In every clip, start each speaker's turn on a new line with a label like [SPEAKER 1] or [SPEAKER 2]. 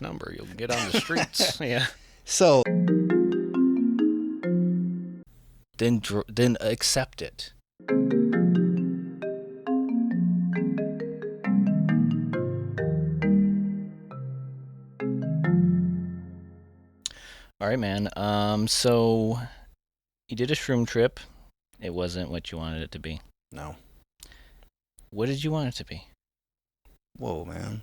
[SPEAKER 1] number. You'll get on the streets. Yeah.
[SPEAKER 2] So
[SPEAKER 1] Then accept it. All right, man. So you did a shroom trip. It wasn't what you wanted it to be.
[SPEAKER 2] no.
[SPEAKER 1] What did you want it to be?
[SPEAKER 2] Whoa, man.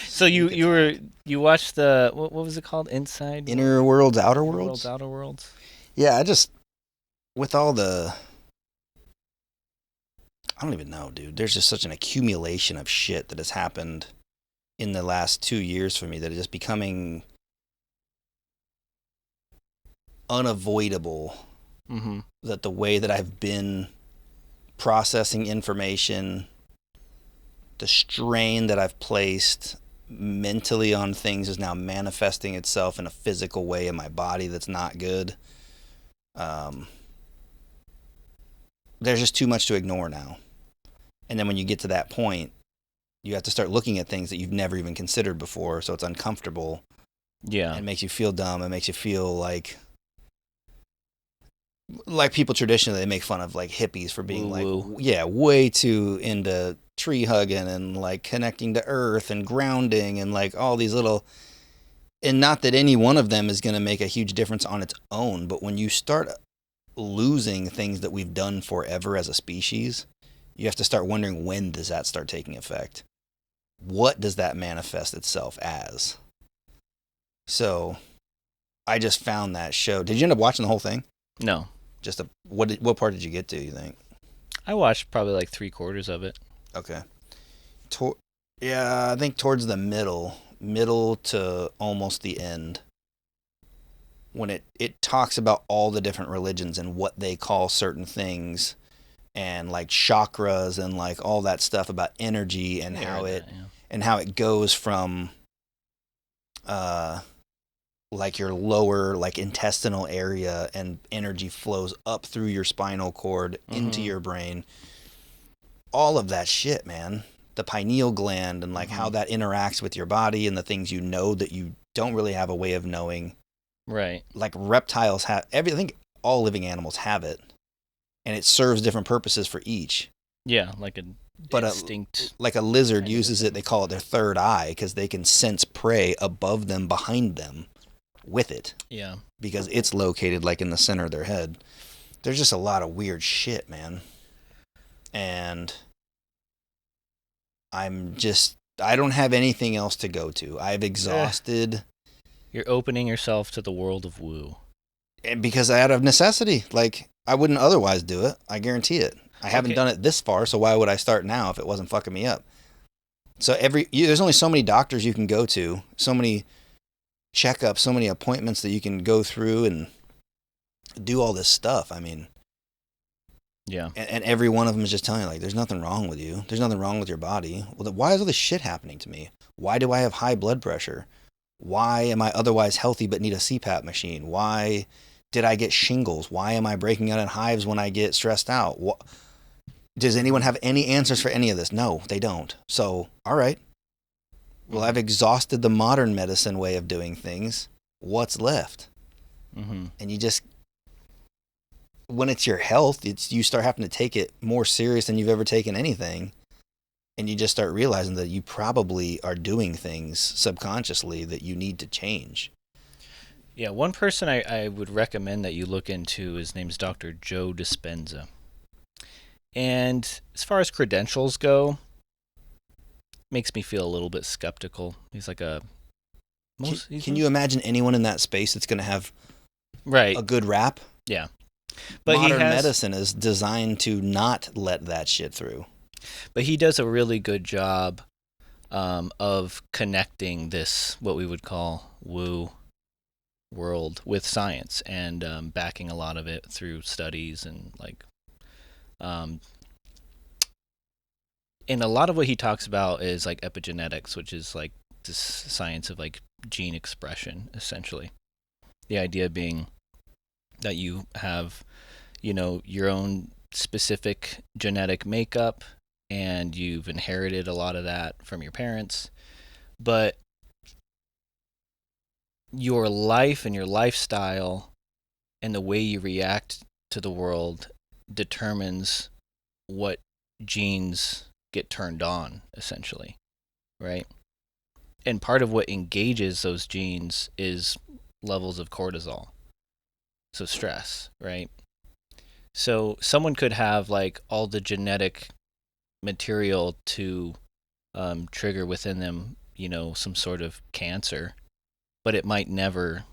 [SPEAKER 1] So you watched the what was it called? Inside
[SPEAKER 2] Inner worlds, outer
[SPEAKER 1] Inner
[SPEAKER 2] worlds?
[SPEAKER 1] Outer Worlds.
[SPEAKER 2] Yeah, I just, with all the, I don't even know, dude. There's just such an accumulation of shit that has happened in the last 2 years for me that is just becoming unavoidable.
[SPEAKER 1] Mm-hmm.
[SPEAKER 2] That the way that I've been processing information, the strain that I've placed mentally on things is now manifesting itself in a physical way in my body that's not good. There's just too much to ignore now. And then when you get to that point, you have to start looking at things that you've never even considered before, so it's uncomfortable.
[SPEAKER 1] Yeah.
[SPEAKER 2] It makes you feel dumb. It makes you feel like people traditionally, they make fun of like hippies for being
[SPEAKER 1] Woo-woo.
[SPEAKER 2] way too into tree hugging and like connecting to earth and grounding and like all these little, and not that any one of them is going to make a huge difference on its own, but when you start losing things that we've done forever as a species, you have to start wondering, when does that start taking effect? What does that manifest itself as? So I just found that show. Did you end up watching the whole thing?
[SPEAKER 1] No.
[SPEAKER 2] What part did you get to, you think?
[SPEAKER 1] I watched probably like 3/4 of it.
[SPEAKER 2] Okay. Yeah, I think towards the middle to almost the end, when it talks about all the different religions and what they call certain things, and like chakras and like all that stuff about energy and how it goes from like your lower like intestinal area, and energy flows up through your spinal cord into your brain. All of that shit, man. The pineal gland and like how that interacts with your body and the things you know that you don't really have a way of knowing.
[SPEAKER 1] Right.
[SPEAKER 2] Like reptiles have I think all living animals have it, and it serves different purposes for each.
[SPEAKER 1] Yeah, like an instinct.
[SPEAKER 2] Like a lizard
[SPEAKER 1] kind of
[SPEAKER 2] uses it, they call it their third eye, because they can sense prey above them, behind them, with it.
[SPEAKER 1] Yeah.
[SPEAKER 2] Because it's located like in the center of their head. There's just a lot of weird shit, man. And I don't have anything else to go to. I've exhausted.
[SPEAKER 1] You're opening yourself to the world of woo.
[SPEAKER 2] And because out of necessity, like I wouldn't otherwise do it. I guarantee it. I haven't done it this far, so why would I start now if it wasn't fucking me up? So there's only so many doctors you can go to, so many checkups, so many appointments that you can go through and do all this stuff. I mean,
[SPEAKER 1] yeah.
[SPEAKER 2] And every one of them is just telling you, like, there's nothing wrong with you. There's nothing wrong with your body. Well, then why is all this shit happening to me? Why do I have high blood pressure? Why am I otherwise healthy but need a CPAP machine? Why did I get shingles? Why am I breaking out in hives when I get stressed out? Does anyone have any answers for any of this? No, they don't. So, all right. Well, I've exhausted the modern medicine way of doing things. What's left?
[SPEAKER 1] Mm-hmm.
[SPEAKER 2] And you just, when it's your health, you start having to take it more serious than you've ever taken anything. And you just start realizing that you probably are doing things subconsciously that you need to change.
[SPEAKER 1] Yeah, one person I would recommend that you look into, his name's Dr. Joe Dispenza. And as far as credentials go, makes me feel a little bit skeptical. He's like a...
[SPEAKER 2] Can you imagine anyone in that space that's going to have a good rap?
[SPEAKER 1] Yeah. But
[SPEAKER 2] modern medicine is designed to not let that shit through.
[SPEAKER 1] But he does a really good job of connecting this, what we would call woo world, with science, and backing a lot of it through studies and like... and a lot of what he talks about is like epigenetics, which is like this science of like gene expression, essentially. The idea being that you have, your own specific genetic makeup, and you've inherited a lot of that from your parents. But your life and your lifestyle and the way you react to the world determines what genes get turned on, essentially, right? And part of what engages those genes is levels of cortisol, so stress, right? So someone could have like all the genetic material to trigger within them, some sort of cancer, but it might never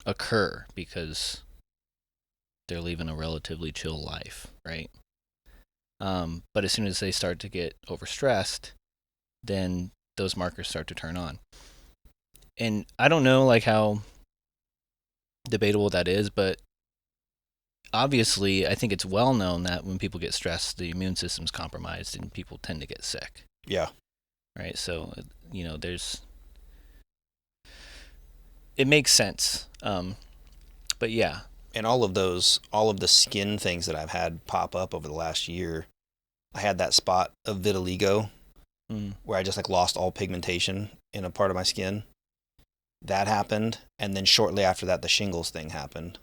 [SPEAKER 1] occur because they're living a relatively chill life, right? But as soon as they start to get overstressed, then those markers start to turn on. And I don't know like how debatable that is, but obviously I think it's well known that when people get stressed, the immune system's compromised and people tend to get sick.
[SPEAKER 2] Yeah.
[SPEAKER 1] Right? So, it makes sense. But yeah.
[SPEAKER 2] And all of the skin things that I've had pop up over the last year, I had that spot of vitiligo where I just like lost all pigmentation in a part of my skin. That happened, and then shortly after that, the shingles thing happened.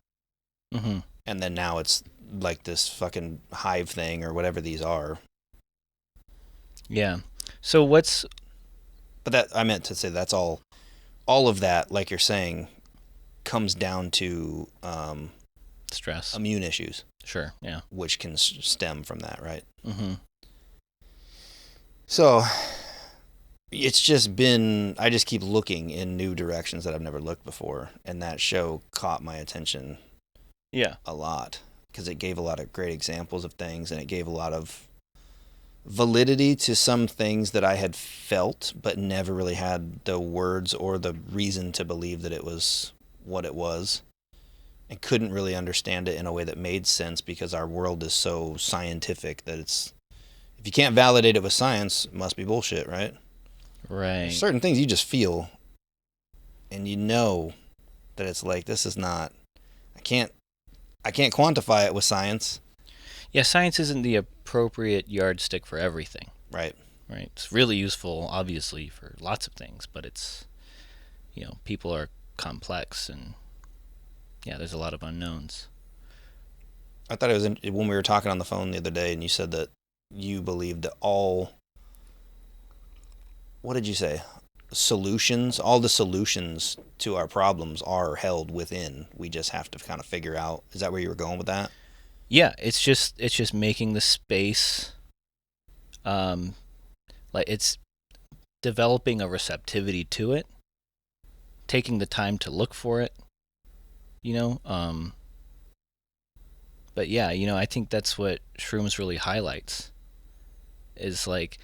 [SPEAKER 1] Mm-hmm.
[SPEAKER 2] And then now it's like this fucking hive thing or whatever these are.
[SPEAKER 1] Yeah. So But
[SPEAKER 2] that, I meant to say that's all of that, like you're saying, comes down to
[SPEAKER 1] stress,
[SPEAKER 2] immune issues.
[SPEAKER 1] Sure, yeah.
[SPEAKER 2] Which can stem from that, right?
[SPEAKER 1] Mm-hmm.
[SPEAKER 2] So it's just been, I just keep looking in new directions that I've never looked before. And that show caught my attention a lot because it gave a lot of great examples of things, and it gave a lot of validity to some things that I had felt but never really had the words or the reason to believe that it was what it was, and couldn't really understand it in a way that made sense because our world is so scientific that it's, if you can't validate it with science, it must be bullshit, right?
[SPEAKER 1] Right.
[SPEAKER 2] There's certain things you just feel, and you know that it's like, this is not, I can't quantify it with science.
[SPEAKER 1] Yeah, science isn't the appropriate yardstick for everything.
[SPEAKER 2] Right.
[SPEAKER 1] Right. It's really useful, obviously, for lots of things, but it's, people are complex, and yeah, there's a lot of unknowns.
[SPEAKER 2] I thought it was when we were talking on the phone the other day, and you said that you believed that all, what did you say? All the solutions to our problems are held within. We just have to kind of figure out. Is that where you were going with that?
[SPEAKER 1] Yeah, it's just making the space, like it's developing a receptivity to it, taking the time to look for it, but yeah, I think that's what shrooms really highlights, is like,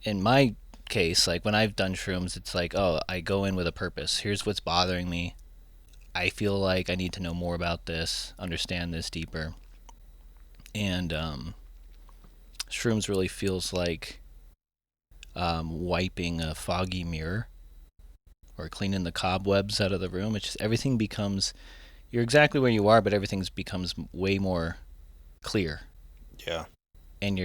[SPEAKER 1] in my case, like when I've done shrooms, it's like, oh, I go in with a purpose. Here's what's bothering me. I feel like I need to know more about this, understand this deeper. And shrooms really feels like wiping a foggy mirror or cleaning the cobwebs out of the room. It's just everything becomes, you're exactly where you are, but everything becomes way more clear.
[SPEAKER 2] Yeah.
[SPEAKER 1] And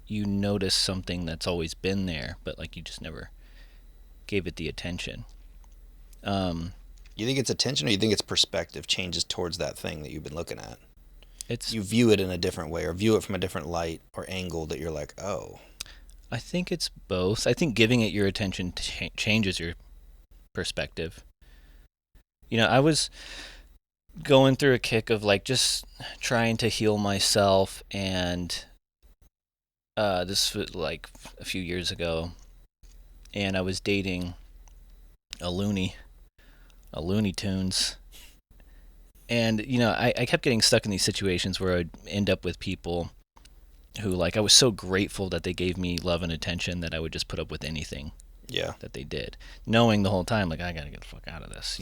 [SPEAKER 1] you notice something that's always been there, but like you just never gave it the attention.
[SPEAKER 2] You think it's attention, or you think it's perspective changes towards that thing that you've been looking at?
[SPEAKER 1] You
[SPEAKER 2] view it in a different way, or view it from a different light or angle that you're like, oh.
[SPEAKER 1] I think it's both. I think giving it your attention changes your perspective. I was going through a kick of like just trying to heal myself, and this was like a few years ago, and I was dating a Looney Tunes. And, I kept getting stuck in these situations where I'd end up with people who, like, I was so grateful that they gave me love and attention that I would just put up with anything that they did, knowing the whole time, like, I gotta get the fuck out of this,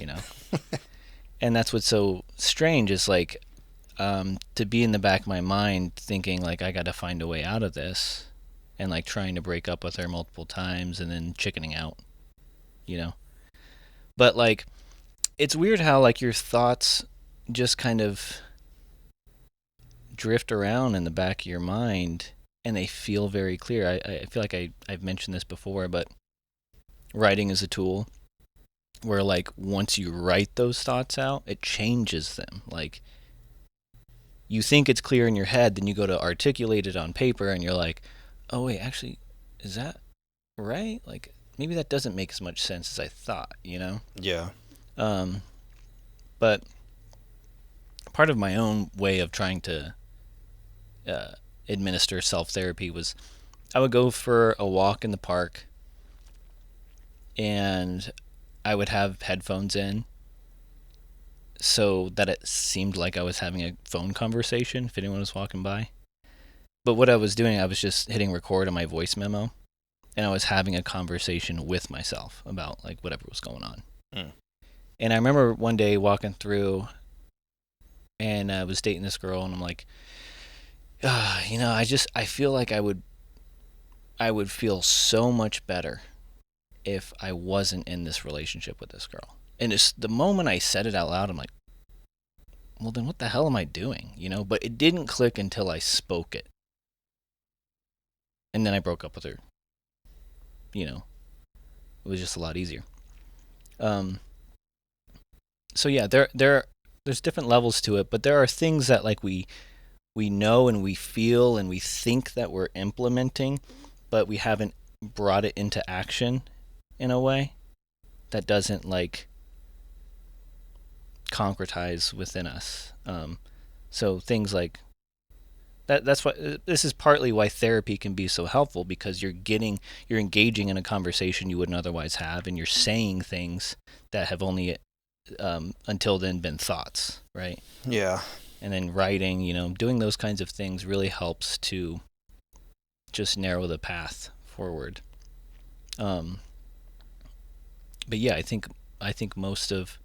[SPEAKER 1] And that's what's so strange is, like, to be in the back of my mind thinking, like, I gotta find a way out of this, and, like, trying to break up with her multiple times and then chickening out, But, like, it's weird how, like, your thoughts just kind of drift around in the back of your mind, and they feel very clear. I feel like I've mentioned this before, but writing is a tool. where like once you write those thoughts out, it changes them. Like you think it's clear in your head, then you go to articulate it on paper and you're like, oh wait, actually, is that right? Like maybe that doesn't make as much sense as I thought, you know?
[SPEAKER 2] Yeah.
[SPEAKER 1] But part of my own way of trying to administer self-therapy was I would go for a walk in the park and I would have headphones in so that it seemed like I was having a phone conversation if anyone was walking by. But what I was doing, I was just hitting record on my voice memo and I was having a conversation with myself about like whatever was going on.
[SPEAKER 2] Mm.
[SPEAKER 1] And I remember one day walking through and I was dating this girl and I'm like, you know, I feel like I would feel so much better if I wasn't in this relationship with this girl. And it's the moment I said it out loud, I'm like, well, then what the hell am I doing? You know, but it didn't click until I spoke it. And then I broke up with her. You know, it was just a lot easier. So yeah, there's different levels to it, but there are things that like we know and we feel and we think that we're implementing, but we haven't brought it into action in a way that doesn't like concretize within us. So things like that's what this is partly why therapy can be so helpful, because you're engaging in a conversation you wouldn't otherwise have, and you're saying things that have only until then been thoughts, right?
[SPEAKER 2] Yeah.
[SPEAKER 1] And then writing, you know, doing those kinds of things really helps to just narrow the path forward. But yeah, I think most of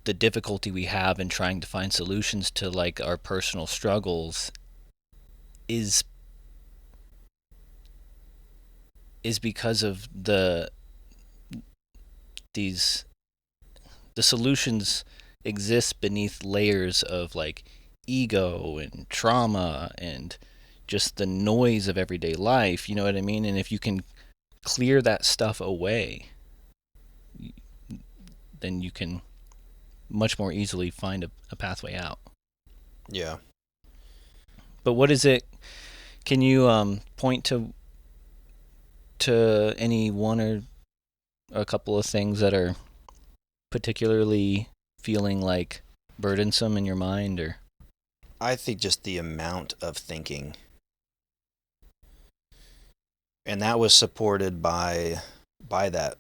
[SPEAKER 1] the difficulty we have in trying to find solutions to like our personal struggles is because of the solutions exist beneath layers of like ego and trauma and just the noise of everyday life, you know what I mean? And if you can clear that stuff away, then you can much more easily find a pathway out.
[SPEAKER 2] Yeah.
[SPEAKER 1] But what is it? Can you point to any one or a couple of things that are particularly feeling like burdensome in your mind? Or
[SPEAKER 2] I think just the amount of thinking. And that was supported by that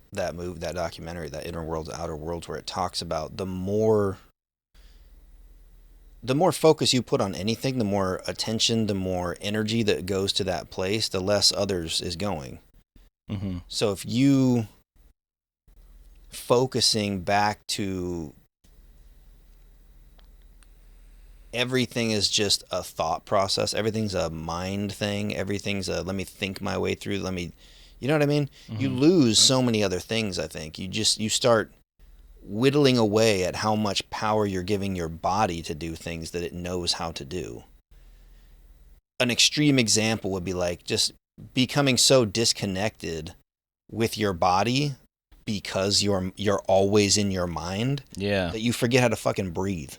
[SPEAKER 2] documentary, that Inner Worlds, Outer Worlds, where it talks about the more focus you put on anything, the more attention, the more energy that goes to that place, the less others is going.
[SPEAKER 1] mm-hmm.
[SPEAKER 2] So if you focusing back to everything is just a thought process, everything's a mind thing, everything's a let me think my way through, you know what I mean? Mm-hmm. You lose so many other things, I think. You start whittling away at how much power you're giving your body to do things that it knows how to do. An extreme example would be like just becoming so disconnected with your body because you're always in your mind, that you forget how to fucking breathe.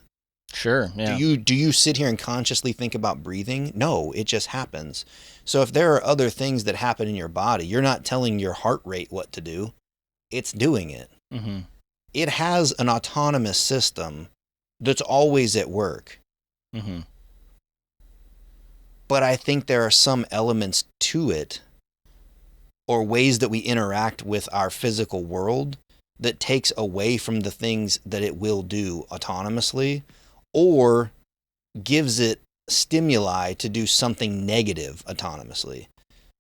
[SPEAKER 1] Sure, yeah.
[SPEAKER 2] Do you sit here and consciously think about breathing? No, it just happens. So if there are other things that happen in your body, you're not telling your heart rate what to do. It's doing it.
[SPEAKER 1] Mm-hmm.
[SPEAKER 2] It has an autonomous system that's always at work.
[SPEAKER 1] Mm-hmm.
[SPEAKER 2] But I think there are some elements to it, or ways that we interact with our physical world, that takes away from the things that it will do autonomously, or gives it stimuli to do something negative autonomously.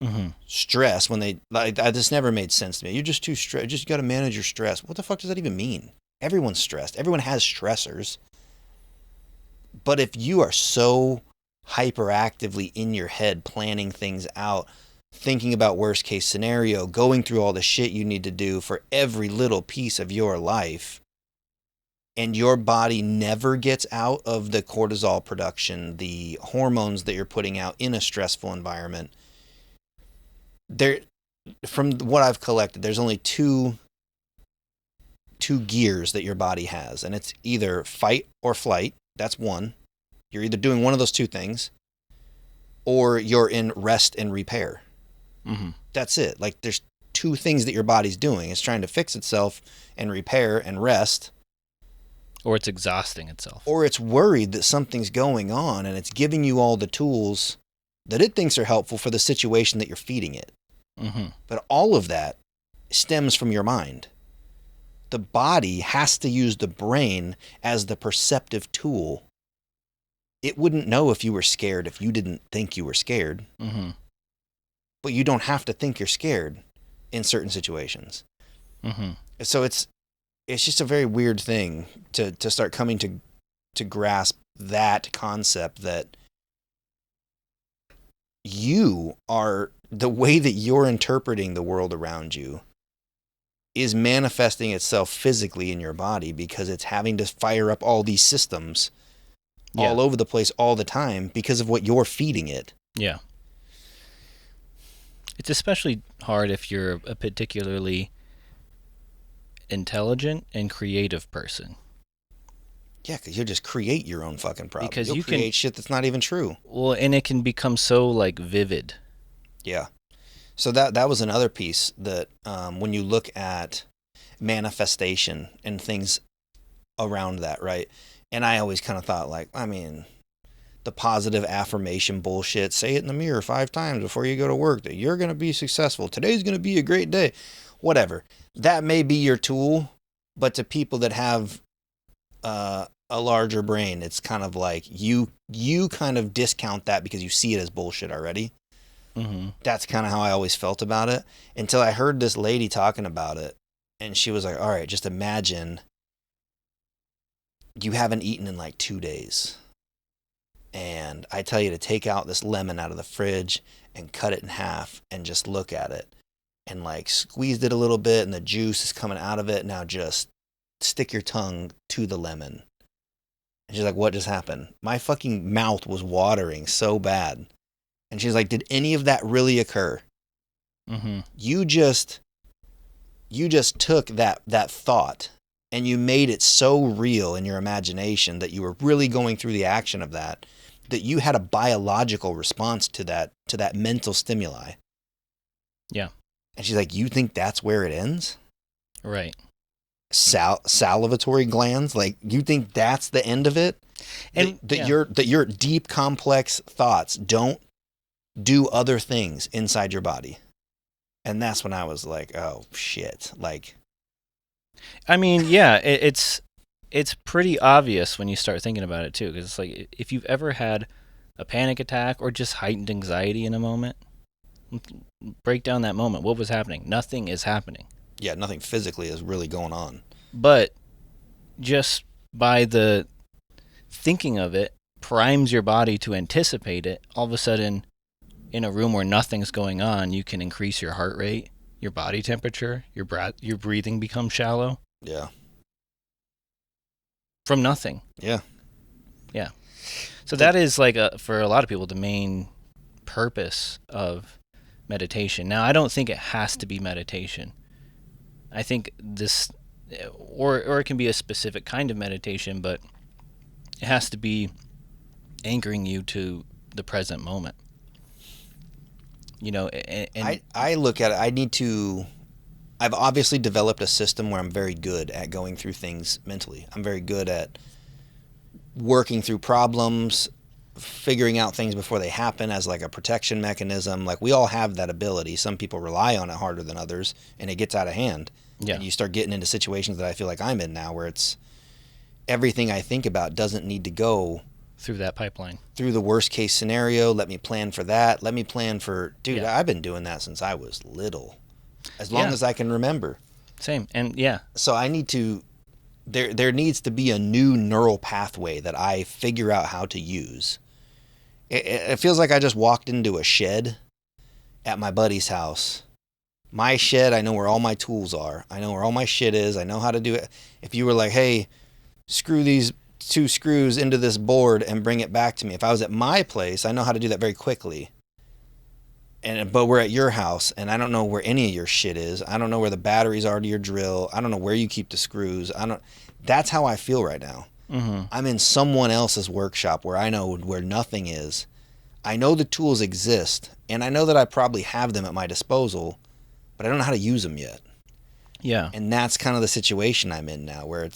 [SPEAKER 1] Mm-hmm.
[SPEAKER 2] Stress, this never made sense to me. You're just too stressed. Just got to manage your stress. What the fuck does that even mean? Everyone's stressed. Everyone has stressors. But if you are so hyperactively in your head planning things out, thinking about worst case scenario, going through all the shit you need to do for every little piece of your life, and your body never gets out of the cortisol production, the hormones that you're putting out in a stressful environment, from what I've collected, there's only two gears that your body has, and it's either fight or flight. That's one. You're either doing one of those two things, or you're in rest and repair.
[SPEAKER 1] Mm-hmm.
[SPEAKER 2] That's it. Like, there's two things that your body's doing. It's trying to fix itself and repair and rest.
[SPEAKER 1] Or it's exhausting itself.
[SPEAKER 2] Or it's worried that something's going on, and it's giving you all the tools that it thinks are helpful for the situation that you're feeding it.
[SPEAKER 1] Mm-hmm.
[SPEAKER 2] But all of that stems from your mind. The body has to use the brain as the perceptive tool. It wouldn't know if you were scared if you didn't think you were scared.
[SPEAKER 1] Mm-hmm.
[SPEAKER 2] But you don't have to think you're scared in certain situations.
[SPEAKER 1] Mm-hmm.
[SPEAKER 2] So it's just a very weird thing to start coming to grasp that concept that you are, the way that you're interpreting the world around you is manifesting itself physically in your body, because it's having to fire up all these systems all over the place all the time because of what you're feeding it.
[SPEAKER 1] Yeah. It's especially hard if you're a particularly intelligent and creative person.
[SPEAKER 2] Yeah, because you'll just create your own fucking problem.
[SPEAKER 1] Because
[SPEAKER 2] you'll
[SPEAKER 1] you
[SPEAKER 2] create
[SPEAKER 1] can,
[SPEAKER 2] shit that's not even true.
[SPEAKER 1] Well, and it can become so like vivid.
[SPEAKER 2] Yeah. So that was another piece that when you look at manifestation and things around that, right? And I always kind of thought, like, I mean, the positive affirmation bullshit, say it in the mirror 5 times before you go to work that you're going to be successful. Today's going to be a great day. Whatever. That may be your tool, but to people that have a larger brain, it's kind of like you kind of discount that because you see it as bullshit already.
[SPEAKER 1] Mm-hmm.
[SPEAKER 2] That's kind of how I always felt about it until I heard this lady talking about it. And she was like, all right, just imagine you haven't eaten in like 2 days. And I tell you to take out this lemon out of the fridge and cut it in half and just look at it. And like squeezed it a little bit and the juice is coming out of it. Now just stick your tongue to the lemon. And she's like, what just happened? My fucking mouth was watering so bad. And she's like, did any of that really occur?
[SPEAKER 1] Mm-hmm.
[SPEAKER 2] You just took that thought and you made it so real in your imagination that you were really going through the action of that you had a biological response to that mental stimuli.
[SPEAKER 1] Yeah. And
[SPEAKER 2] she's like, you think that's where it ends?
[SPEAKER 1] Right.
[SPEAKER 2] Salivatory glands? Like, you think that's the end of it? And that your deep, complex thoughts don't do other things inside your body. And that's when I was like, oh shit. Like,
[SPEAKER 1] I mean, yeah, it's pretty obvious when you start thinking about it too, because it's like, if you've ever had a panic attack or just heightened anxiety in a moment, break down that moment. What was happening? Nothing is happening.
[SPEAKER 2] Yeah, nothing physically is really going on.
[SPEAKER 1] But just by the thinking of it primes your body to anticipate it. All of a sudden, in a room where nothing's going on, you can increase your heart rate, your body temperature, your breathing becomes shallow.
[SPEAKER 2] Yeah.
[SPEAKER 1] From nothing.
[SPEAKER 2] Yeah.
[SPEAKER 1] Yeah. So that is like for a lot of people the main purpose of meditation. Now, I don't think it has to be meditation. I think this, or it can be a specific kind of meditation, but it has to be anchoring you to the present moment. You know, and
[SPEAKER 2] I look at it, I've obviously developed a system where I'm very good at going through things mentally. I'm very good at working through problems, figuring out things before they happen as like a protection mechanism. Like, we all have that ability. Some people rely on it harder than others, and it gets out of hand.
[SPEAKER 1] Yeah.
[SPEAKER 2] And you start getting into situations that I feel like I'm in now, where it's everything I think about doesn't need to go
[SPEAKER 1] through that pipeline,
[SPEAKER 2] through the worst case scenario. Let me plan for that. Let me plan for, dude,
[SPEAKER 1] Yeah.
[SPEAKER 2] I've been doing that since I was little, as long as I can remember.
[SPEAKER 1] Same. And yeah.
[SPEAKER 2] So I need to, there needs to be a new neural pathway that I figure out how to use. It feels like I just walked into a shed at my buddy's house. My shed, I know where all my tools are. I know where all my shit is. I know how to do it. If you were like, hey, screw these 2 screws into this board and bring it back to me. If I was at my place, I know how to do that very quickly. but we're at your house, and I don't know where any of your shit is. I don't know where the batteries are to your drill. I don't know where you keep the screws. I don't. That's how I feel right now.
[SPEAKER 1] Mm-hmm.
[SPEAKER 2] I'm in someone else's workshop where I know where nothing is. I know the tools exist, and I know that I probably have them at my disposal, but I don't know how to use them yet.
[SPEAKER 1] Yeah.
[SPEAKER 2] And that's kind of the situation I'm in now, where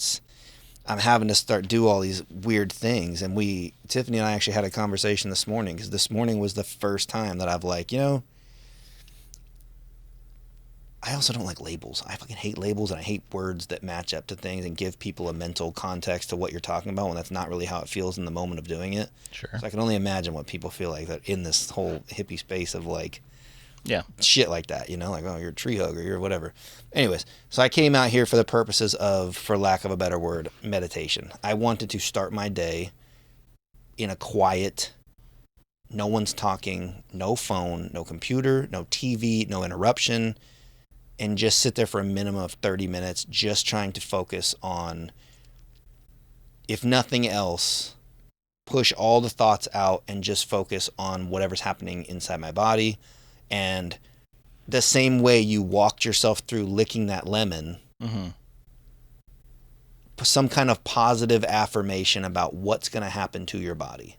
[SPEAKER 2] I'm having to start do all these weird things. And Tiffany and I actually had a conversation this morning, because this morning was the first time that I've like, I also don't like labels. I fucking hate labels, and I hate words that match up to things and give people a mental context to what you're talking about when that's not really how it feels in the moment of doing it.
[SPEAKER 1] Sure.
[SPEAKER 2] So I can only imagine what people feel like that in this whole hippie space of like,
[SPEAKER 1] Yeah.
[SPEAKER 2] shit like that, like, oh, you're a tree hugger, you're whatever. Anyways, so I came out here for the purposes of, for lack of a better word, meditation. I wanted to start my day in a quiet, no one's talking, no phone, no computer, no TV, no interruption, and just sit there for a minimum of 30 minutes just trying to focus on, if nothing else, push all the thoughts out and just focus on whatever's happening inside my body. And the same way you walked yourself through licking that lemon,
[SPEAKER 1] Mm-hmm.
[SPEAKER 2] some kind of positive affirmation about what's going to happen to your body.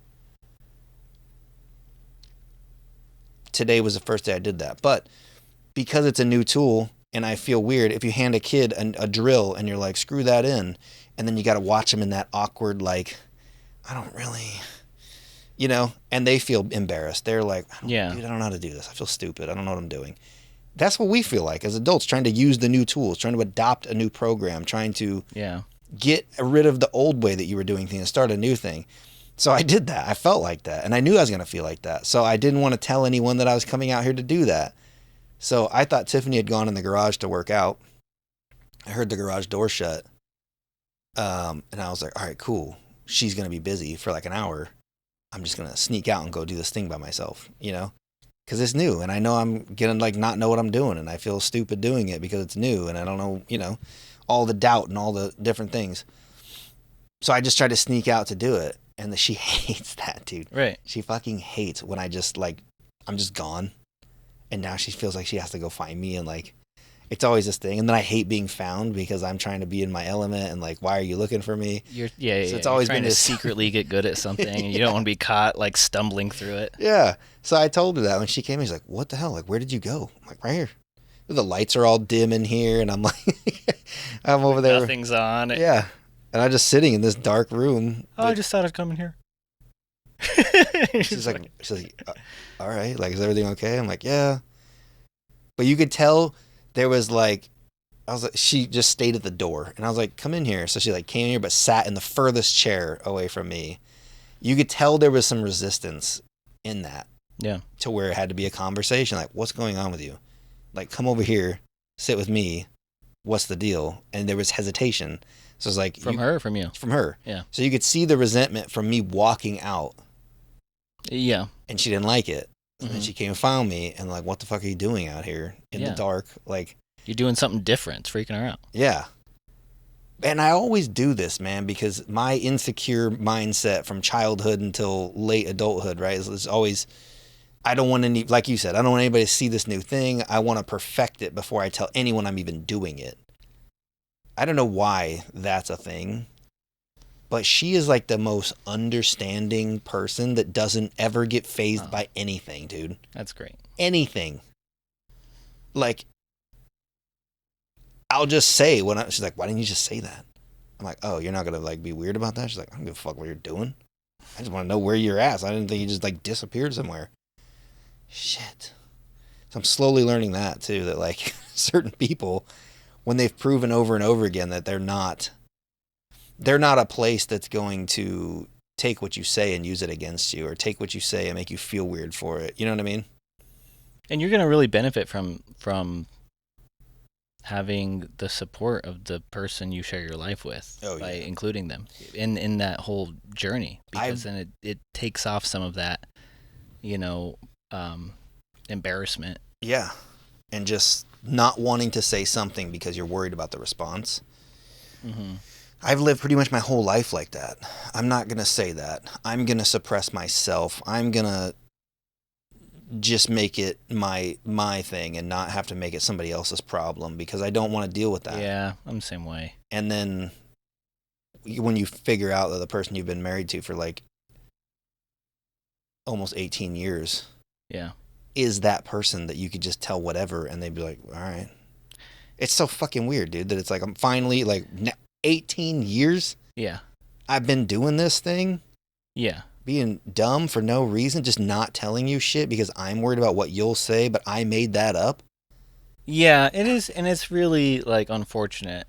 [SPEAKER 2] Today was the first day I did that. But because it's a new tool, and I feel weird, if you hand a kid a drill and you're like, screw that in, and then you got to watch them in that awkward, like, I don't really... and they feel embarrassed. They're like, dude, I don't know how to do this. I feel stupid. I don't know what I'm doing. That's what we feel like as adults, trying to use the new tools, trying to adopt a new program, trying to get rid of the old way that you were doing things and start a new thing. So I did that. I felt like that. And I knew I was going to feel like that. So I didn't want to tell anyone that I was coming out here to do that. So I thought Tiffany had gone in the garage to work out. I heard the garage door shut. And I was like, all right, cool. She's going to be busy for like an hour. I'm just going to sneak out and go do this thing by myself, because it's new. And I know I'm going to like not know what I'm doing. And I feel stupid doing it because it's new. And I don't know, all the doubt and all the different things. So I just tried to sneak out to do it. And she hates that, dude.
[SPEAKER 1] Right.
[SPEAKER 2] She fucking hates when I just like, I'm just gone. And now she feels like she has to go find me. And like, it's always this thing. And then I hate being found because I'm trying to be in my element. And like, why are you looking for me?
[SPEAKER 1] So it's
[SPEAKER 2] always
[SPEAKER 1] trying
[SPEAKER 2] been
[SPEAKER 1] to secretly get good at something, and you don't want to be caught like stumbling through it.
[SPEAKER 2] Yeah. So I told her that when she came in. She's like, what the hell? Like, where did you go? I'm like, right here. The lights are all dim in here. And I'm like, I'm over there.
[SPEAKER 1] Nothing's on.
[SPEAKER 2] Yeah. And I'm just sitting in this dark room.
[SPEAKER 1] I just thought I'd come in here.
[SPEAKER 2] she's like, all right. Like, is everything okay? I'm like, yeah. But you could tell there was like, I was like, she just stayed at the door. And I was like, come in here. So she like came in here, but sat in the furthest chair away from me. You could tell there was some resistance in that.
[SPEAKER 1] Yeah.
[SPEAKER 2] To where it had to be a conversation. Like, what's going on with you? Like, come over here, sit with me. What's the deal? And there was hesitation. So it's like...
[SPEAKER 1] From her or from you?
[SPEAKER 2] From her.
[SPEAKER 1] Yeah.
[SPEAKER 2] So you could see the resentment from me walking out.
[SPEAKER 1] Yeah.
[SPEAKER 2] And she didn't like it. And then she came and found me and like, what the fuck are you doing out here in the dark? Like...
[SPEAKER 1] You're doing something different. It's freaking her out.
[SPEAKER 2] Yeah. And I always do this, man, because my insecure mindset from childhood until late adulthood, right, is always... I don't want any, like you said, I don't want anybody to see this new thing. I want to perfect it before I tell anyone I'm even doing it. I don't know why that's a thing, but she is like the most understanding person that doesn't ever get fazed by anything, dude.
[SPEAKER 1] That's great.
[SPEAKER 2] Anything. Like, I'll just say she's like, why didn't you just say that? I'm like, oh, you're not going to like be weird about that? She's like, I don't give a fuck what you're doing. I just want to know where you're at. So I didn't think you just like disappeared somewhere. Shit. So I'm slowly learning that too, that like certain people, when they've proven over and over again that they're not a place that's going to take what you say and use it against you, or take what you say and make you feel weird for it. You know what I mean?
[SPEAKER 1] And you're going to really benefit from having the support of the person you share your life with by including them in that whole journey, because then it takes off some of that, embarrassment.
[SPEAKER 2] Yeah. And just not wanting to say something because you're worried about the response. Mm-hmm. I've lived pretty much my whole life like that. I'm not going to say that. I'm going to suppress myself. I'm going to just make it my thing and not have to make it somebody else's problem, because I don't want to deal with that.
[SPEAKER 1] Yeah, I'm the same way.
[SPEAKER 2] And then when you figure out that the person you've been married to for like almost 18 years
[SPEAKER 1] Yeah.
[SPEAKER 2] is that person that you could just tell whatever and they'd be like, all right. It's so fucking weird, dude, that it's like I'm finally like 18 years.
[SPEAKER 1] Yeah.
[SPEAKER 2] I've been doing this thing.
[SPEAKER 1] Yeah.
[SPEAKER 2] Being dumb for no reason, just not telling you shit because I'm worried about what you'll say, but I made that up.
[SPEAKER 1] Yeah, it is, and it's really like unfortunate.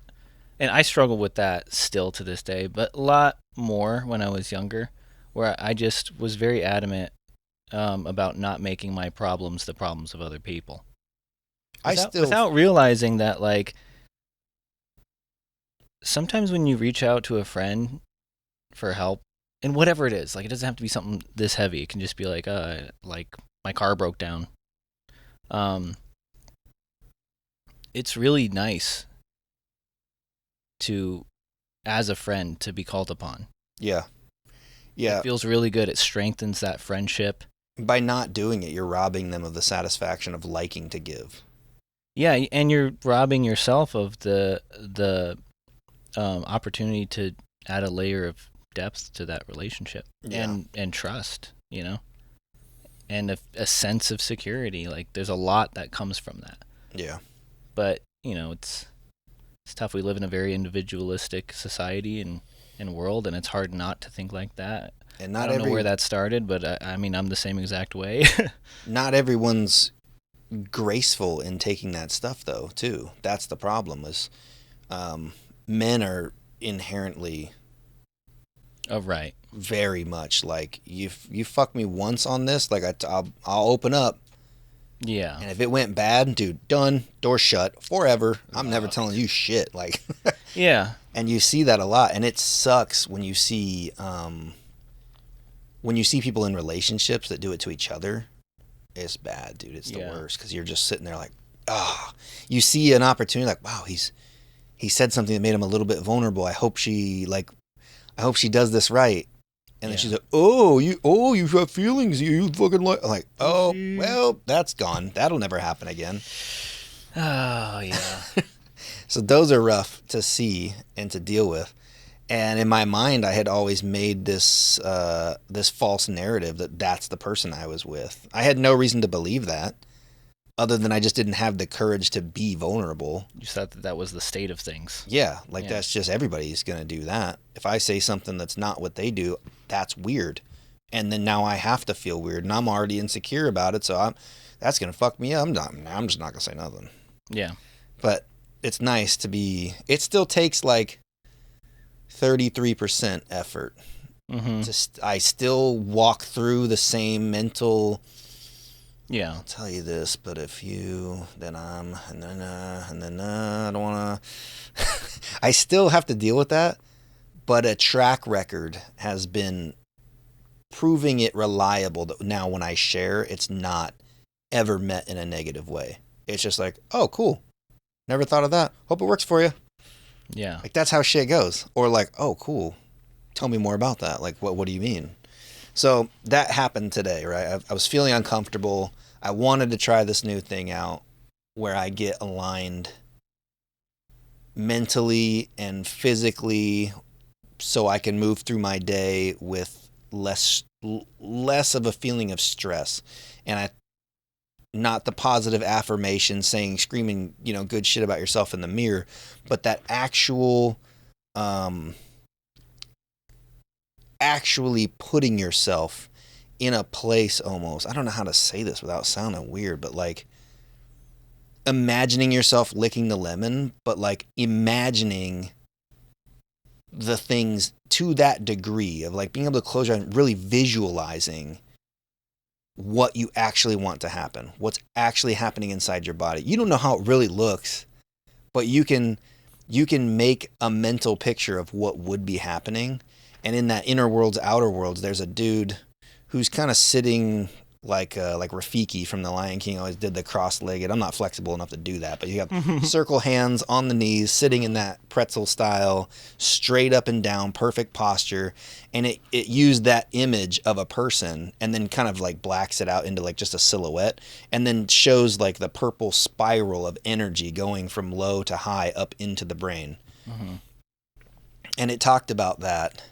[SPEAKER 1] And I struggle with that still to this day, but a lot more when I was younger, where I just was very adamant about not making my problems the problems of other people. Without realizing that, like, sometimes when you reach out to a friend for help, and whatever it is, like, it doesn't have to be something this heavy. It can just be like my car broke down. It's really nice to, as a friend, to be called upon.
[SPEAKER 2] Yeah. Yeah.
[SPEAKER 1] It feels really good. It strengthens that friendship.
[SPEAKER 2] By not doing it, you're robbing them of the satisfaction of liking to give.
[SPEAKER 1] Yeah, and you're robbing yourself of the opportunity to add a layer of depth to that relationship.
[SPEAKER 2] Yeah.
[SPEAKER 1] And trust, you know, and a sense of security. Like, there's a lot that comes from that.
[SPEAKER 2] Yeah.
[SPEAKER 1] But, you know, it's tough. We live in a very individualistic society and world, and it's hard not to think like that.
[SPEAKER 2] And
[SPEAKER 1] I don't know where that started, but I mean, I'm the same exact way.
[SPEAKER 2] Not everyone's graceful in taking that stuff, though, too. That's the problem, is men are inherently
[SPEAKER 1] right.
[SPEAKER 2] very much like, you fuck me once on this, like I'll open up.
[SPEAKER 1] Yeah.
[SPEAKER 2] And if it went bad, dude, done, door shut forever. I'm never telling you shit. Like,
[SPEAKER 1] yeah.
[SPEAKER 2] And you see that a lot, and it sucks when you see people in relationships that do it to each other. It's bad, dude. It's the worst, because you're just sitting there like, you see an opportunity, like, wow, he said something that made him a little bit vulnerable. I hope she does this right. And then she's like, you have feelings. You fucking like, I'm like, oh, well, that's gone. That'll never happen again.
[SPEAKER 1] Oh, yeah.
[SPEAKER 2] So those are rough to see and to deal with. And in my mind, I had always made this false narrative that that's the person I was with. I had no reason to believe that, other than I just didn't have the courage to be vulnerable.
[SPEAKER 1] You thought that was the state of things.
[SPEAKER 2] Yeah, that's just, everybody's going to do that. If I say something that's not what they do, that's weird. And then now I have to feel weird, and I'm already insecure about it, so that's going to fuck me up. I'm just not going to say nothing.
[SPEAKER 1] Yeah.
[SPEAKER 2] But it's nice to be, it still takes like 33% effort.
[SPEAKER 1] Mm-hmm.
[SPEAKER 2] I still walk through the same mental,
[SPEAKER 1] yeah,
[SPEAKER 2] I'll tell you this, but if you, then I'm, and then I don't want to, I still have to deal with that, but a track record has been proving it reliable that now when I share, it's not ever met in a negative way. It's just like, oh, cool. Never thought of that. Hope it works for you.
[SPEAKER 1] Yeah.
[SPEAKER 2] Like, that's how shit goes. Or like, oh, cool. Tell me more about that. Like, what do you mean? So that happened today, right? I was feeling uncomfortable. I wanted to try this new thing out where I get aligned mentally and physically so I can move through my day with less of a feeling of stress. And not the positive affirmation saying, screaming, good shit about yourself in the mirror, but that actually putting yourself in a place almost, I don't know how to say this without sounding weird, but like imagining yourself licking the lemon, but like imagining the things to that degree of like being able to close your eyes and really visualizing what you actually want to happen, what's actually happening inside your body. You don't know how it really looks, but you can make a mental picture of what would be happening. And in that inner worlds, outer worlds, there's a dude who's kind of sitting like Rafiki from The Lion King always did, the cross-legged. I'm not flexible enough to do that, but you have circle hands on the knees, sitting in that pretzel style, straight up and down, perfect posture. And it used that image of a person and then kind of like blacks it out into like just a silhouette, and then shows like the purple spiral of energy going from low to high up into the brain.
[SPEAKER 1] Mm-hmm.
[SPEAKER 2] And it talked about that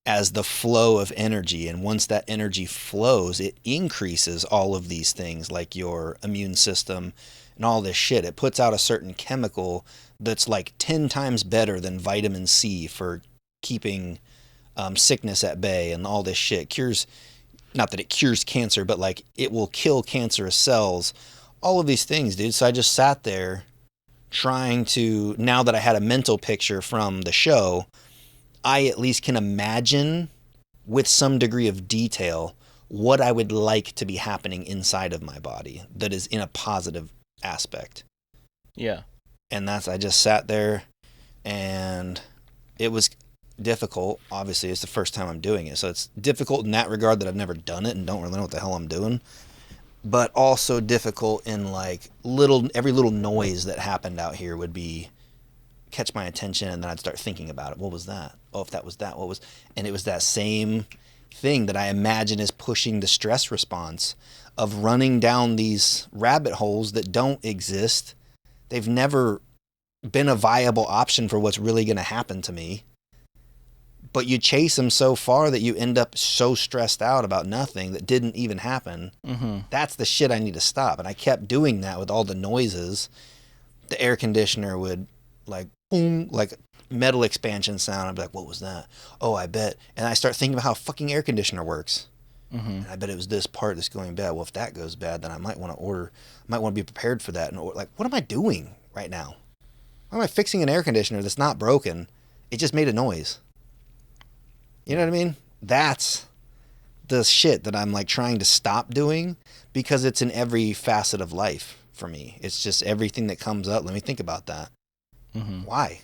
[SPEAKER 2] as the flow of energy, and once that energy flows, it increases all of these things like your immune system and all this shit. It puts out a certain chemical that's like 10 times better than vitamin C for keeping sickness at bay, and all this shit cures, not that it cures cancer, but like it will kill cancerous cells, all of these things, dude. So I just sat there trying to, now that I had a mental picture from the show, I at least can imagine with some degree of detail what I would like to be happening inside of my body that is in a positive aspect.
[SPEAKER 1] Yeah.
[SPEAKER 2] And I just sat there, and it was difficult. Obviously, it's the first time I'm doing it. So it's difficult in that regard that I've never done it and don't really know what the hell I'm doing. But also difficult in like every little noise that happened out here would be catch my attention, and then I'd start thinking about it. What was that? Oh, if that was that, what was? And it was that same thing that I imagine is pushing the stress response of running down these rabbit holes that don't exist. They've never been a viable option for what's really going to happen to me. But you chase them so far that you end up so stressed out about nothing that didn't even happen.
[SPEAKER 1] Mm-hmm.
[SPEAKER 2] That's the shit I need to stop. And I kept doing that with all the noises. The air conditioner would like boom, like metal expansion sound. I'd be like, what was that? Oh, I bet. And I start thinking about how a fucking air conditioner works.
[SPEAKER 1] Mm-hmm.
[SPEAKER 2] And I bet it was this part that's going bad. Well, if that goes bad, then I might want to be prepared for that. And like, what am I doing right now? Why am I fixing an air conditioner that's not broken? It just made a noise. You know what I mean? That's the shit that I'm like trying to stop doing, because it's in every facet of life for me. It's just everything that comes up. Let me think about that.
[SPEAKER 1] Mm-hmm.
[SPEAKER 2] Why?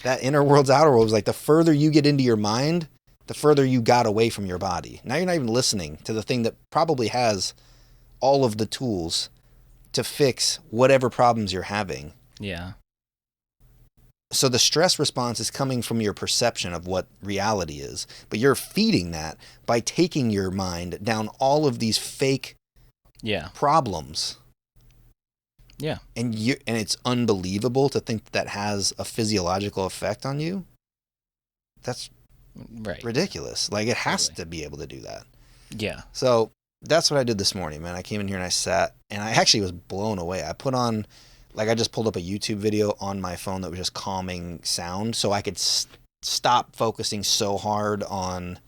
[SPEAKER 2] That inner world's outer world is like, the further you get into your mind, the further you got away from your body. Now you're not even listening to the thing that probably has all of the tools to fix whatever problems you're having.
[SPEAKER 1] Yeah.
[SPEAKER 2] So the stress response is coming from your perception of what reality is, but you're feeding that by taking your mind down all of these fake problems.
[SPEAKER 1] Yeah.
[SPEAKER 2] And it's unbelievable to think that has a physiological effect on you. That's
[SPEAKER 1] right.
[SPEAKER 2] Ridiculous. Like, it has to be able to do that.
[SPEAKER 1] Yeah.
[SPEAKER 2] So that's what I did this morning, man. I came in here and I sat, and I actually was blown away. I put on, like, I just pulled up a YouTube video on my phone that was just calming sound, so I could stop focusing so hard on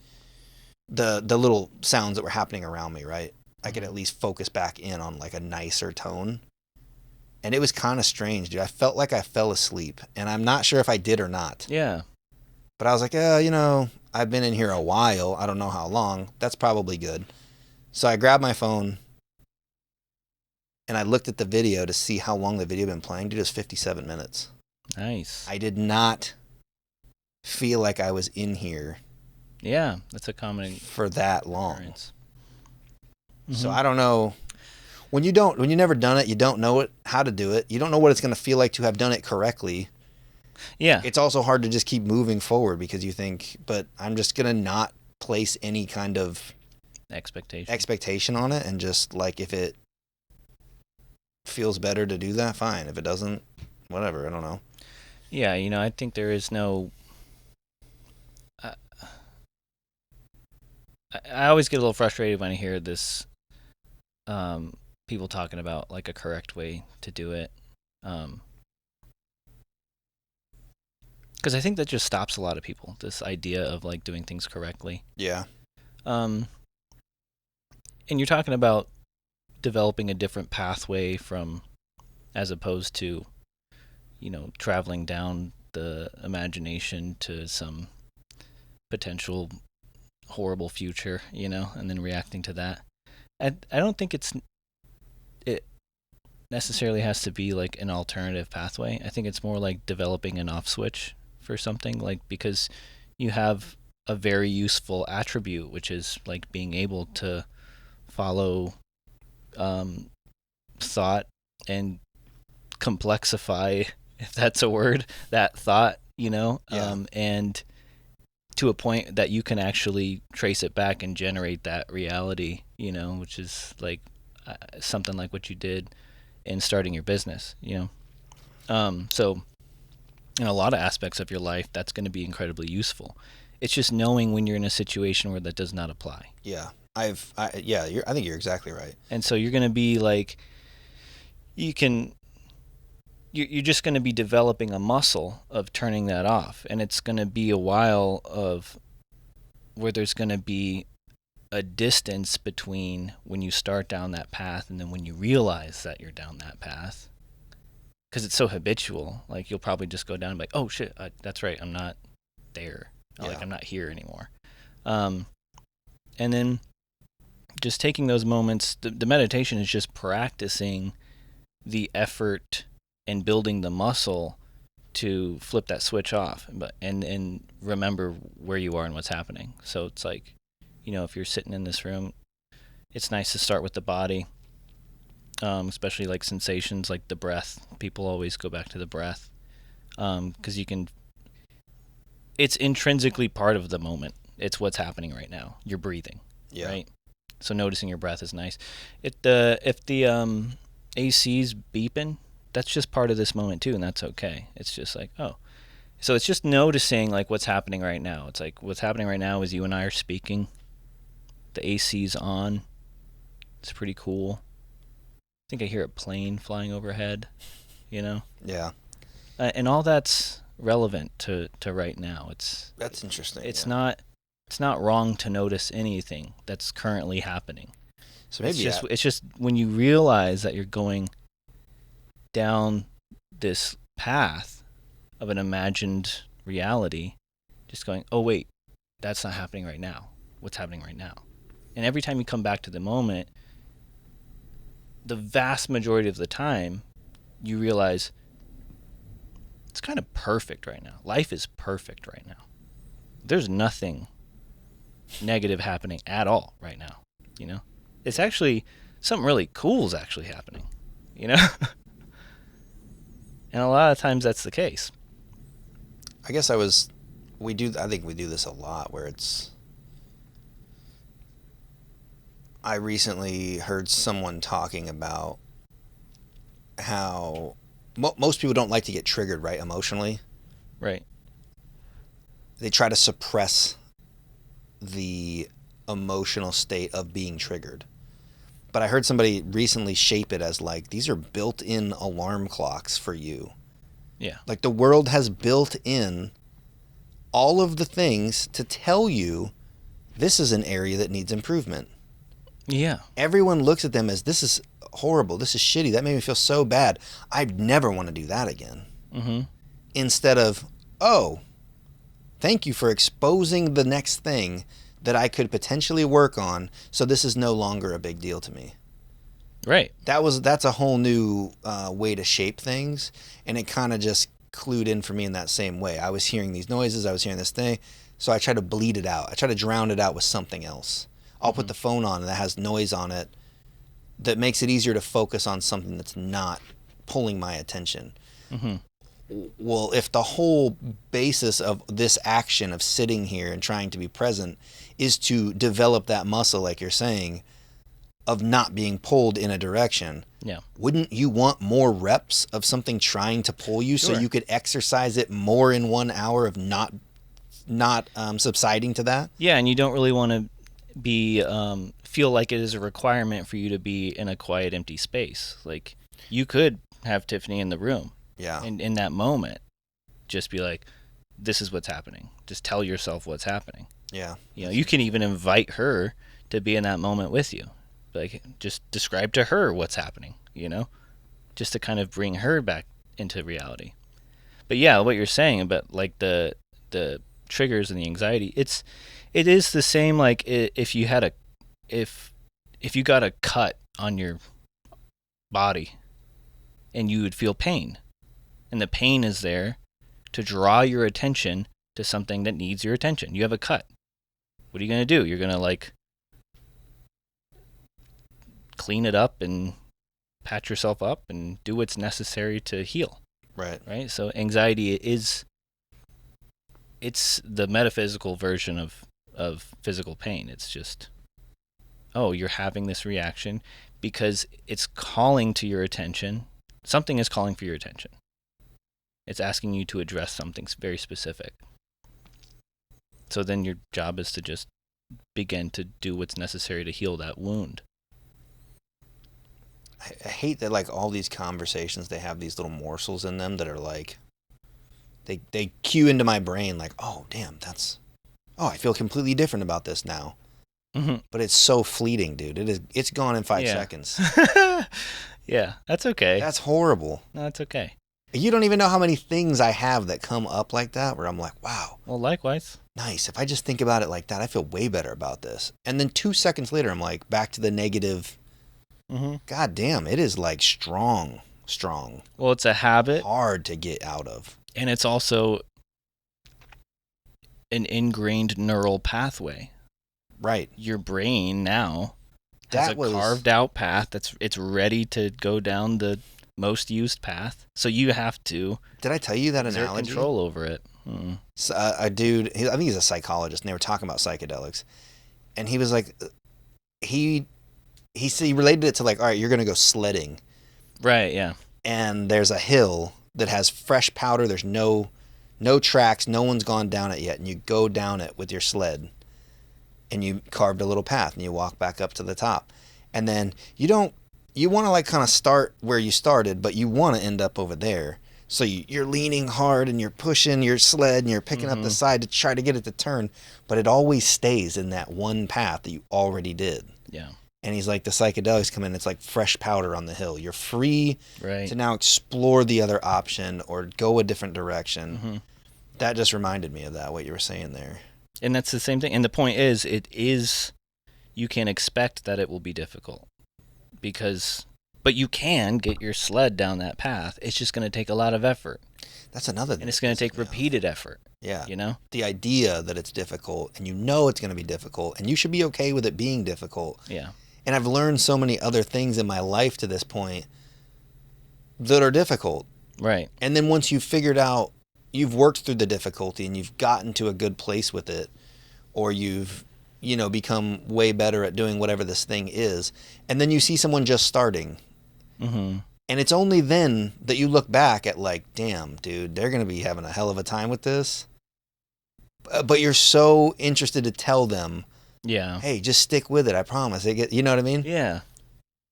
[SPEAKER 2] the little sounds that were happening around me, right? I could at least focus back in on like a nicer tone. And it was kind of strange, dude. I felt like I fell asleep, and I'm not sure if I did or not.
[SPEAKER 1] Yeah.
[SPEAKER 2] But I was like, I've been in here a while. I don't know how long. That's probably good. So I grabbed my phone, and I looked at the video to see how long the video had been playing. Dude, it was 57 minutes.
[SPEAKER 1] Nice.
[SPEAKER 2] I did not feel like I was in here.
[SPEAKER 1] Yeah, that's a common
[SPEAKER 2] for that long.
[SPEAKER 1] Mm-hmm.
[SPEAKER 2] So I don't know. When you never done it, you don't know how to do it. You don't know what it's going to feel like to have done it correctly.
[SPEAKER 1] Yeah.
[SPEAKER 2] It's also hard to just keep moving forward because you think, but I'm just going to not place any kind of expectation on it, and just like, if it feels better to do that, fine. If it doesn't, whatever. I don't know.
[SPEAKER 1] Yeah, I think there is no... I always get a little frustrated when I hear this, people talking about like a correct way to do it. Because I think that just stops a lot of people, this idea of like doing things correctly.
[SPEAKER 2] Yeah.
[SPEAKER 1] And you're talking about developing a different pathway as opposed to, traveling down the imagination to some potential horrible future, and then reacting to that. I don't think it necessarily has to be like an alternative pathway. I think it's more like developing an off switch for something, like, because you have a very useful attribute, which is like being able to follow thought and complexify, if that's a word, that thought, and to a point that you can actually trace it back and generate that reality, which is like something like what you did in starting your business, So in a lot of aspects of your life, that's going to be incredibly useful. It's just knowing when you're in a situation where that does not apply.
[SPEAKER 2] Yeah. I think you're exactly right.
[SPEAKER 1] And so you're going to be like, you're just going to be developing a muscle of turning that off. And it's going to be a while of where there's going to be a distance between when you start down that path and then when you realize that you're down that path. Because it's so habitual. Like, you'll probably just go down and be like, oh, shit, that's right, I'm not there. Yeah. Like, I'm not here anymore. And then just taking those moments, the meditation is just practicing the effort and building the muscle to flip that switch off and remember where you are and what's happening. So it's like, if you're sitting in this room, it's nice to start with the body, especially like sensations like the breath. People always go back to the breath because it's intrinsically part of the moment. It's what's happening right now. You're breathing, right? So noticing your breath is nice. If the AC's beeping, that's just part of this moment too, and that's okay. It's just like, oh. So it's just noticing like what's happening right now. It's like what's happening right now is you and I are speaking. The AC's on. It's pretty cool. I think I hear a plane flying overhead,
[SPEAKER 2] Yeah.
[SPEAKER 1] And all that's relevant to right now.
[SPEAKER 2] That's interesting.
[SPEAKER 1] It's not wrong to notice anything that's currently happening.
[SPEAKER 2] So maybe
[SPEAKER 1] it's just when you realize that you're going down this path of an imagined reality, just going, oh wait, that's not happening right now. What's happening right now? And every time you come back to the moment, the vast majority of the time, you realize it's kind of perfect right now. Life is perfect right now. There's nothing negative happening at all right now, It's actually, something really cool is actually happening, And a lot of times that's the case.
[SPEAKER 2] I guess I think we do this a lot where I recently heard someone talking about how most people don't like to get triggered, right, emotionally.
[SPEAKER 1] Right.
[SPEAKER 2] They try to suppress the emotional state of being triggered. But I heard somebody recently shape it as like, these are built-in alarm clocks for you.
[SPEAKER 1] Yeah.
[SPEAKER 2] Like the world has built in all of the things to tell you this is an area that needs improvement.
[SPEAKER 1] Yeah.
[SPEAKER 2] Everyone looks at them as, this is horrible, this is shitty, that made me feel so bad, I'd never want to do that again.
[SPEAKER 1] Mm-hmm.
[SPEAKER 2] Instead of, oh, thank you for exposing the next thing that I could potentially work on, so this is no longer a big deal to me.
[SPEAKER 1] Right.
[SPEAKER 2] That's a whole new way to shape things, and it kind of just clued in for me in that same way. I was hearing these noises, I was hearing this thing, so I try to bleed it out. I try to drown it out with something else. I'll put the phone on that has noise on it that makes it easier to focus on something that's not pulling my attention.
[SPEAKER 1] Mm-hmm.
[SPEAKER 2] Well, if the whole basis of this action of sitting here and trying to be present is to develop that muscle, like you're saying, of not being pulled in a direction, wouldn't you want more reps of something trying to pull you so you could exercise it more in 1 hour of not subsiding to that?
[SPEAKER 1] Yeah, and you don't really want to be feel like it is a requirement for you to be in a quiet, empty space. Like, you could have Tiffany in the room.
[SPEAKER 2] Yeah.
[SPEAKER 1] And in that moment, just be like, this is what's happening. Just tell yourself what's happening.
[SPEAKER 2] Yeah.
[SPEAKER 1] You can even invite her to be in that moment with you. Like, just describe to her what's happening, just to kind of bring her back into reality. But yeah, what you're saying about like the triggers and the anxiety, it is the same. Like if you got a cut on your body and you would feel pain, and the pain is there to draw your attention to something that needs your attention. You have a cut. What are you going to do? You're going to like clean it up and patch yourself up and do what's necessary to heal. Right. So anxiety it's the metaphysical version of physical pain. It's just, oh, you're having this reaction because it's calling to your attention. Something is calling for your attention. It's asking you to address something very specific. So then your job is to just begin to do what's necessary to heal that wound.
[SPEAKER 2] I hate that, like, all these conversations, they have these little morsels in them that are like, they cue into my brain like, oh, damn, I feel completely different about this now.
[SPEAKER 1] Mm-hmm.
[SPEAKER 2] But it's so fleeting, dude. It's gone in 5 seconds.
[SPEAKER 1] Yeah, that's okay.
[SPEAKER 2] That's horrible.
[SPEAKER 1] No, that's okay.
[SPEAKER 2] You don't even know how many things I have that come up like that where I'm like, wow.
[SPEAKER 1] Well, likewise.
[SPEAKER 2] Nice. If I just think about it like that, I feel way better about this. And then 2 seconds later, I'm like, back to the negative.
[SPEAKER 1] Mm-hmm.
[SPEAKER 2] God damn, it is like strong.
[SPEAKER 1] Well, it's a habit.
[SPEAKER 2] Hard to get out of.
[SPEAKER 1] And it's also an ingrained neural pathway.
[SPEAKER 2] Right.
[SPEAKER 1] Your brain now has a carved out path it's ready to go down the most used path. So you have to.
[SPEAKER 2] Did I tell you that
[SPEAKER 1] exert
[SPEAKER 2] analogy?
[SPEAKER 1] Control over it.
[SPEAKER 2] So, a dude, I think he's a psychologist, and they were talking about psychedelics, and he was like, he related it to like, all right, you're gonna go sledding,
[SPEAKER 1] right? Yeah.
[SPEAKER 2] And there's a hill that has fresh powder. There's no tracks. No one's gone down it yet, and you go down it with your sled, and you carved a little path, and you walk back up to the top, and then you want to like kind of start where you started, but you want to end up over there. So you're leaning hard and you're pushing your sled and you're picking up the side to try to get it to turn, but it always stays in that one path that you already did.
[SPEAKER 1] Yeah.
[SPEAKER 2] And he's like, the psychedelics come in, it's like fresh powder on the hill. You're free
[SPEAKER 1] to
[SPEAKER 2] now explore the other option or go a different direction.
[SPEAKER 1] Mm-hmm.
[SPEAKER 2] That just reminded me of that, what you were saying there.
[SPEAKER 1] And that's the same thing. And the point is, you can expect that it will be difficult but you can get your sled down that path. It's just going to take a lot of effort.
[SPEAKER 2] That's another thing.
[SPEAKER 1] And it's going to take repeated effort.
[SPEAKER 2] Yeah.
[SPEAKER 1] You know?
[SPEAKER 2] The idea that it's difficult and you know it's going to be difficult and you should be okay with it being difficult.
[SPEAKER 1] Yeah.
[SPEAKER 2] And I've learned so many other things in my life to this point that are difficult.
[SPEAKER 1] Right.
[SPEAKER 2] And then once you've figured out, you've worked through the difficulty and you've gotten to a good place with it, or you've, become way better at doing whatever this thing is. And then you see someone just starting. Mm-hmm. And it's only then that you look back at like, damn, dude, they're going to be having a hell of a time with this. But you're so interested to tell them,
[SPEAKER 1] yeah,
[SPEAKER 2] hey, just stick with it. I promise. You know what I mean?
[SPEAKER 1] Yeah.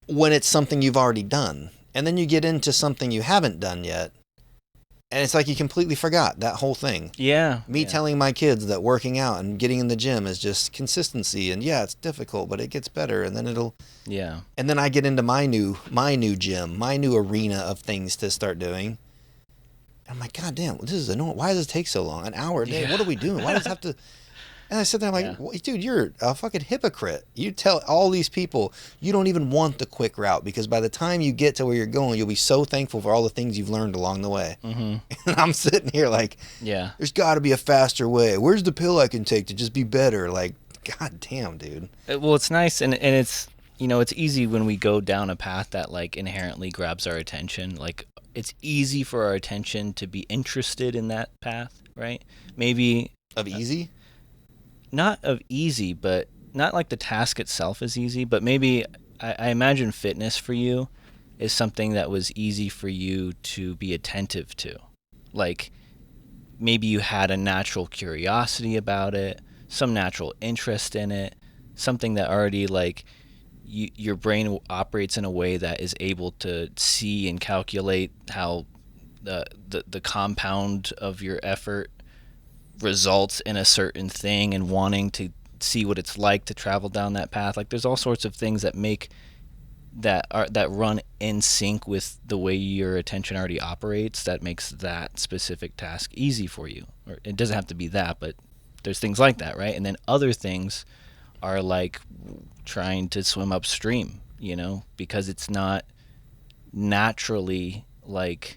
[SPEAKER 2] When it's something you've already done. And then you get into something you haven't done yet. And it's like you completely forgot that whole thing.
[SPEAKER 1] Yeah.
[SPEAKER 2] Me telling my kids that working out and getting in the gym is just consistency. And yeah, it's difficult, but it gets better. And then it'll...
[SPEAKER 1] Yeah.
[SPEAKER 2] And then I get into my new gym, my new arena of things to start doing. And I'm like, God damn, this is annoying. Why does it take so long? An hour a day? Yeah. What are we doing? Why does it have to... And I sit there, I'm like, well, dude, you're a fucking hypocrite. You tell all these people you don't even want the quick route because by the time you get to where you're going, you'll be so thankful for all the things you've learned along the way. Mm-hmm. And I'm sitting here like, yeah, there's got to be a faster way. Where's the pill I can take to just be better? Like, God damn, dude.
[SPEAKER 1] Well, it's nice, and it's, it's easy when we go down a path that, like, inherently grabs our attention. Like, it's easy for our attention to be interested in that path, right? Maybe...
[SPEAKER 2] Of easy?
[SPEAKER 1] Not of easy, but not like the task itself is easy, but maybe I imagine fitness for you is something that was easy for you to be attentive to. Like maybe you had a natural curiosity about it, some natural interest in it, something that already like your brain operates in a way that is able to see and calculate how the compound of your effort results in a certain thing and wanting to see what it's like to travel down that path. Like there's all sorts of things that make that run in sync with the way your attention already operates that makes that specific task easy for you. Or it doesn't have to be that, but there's things like that, right? And then other things are like trying to swim upstream, because it's not naturally like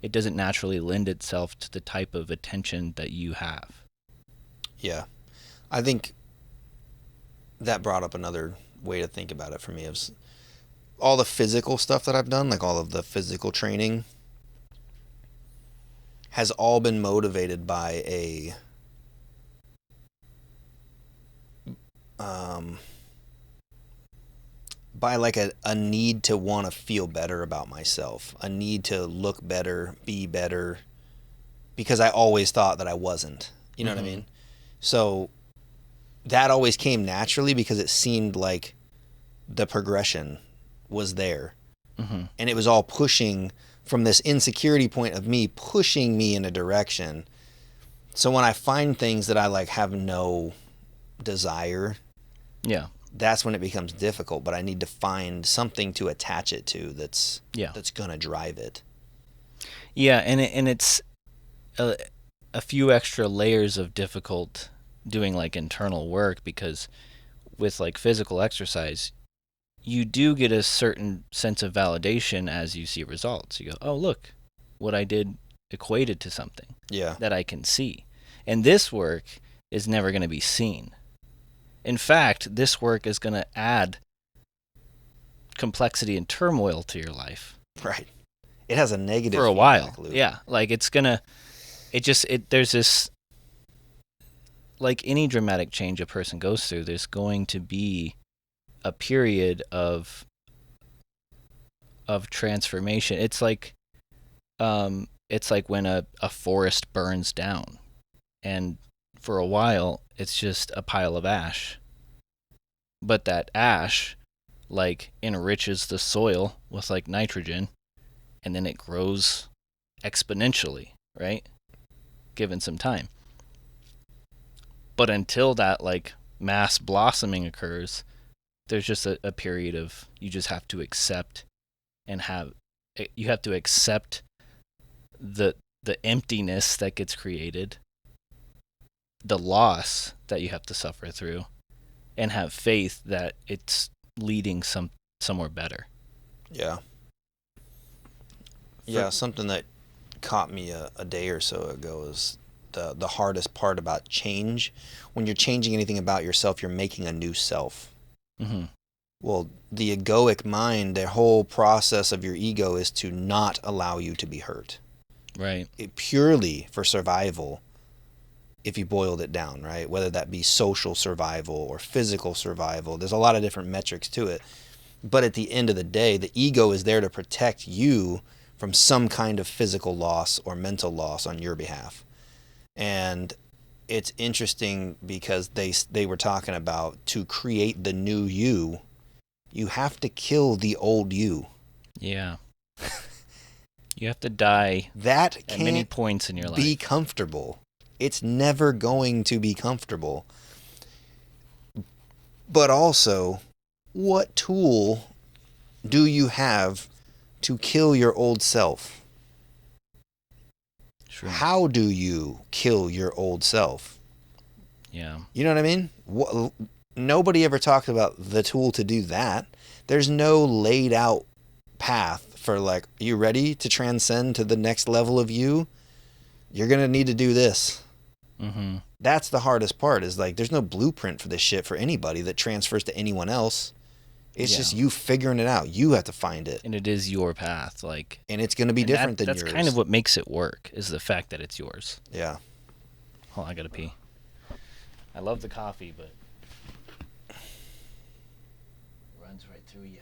[SPEAKER 1] it doesn't naturally lend itself to the type of attention that you have.
[SPEAKER 2] Yeah. I think that brought up another way to think about it for me. all the physical stuff that I've done, like all of the physical training, has all been motivated by um, a need to want to feel better about myself, a need to look better, be better, because I always thought that I wasn't. You know what I mean? So that always came naturally because it seemed like the progression was there. And it was all pushing from this insecurity point of me, pushing me in a direction. So when I find things that I like have no desire,
[SPEAKER 1] Yeah.
[SPEAKER 2] that's when it becomes difficult, but I need to find something to attach it to that's going to drive it.
[SPEAKER 1] Yeah, and it's a few extra layers of difficult doing like internal work, because with like physical exercise, you do get a certain sense of validation as you see results. You go, oh, look, what I did equated to something that I can see. And this work is never going to be seen. In fact, this work is going to add complexity and turmoil to your life.
[SPEAKER 2] Right. It has a negative
[SPEAKER 1] for a while.
[SPEAKER 2] loop.
[SPEAKER 1] Yeah, like there's this, like any dramatic change a person goes through, there's going to be a period of transformation. It's like when a forest burns down, and for a while it's just a pile of ash. But that ash like enriches the soil with like nitrogen, and then it grows exponentially, right? Given some time. But until that like mass blossoming occurs, there's just a period of, you just have to accept the emptiness that gets created, the loss that you have to suffer through, and have faith that it's leading somewhere better.
[SPEAKER 2] Yeah. Yeah, something that caught me a day or so ago is the hardest part about change. When you're changing anything about yourself, you're making a new self.
[SPEAKER 1] Mm-hmm.
[SPEAKER 2] Well, the egoic mind, the whole process of your ego is to not allow you to be hurt.
[SPEAKER 1] Right.
[SPEAKER 2] Purely for survival, if you boiled it down, right? Whether that be social survival or physical survival, there's a lot of different metrics to it. But at the end of the day, the ego is there to protect you from some kind of physical loss or mental loss on your behalf. And it's interesting because they were talking about, to create the new you, you have to kill the old you.
[SPEAKER 1] Yeah. You have to die
[SPEAKER 2] that
[SPEAKER 1] at many points in your life.
[SPEAKER 2] Be comfortable. It's never going to be comfortable. But also, what tool do you have to kill your old self?
[SPEAKER 1] Sure.
[SPEAKER 2] How do you kill your old self?
[SPEAKER 1] Yeah.
[SPEAKER 2] You know what I mean? Nobody ever talked about the tool to do that. There's no laid out path for like, you ready to transcend to the next level of you? You're going to need to do this.
[SPEAKER 1] Mm-hmm.
[SPEAKER 2] That's the hardest part, is like, there's no blueprint for this shit for anybody that transfers to anyone else. It's just you figuring it out. You have to find it.
[SPEAKER 1] And it is your path, like,
[SPEAKER 2] and it's going to be different than yours.
[SPEAKER 1] That's kind of what makes it work, is the fact that it's yours.
[SPEAKER 2] Yeah.
[SPEAKER 1] Hold on, I gotta pee. I love the coffee, but it runs right through you.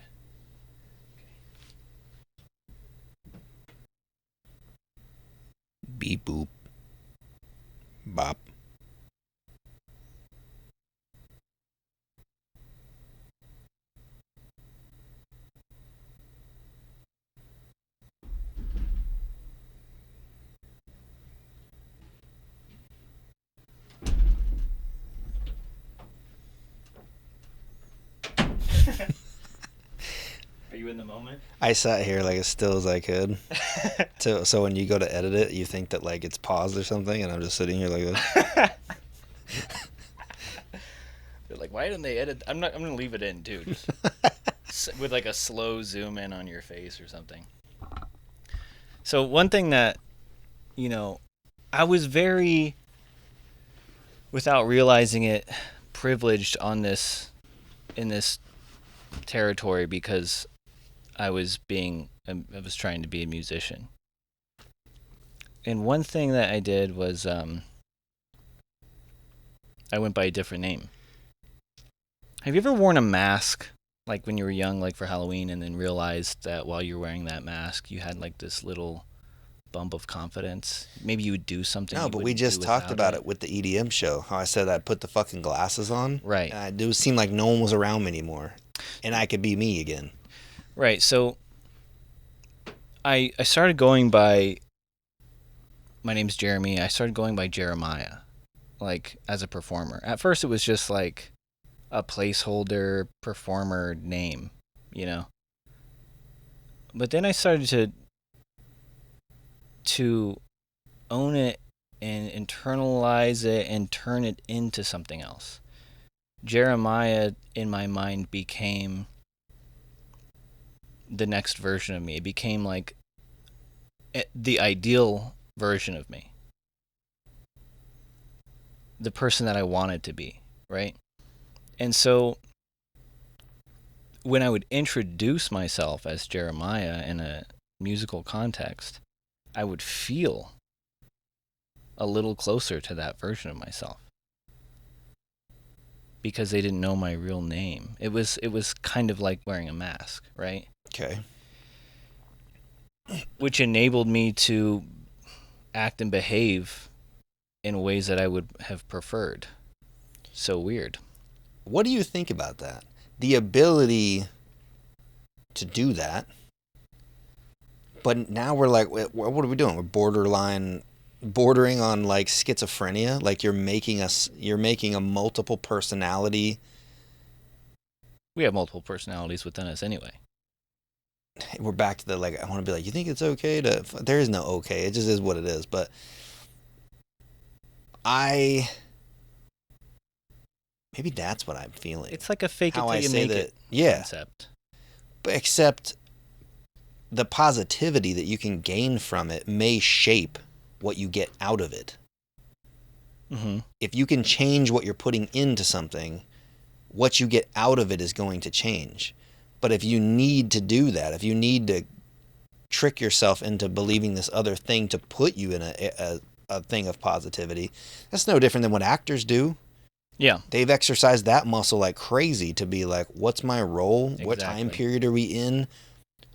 [SPEAKER 2] Beep boop. Bop.
[SPEAKER 1] Are you in the moment?
[SPEAKER 2] I sat here like as still as I could. So when you go to edit it, you think that like it's paused or something, and I'm just sitting here like this.
[SPEAKER 1] They're like, why didn't they edit? I'm gonna leave it in too, just with like a slow zoom in on your face or something. So one thing that, I was very, without realizing it, privileged in this territory, because I was trying to be a musician. And one thing that I did was I went by a different name. Have you ever worn a mask, like when you were young, like for Halloween, and then realized that while you were wearing that mask, you had like this little bump of confidence? Maybe you would do something.
[SPEAKER 2] No,
[SPEAKER 1] you
[SPEAKER 2] but we
[SPEAKER 1] wouldn't
[SPEAKER 2] just
[SPEAKER 1] do
[SPEAKER 2] talked
[SPEAKER 1] without
[SPEAKER 2] about it with the EDM show. How I said I'd put the fucking glasses on.
[SPEAKER 1] Right.
[SPEAKER 2] And it seemed like no one was around me anymore. And I could be me again.
[SPEAKER 1] Right. So I started going by, my name's Jeremy. I started going by Jeremiah, like as a performer. At first it was just like a placeholder performer name, you know. But then I started to own it and internalize it and turn it into something else. Jeremiah in my mind became the next version of me. It became like the ideal version of me. The person that I wanted to be, right? And so when I would introduce myself as Jeremiah in a musical context, I would feel a little closer to that version of myself because they didn't know my real name. It was kind of like wearing a mask, right?
[SPEAKER 2] Okay.
[SPEAKER 1] Which enabled me to act and behave in ways that I would have preferred. So weird.
[SPEAKER 2] What do you think about that? The ability to do that. But now we're like, what are we doing? We're bordering on like schizophrenia. Like you're making a multiple personality.
[SPEAKER 1] We have multiple personalities within us anyway.
[SPEAKER 2] We're back to the, like, I want to be like, you think it's okay to, there is no okay. It just is what it is. But maybe that's what I'm feeling.
[SPEAKER 1] It's like a fake it
[SPEAKER 2] how
[SPEAKER 1] till
[SPEAKER 2] I
[SPEAKER 1] you
[SPEAKER 2] say
[SPEAKER 1] make
[SPEAKER 2] that,
[SPEAKER 1] it
[SPEAKER 2] yeah.
[SPEAKER 1] concept.
[SPEAKER 2] But except the positivity that you can gain from it may shape what you get out of it.
[SPEAKER 1] Mm-hmm.
[SPEAKER 2] If you can change what you're putting into something, what you get out of it is going to change. But if you need to do that, if you need to trick yourself into believing this other thing to put you in a thing of positivity, that's no different than what actors do.
[SPEAKER 1] Yeah.
[SPEAKER 2] They've exercised that muscle like crazy to be like, what's my role?
[SPEAKER 1] Exactly.
[SPEAKER 2] What time period are we in?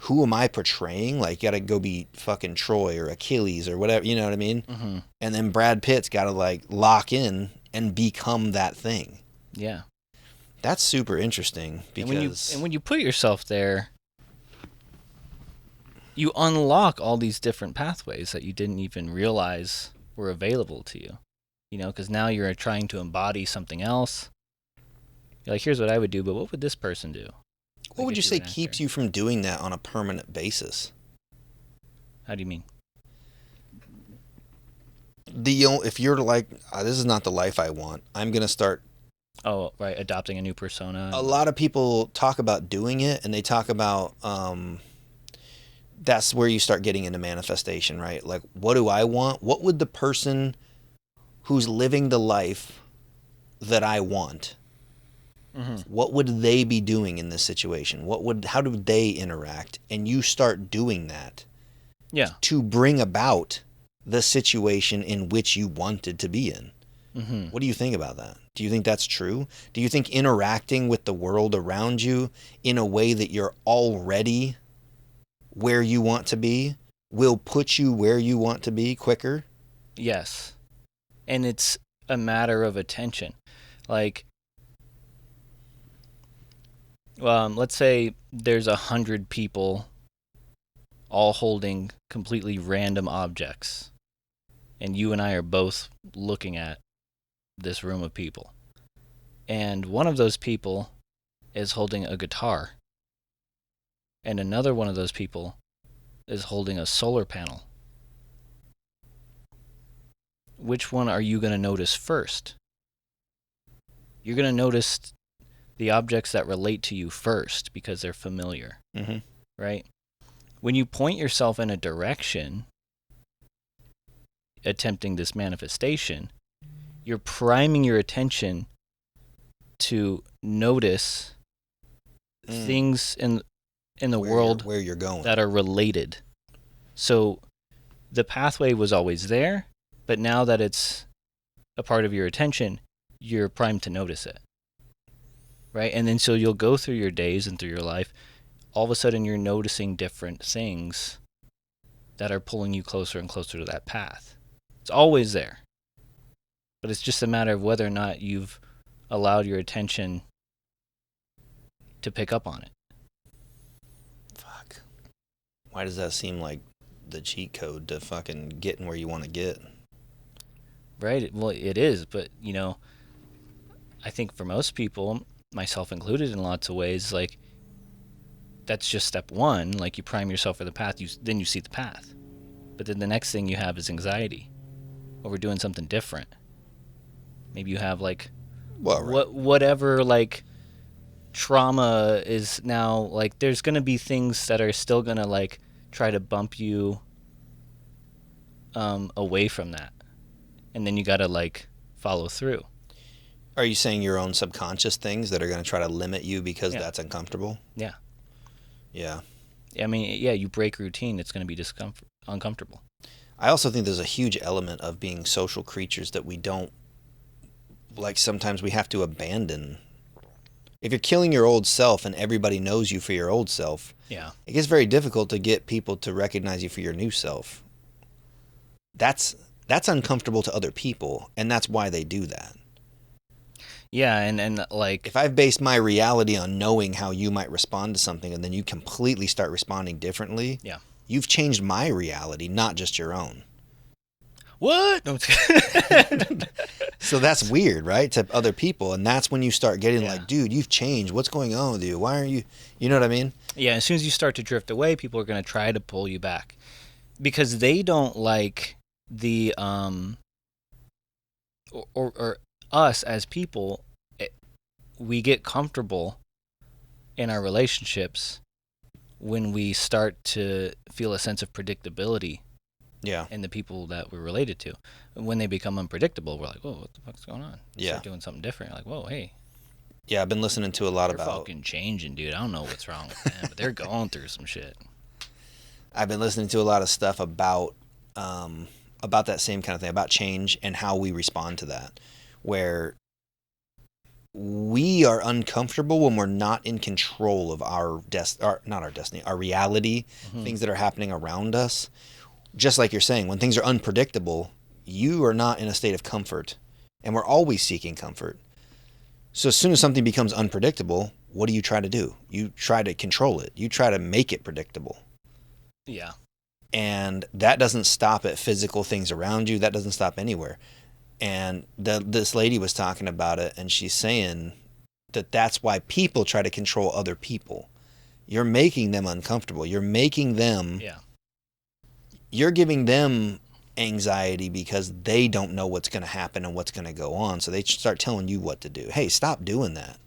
[SPEAKER 2] Who am I portraying? Like, you got to go be fucking Troy or Achilles or whatever, you know what I mean?
[SPEAKER 1] Mm-hmm.
[SPEAKER 2] And then Brad Pitt's got to like lock in and become that thing.
[SPEAKER 1] Yeah.
[SPEAKER 2] That's super interesting because...
[SPEAKER 1] And when you put yourself there, you unlock all these different pathways that you didn't even realize were available to you. You know, because now you're trying to embody something else. You're like, here's what I would do, but what would this person do?
[SPEAKER 2] What would you say keeps you from doing that on a permanent basis?
[SPEAKER 1] How do you mean?
[SPEAKER 2] If you're like, this is not the life I want, I'm going to start...
[SPEAKER 1] Oh, right, adopting a new persona.
[SPEAKER 2] A lot of people talk about doing it, and they talk about... that's where you start getting into manifestation, right? Like, what do I want? What would the person who's living the life that I want...
[SPEAKER 1] Mm-hmm.
[SPEAKER 2] What would they be doing in this situation? How do they interact? And you start doing that.
[SPEAKER 1] Yeah.
[SPEAKER 2] To bring about the situation in which you wanted to be in.
[SPEAKER 1] Mm-hmm.
[SPEAKER 2] What do you think about that? Do you think that's true? Do you think interacting with the world around you in a way that you're already where you want to be will put you where you want to be quicker?
[SPEAKER 1] Yes. And it's a matter of attention. Like, let's say there's 100 people all holding completely random objects, and you and I are both looking at this room of people. And one of those people is holding a guitar, and another one of those people is holding a solar panel. Which one are you going to notice first? You're going to notice the objects that relate to you first because they're familiar,
[SPEAKER 2] mm-hmm.
[SPEAKER 1] right? When you point yourself in a direction, attempting this manifestation, you're priming your attention to notice things in in the world
[SPEAKER 2] where you're going
[SPEAKER 1] that are related. So the pathway was always there, but now that it's a part of your attention, you're primed to notice it. Right? And then so you'll go through your days and through your life, all of a sudden you're noticing different things that are pulling you closer and closer to that path. It's always there. But it's just a matter of whether or not you've allowed your attention to pick up on it.
[SPEAKER 2] Fuck. Why does that seem like the cheat code to fucking getting where you want to get?
[SPEAKER 1] Right? Well, it is, but, you know, I think for most people, myself included in lots of ways, like, that's just step one. Like, you prime yourself for the path, then you see the path. But then the next thing you have is anxiety over doing something different. Maybe you have, like, whatever, like, trauma is now, like, there's going to be things that are still going to, like, try to bump you away from that. And then you got to, like, follow through.
[SPEAKER 2] Are you saying your own subconscious things that are going to try to limit you because that's uncomfortable?
[SPEAKER 1] Yeah.
[SPEAKER 2] Yeah.
[SPEAKER 1] I mean, yeah, you break routine, it's going to be uncomfortable.
[SPEAKER 2] I also think there's a huge element of being social creatures that we don't, like, sometimes we have to abandon. If you're killing your old self and everybody knows you for your old self, it gets very difficult to get people to recognize you for your new self. That's uncomfortable to other people, and that's why they do that.
[SPEAKER 1] Yeah, and like,
[SPEAKER 2] if I've based my reality on knowing how you might respond to something, and then you completely start responding differently, you've changed my reality, not just your own.
[SPEAKER 1] What?
[SPEAKER 2] So that's weird, right, to other people, and that's when you start getting like, dude, you've changed. What's going on with you? Why aren't you? You know what I mean?
[SPEAKER 1] Yeah. As soon as you start to drift away, people are going to try to pull you back because they don't like the or us as people, we get comfortable in our relationships when we start to feel a sense of predictability in the people that we're related to. When they become unpredictable, we're like, whoa, what the fuck's going on? Start doing something different. You're like, whoa, hey.
[SPEAKER 2] Yeah, I've been listening to a lot
[SPEAKER 1] about... They're fucking changing, dude. I don't know what's wrong with them, but they're going through some shit.
[SPEAKER 2] I've been listening to a lot of stuff about that same kind of thing, about change and how we respond to that, where we are uncomfortable when we're not in control of our reality, things that are happening around us. Just like you're saying, when things are unpredictable, you are not in a state of comfort, and we're always seeking comfort. So as soon as something becomes unpredictable, what do you try to do? You try to control it. You try to make it predictable.
[SPEAKER 1] Yeah.
[SPEAKER 2] And that doesn't stop at physical things around you. That doesn't stop anywhere. And this lady was talking about it, and she's saying that that's why people try to control other people. You're making them uncomfortable. You're making them...
[SPEAKER 1] Yeah.
[SPEAKER 2] You're giving them anxiety because they don't know what's going to happen and what's going to go on. So they start telling you what to do. Hey, stop doing that.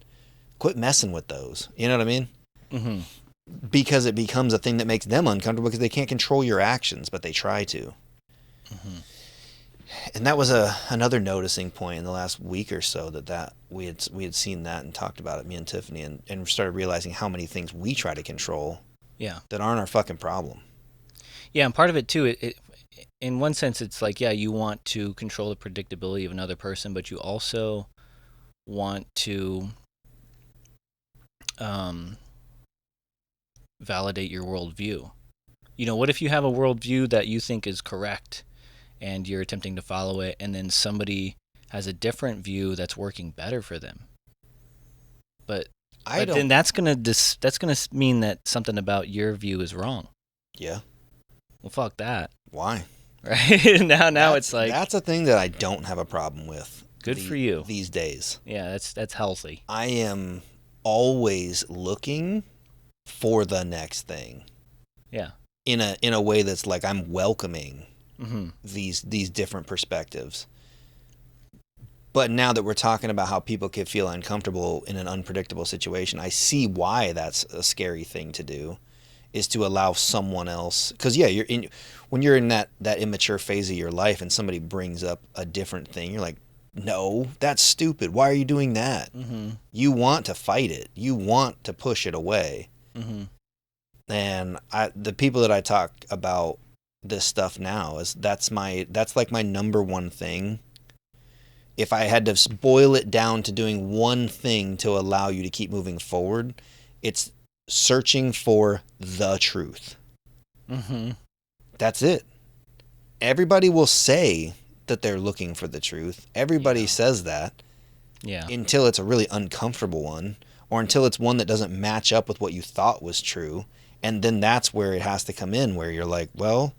[SPEAKER 2] Quit messing with those. You know what I mean?
[SPEAKER 1] Mm-hmm.
[SPEAKER 2] Because it becomes a thing that makes them uncomfortable because they can't control your actions, but they try to.
[SPEAKER 1] Mm-hmm.
[SPEAKER 2] And that was another noticing point in the last week or so that we had seen that and talked about it, me and Tiffany, and started realizing how many things we try to control that aren't our fucking problem.
[SPEAKER 1] Yeah, and part of it too, it in one sense, it's like, you want to control the predictability of another person, but you also want to validate your worldview. You know, what if you have a worldview that you think is correct and you're attempting to follow it, and then somebody has a different view that's working better for them? But then that's gonna mean that something about your view is wrong.
[SPEAKER 2] Yeah.
[SPEAKER 1] Well, fuck that.
[SPEAKER 2] Why?
[SPEAKER 1] Right? now it's like...
[SPEAKER 2] That's a thing that I don't have a problem with.
[SPEAKER 1] Good for you.
[SPEAKER 2] These days.
[SPEAKER 1] Yeah, that's healthy.
[SPEAKER 2] I am always looking for the next thing.
[SPEAKER 1] Yeah.
[SPEAKER 2] In a way that's like I'm welcoming these different perspectives. But now that we're talking about how people could feel uncomfortable in an unpredictable situation, I see why that's a scary thing to do. Is to allow someone else, because when you're in that immature phase of your life and somebody brings up a different thing, you're like, no, that's stupid. Why are you doing that? Mm-hmm. You want to fight it. You want to push it away.
[SPEAKER 1] Mm-hmm.
[SPEAKER 2] And the people that I talk about this stuff now is that's like my number one thing. If I had to boil it down to doing one thing to allow you to keep moving forward, it's searching for the truth.
[SPEAKER 1] Mm-hmm.
[SPEAKER 2] That's it. Everybody will say that they're looking for the truth. Everybody says that.
[SPEAKER 1] Yeah.
[SPEAKER 2] Until it's a really uncomfortable one, or until it's one that doesn't match up with what you thought was true. And then that's where it has to come in, where you're like, well,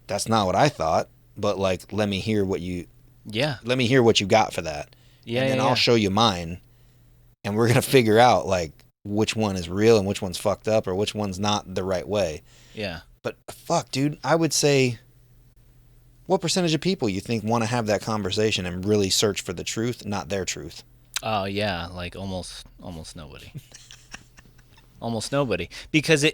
[SPEAKER 2] that's not what I thought, but like, let me hear what you got for that.
[SPEAKER 1] Yeah.
[SPEAKER 2] And then I'll show you mine, and we're going to figure out like which one is real and which one's fucked up or which one's not the right way.
[SPEAKER 1] Yeah.
[SPEAKER 2] But fuck, dude, I would say, what percentage of people you think want to have that conversation and really search for the truth, not their truth?
[SPEAKER 1] Oh yeah, like almost nobody. Almost nobody, because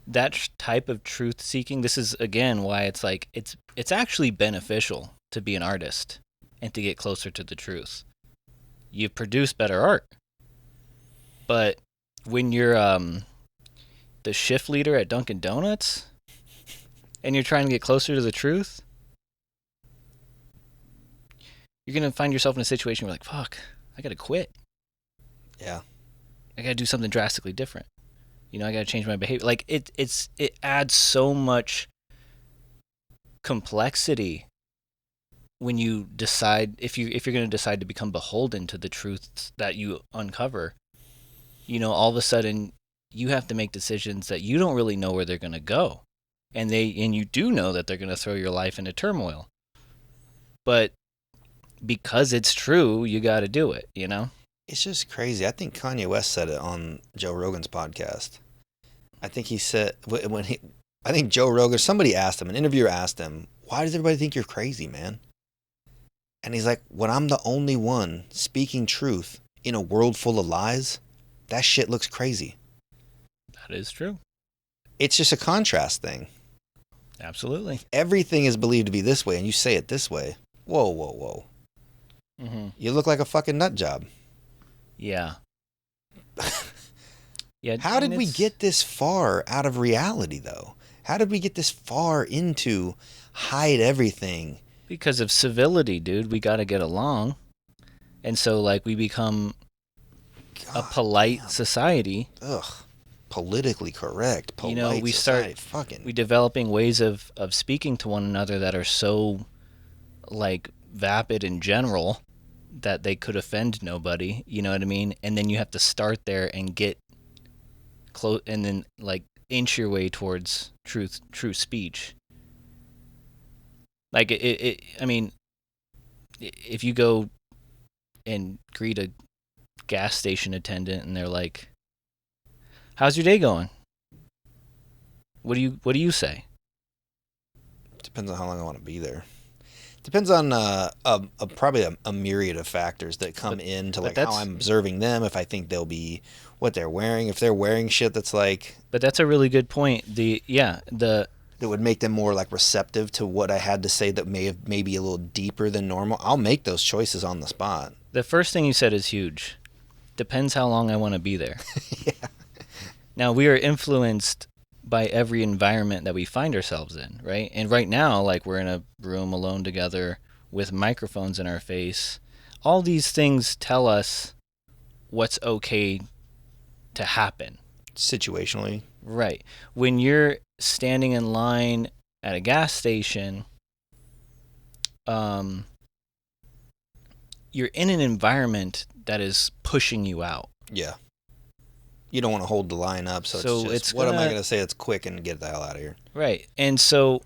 [SPEAKER 1] that type of truth seeking. This is again why it's like it's actually beneficial to be an artist and to get closer to the truth. You produce better art, but when you're the shift leader at Dunkin' Donuts and you're trying to get closer to the truth, you're going to find yourself in a situation where, like, fuck, I got to quit.
[SPEAKER 2] Yeah.
[SPEAKER 1] I got to do something drastically different. You know, I got to change my behavior. Like, it adds so much complexity when you decide, if you're going to decide to become beholden to the truths that you uncover. You know, all of a sudden, you have to make decisions that you don't really know where they're going to go. And you do know that they're going to throw your life into turmoil. But because it's true, you got to do it, you know?
[SPEAKER 2] It's just crazy. I think Kanye West said it on Joe Rogan's podcast. I think he said, I think Joe Rogan, somebody asked him, an interviewer asked him, why does everybody think you're crazy, man? And he's like, when I'm the only one speaking truth in a world full of lies, that shit looks crazy.
[SPEAKER 1] That is true.
[SPEAKER 2] It's just a contrast thing.
[SPEAKER 1] Absolutely.
[SPEAKER 2] Everything is believed to be this way, and you say it this way. Whoa, whoa, whoa.
[SPEAKER 1] Mm-hmm.
[SPEAKER 2] You look like a fucking nut job.
[SPEAKER 1] Yeah. Yeah.
[SPEAKER 2] How did we get this far out of reality, though? How did we get this far into hide everything?
[SPEAKER 1] Because of civility, dude. We got to get along. And so, like, we become a polite society.
[SPEAKER 2] Ugh. Politically correct. Polite,
[SPEAKER 1] you know, we
[SPEAKER 2] society.
[SPEAKER 1] we developing ways of speaking to one another that are so, like, vapid in general that they could offend nobody. You know what I mean? And then you have to start there and get close, and then, like, inch your way towards true speech. Like, I mean, if you go and greet a gas station attendant and they're like, how's your day going? What do you say?
[SPEAKER 2] Depends on how long I want to be there. Depends on probably a myriad of factors that come into like how I'm observing them. If I think they'll be what they're wearing, if they're wearing shit that's like.
[SPEAKER 1] But that's a really good point. That
[SPEAKER 2] would make them more like receptive to what I had to say that maybe a little deeper than normal. I'll make those choices on the spot.
[SPEAKER 1] The first thing you said is huge. Depends how long I want to be there.
[SPEAKER 2] Yeah.
[SPEAKER 1] Now, we are influenced by every environment that we find ourselves in, right? And right now, like, we're in a room alone together with microphones in our face. All these things tell us what's okay to happen.
[SPEAKER 2] Situationally.
[SPEAKER 1] Right. When you're standing in line at a gas station, you're in an environment that is pushing you out.
[SPEAKER 2] Yeah. You don't want to hold the line up, so it's just, what am I going to say that's quick and get the hell out of here?
[SPEAKER 1] Right. And so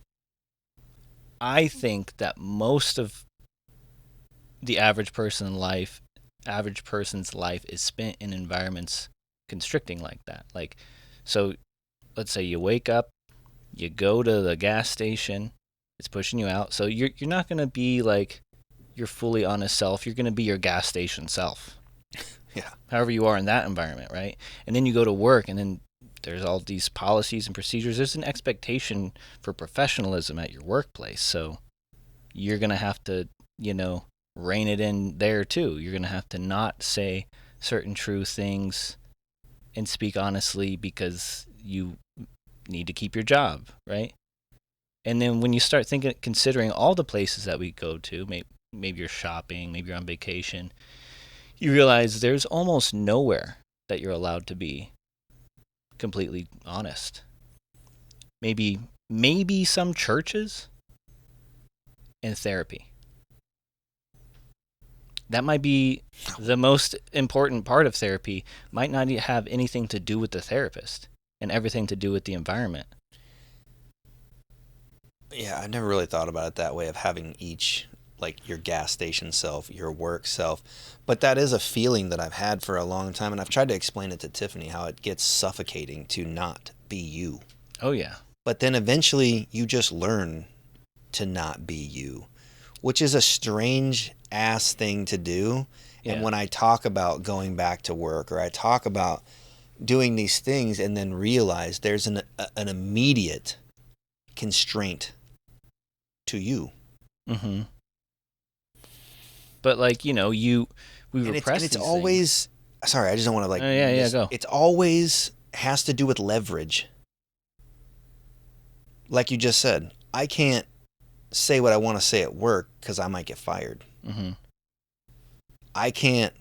[SPEAKER 1] I think that most of the average person's life is spent in environments constricting like that. Like, so let's say you wake up, you go to the gas station, it's pushing you out. So you're not going to be like your fully honest self. You're going to be your gas station self.
[SPEAKER 2] Yeah.
[SPEAKER 1] However you are in that environment, right? And then you go to work, and then there's all these policies and procedures. There's an expectation for professionalism at your workplace. So you're going to have to, rein it in there too. You're going to have to not say certain true things and speak honestly because you need to keep your job, right? And then when you start considering all the places that we go to, maybe you're shopping, maybe you're on vacation, you realize there's almost nowhere that you're allowed to be completely honest. Maybe some churches and therapy. That might be the most important part of therapy, might not have anything to do with the therapist and everything to do with the environment.
[SPEAKER 2] Yeah, I never really thought about it that way, of having each, like your gas station self, your work self. But that is a feeling that I've had for a long time, and I've tried to explain it to Tiffany, how it gets suffocating to not be you.
[SPEAKER 1] Oh, yeah.
[SPEAKER 2] But then eventually you just learn to not be you, which is a strange ass thing to do.
[SPEAKER 1] Yeah.
[SPEAKER 2] And when I talk about going back to work, or I talk about doing these things and then realize there's an immediate constraint to you.
[SPEAKER 1] Mm-hmm. But like, we repress
[SPEAKER 2] it's
[SPEAKER 1] these
[SPEAKER 2] always things. Sorry, I just don't want to
[SPEAKER 1] go.
[SPEAKER 2] It's always has to do with leverage. Like you just said, I can't say what I want to say at work because I might get fired.
[SPEAKER 1] Mm-hmm.
[SPEAKER 2] I can't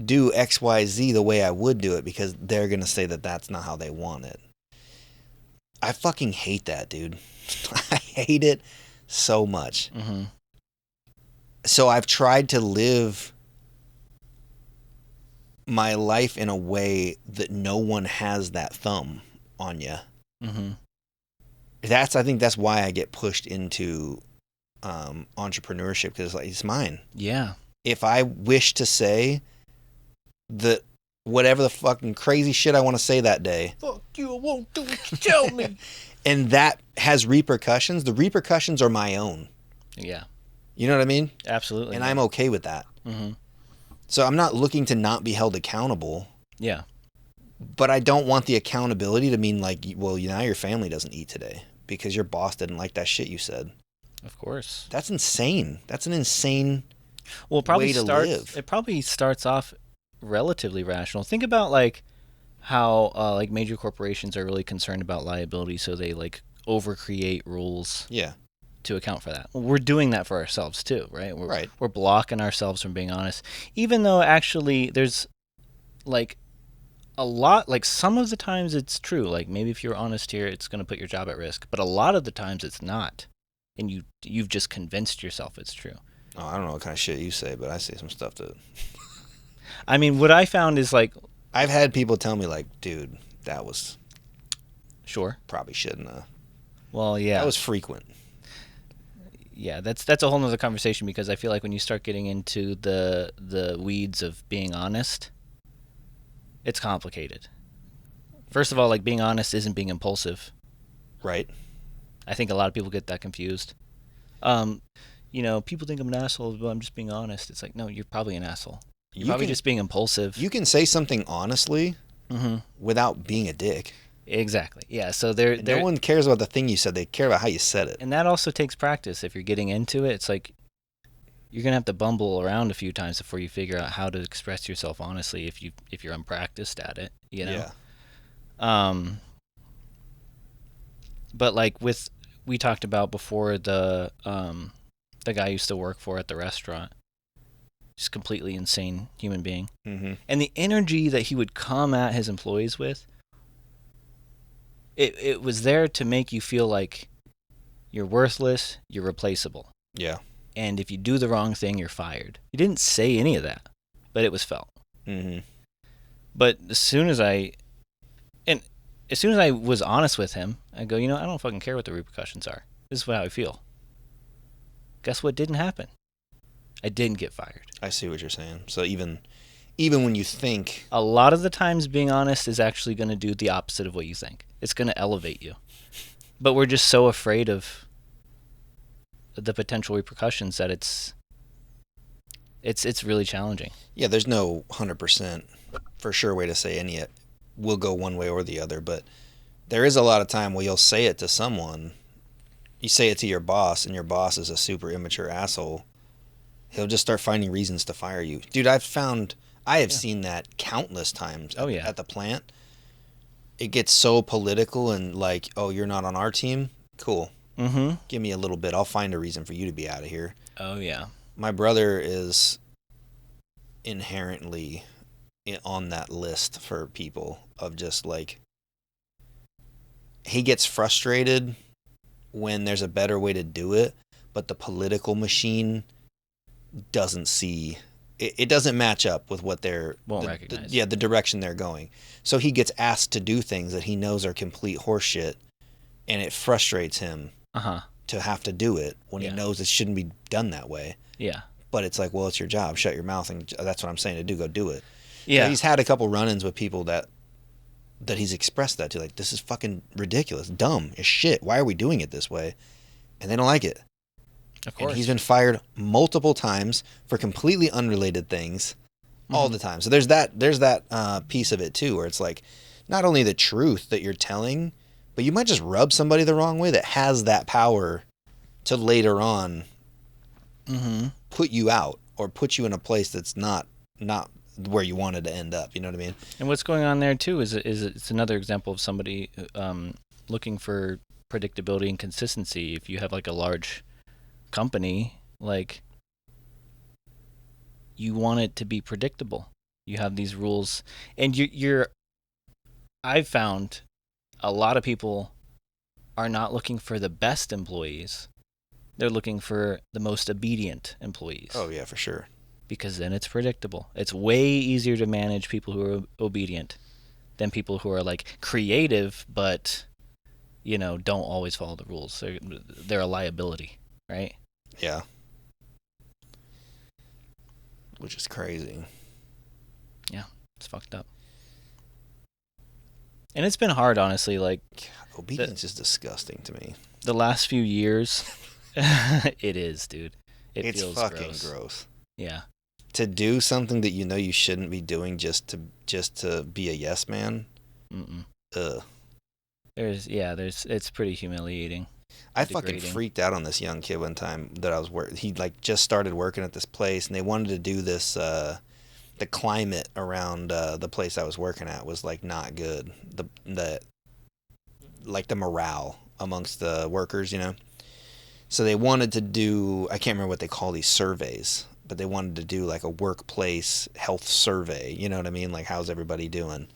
[SPEAKER 2] do XYZ the way I would do it because they're going to say that that's not how they want it. I fucking hate that, dude. I hate it so much.
[SPEAKER 1] Mm-hmm.
[SPEAKER 2] So I've tried to live my life in a way that no one has that thumb on you.
[SPEAKER 1] Mm-hmm.
[SPEAKER 2] I think that's why I get pushed into entrepreneurship, because it's mine.
[SPEAKER 1] Yeah.
[SPEAKER 2] If I wish to say that whatever the fucking crazy shit I want to say that day,
[SPEAKER 1] fuck you, I won't do what you tell me.
[SPEAKER 2] And that has repercussions, the repercussions are my own.
[SPEAKER 1] Yeah.
[SPEAKER 2] You know what I mean?
[SPEAKER 1] Absolutely.
[SPEAKER 2] And I'm okay with that.
[SPEAKER 1] Mm-hmm.
[SPEAKER 2] So I'm not looking to not be held accountable.
[SPEAKER 1] Yeah.
[SPEAKER 2] But I don't want the accountability to mean like, well, now your family doesn't eat today because your boss didn't like that shit you said.
[SPEAKER 1] Of course.
[SPEAKER 2] That's insane. That's an insane
[SPEAKER 1] way
[SPEAKER 2] to live.
[SPEAKER 1] It probably starts off relatively rational. Think about like how like major corporations are really concerned about liability, so they like overcreate rules.
[SPEAKER 2] Yeah.
[SPEAKER 1] To account for that. Well, we're doing that for ourselves too, right? We're blocking ourselves from being honest, even though actually there's like a lot, like some of the times it's true. Like maybe if you're honest here, it's going to put your job at risk, but a lot of the times it's not, and you've just convinced yourself it's true.
[SPEAKER 2] Oh, I don't know what kind of shit you say, but I say some stuff that.
[SPEAKER 1] I mean, what I found is like
[SPEAKER 2] I've had people tell me like, dude, that was.
[SPEAKER 1] Sure.
[SPEAKER 2] Probably shouldn't have.
[SPEAKER 1] Well, yeah.
[SPEAKER 2] That was frequent.
[SPEAKER 1] Yeah, that's a whole nother conversation, because I feel like when you start getting into the weeds of being honest, it's complicated. First of all, like being honest isn't being impulsive.
[SPEAKER 2] Right.
[SPEAKER 1] I think a lot of people get that confused. People think I'm an asshole, but I'm just being honest. It's like, no, you're probably an asshole. You're probably just being impulsive.
[SPEAKER 2] You can say something honestly without being a dick.
[SPEAKER 1] Exactly. Yeah. So
[SPEAKER 2] no one cares about the thing you said. They care about how you said it.
[SPEAKER 1] And that also takes practice. If you're getting into it, it's like you're gonna have to bumble around a few times before you figure out how to express yourself honestly. If you're unpracticed at it,
[SPEAKER 2] Yeah.
[SPEAKER 1] But like we talked about before, the guy I used to work for at the restaurant, just completely insane human being, and the energy that he would come at his employees with. It was there to make you feel like you're worthless, you're replaceable.
[SPEAKER 2] Yeah.
[SPEAKER 1] And if you do the wrong thing, you're fired. He didn't say any of that, but it was felt.
[SPEAKER 2] Mm-hmm.
[SPEAKER 1] But as soon as I was honest with him, I go, I don't fucking care what the repercussions are. This is how I feel. Guess what didn't happen? I didn't get fired.
[SPEAKER 2] I see what you're saying. So even when you think...
[SPEAKER 1] A lot of the times being honest is actually going to do the opposite of what you think. It's going to elevate you. But we're just so afraid of the potential repercussions that it's really challenging.
[SPEAKER 2] Yeah, there's no 100% for sure way to say any it will go one way or the other, but there is a lot of time where you'll say it to someone. You say it to your boss, and your boss is a super immature asshole. He'll just start finding reasons to fire you. Dude, I have seen that countless times at the plant. it gets so political and like, oh, you're not on our team? Cool.
[SPEAKER 1] Mm-hmm.
[SPEAKER 2] Give me a little bit. I'll find a reason for you to be out of here.
[SPEAKER 1] Oh, yeah.
[SPEAKER 2] My brother is inherently on that list for people of just like, he gets frustrated when there's a better way to do it, but the political machine doesn't see it doesn't match up with what they're
[SPEAKER 1] recognize.
[SPEAKER 2] The direction they're going. So he gets asked to do things that he knows are complete horseshit, and it frustrates him to have to do it when he knows it shouldn't be done that way.
[SPEAKER 1] Yeah.
[SPEAKER 2] But it's like, well, it's your job. Shut your mouth, and that's what I'm saying to do. Go do it.
[SPEAKER 1] Yeah.
[SPEAKER 2] So he's had a couple run-ins with people that he's expressed that to, like, this is fucking ridiculous, dumb as shit. Why are we doing it this way? And they don't like it.
[SPEAKER 1] Of course.
[SPEAKER 2] And he's been fired multiple times for completely unrelated things all the time. So there's that piece of it too, where it's like, not only the truth that you're telling, but you might just rub somebody the wrong way that has that power to later on put you out or put you in a place that's not where you wanted to end up. You know what I mean?
[SPEAKER 1] And what's going on there too is it's another example of somebody looking for predictability and consistency. If you have like a large company, like, you want it to be predictable. You have these rules, and I've found a lot of people are not looking for the best employees. They're looking for the most obedient employees.
[SPEAKER 2] Oh yeah, for sure.
[SPEAKER 1] Because then it's predictable. It's way easier to manage people who are obedient than people who are like creative, but don't always follow the rules. They're a liability, right?
[SPEAKER 2] Yeah. Which is crazy.
[SPEAKER 1] Yeah, it's fucked up. And it's been hard, honestly. Like,
[SPEAKER 2] obedience is disgusting to me.
[SPEAKER 1] The last few years, it is, dude.
[SPEAKER 2] It's
[SPEAKER 1] feels
[SPEAKER 2] fucking gross.
[SPEAKER 1] Yeah.
[SPEAKER 2] To do something that you know you shouldn't be doing just to be a yes man. Ugh.
[SPEAKER 1] It's pretty humiliating.
[SPEAKER 2] I fucking freaked out on this young kid one time that I was he like just started working at this place, and they wanted to do this. The climate around the place I was working at was like not good. The morale amongst the workers, So they wanted to do, I can't remember what they call these surveys, but they wanted to do like a workplace health survey. You know what I mean? Like, how's everybody doing?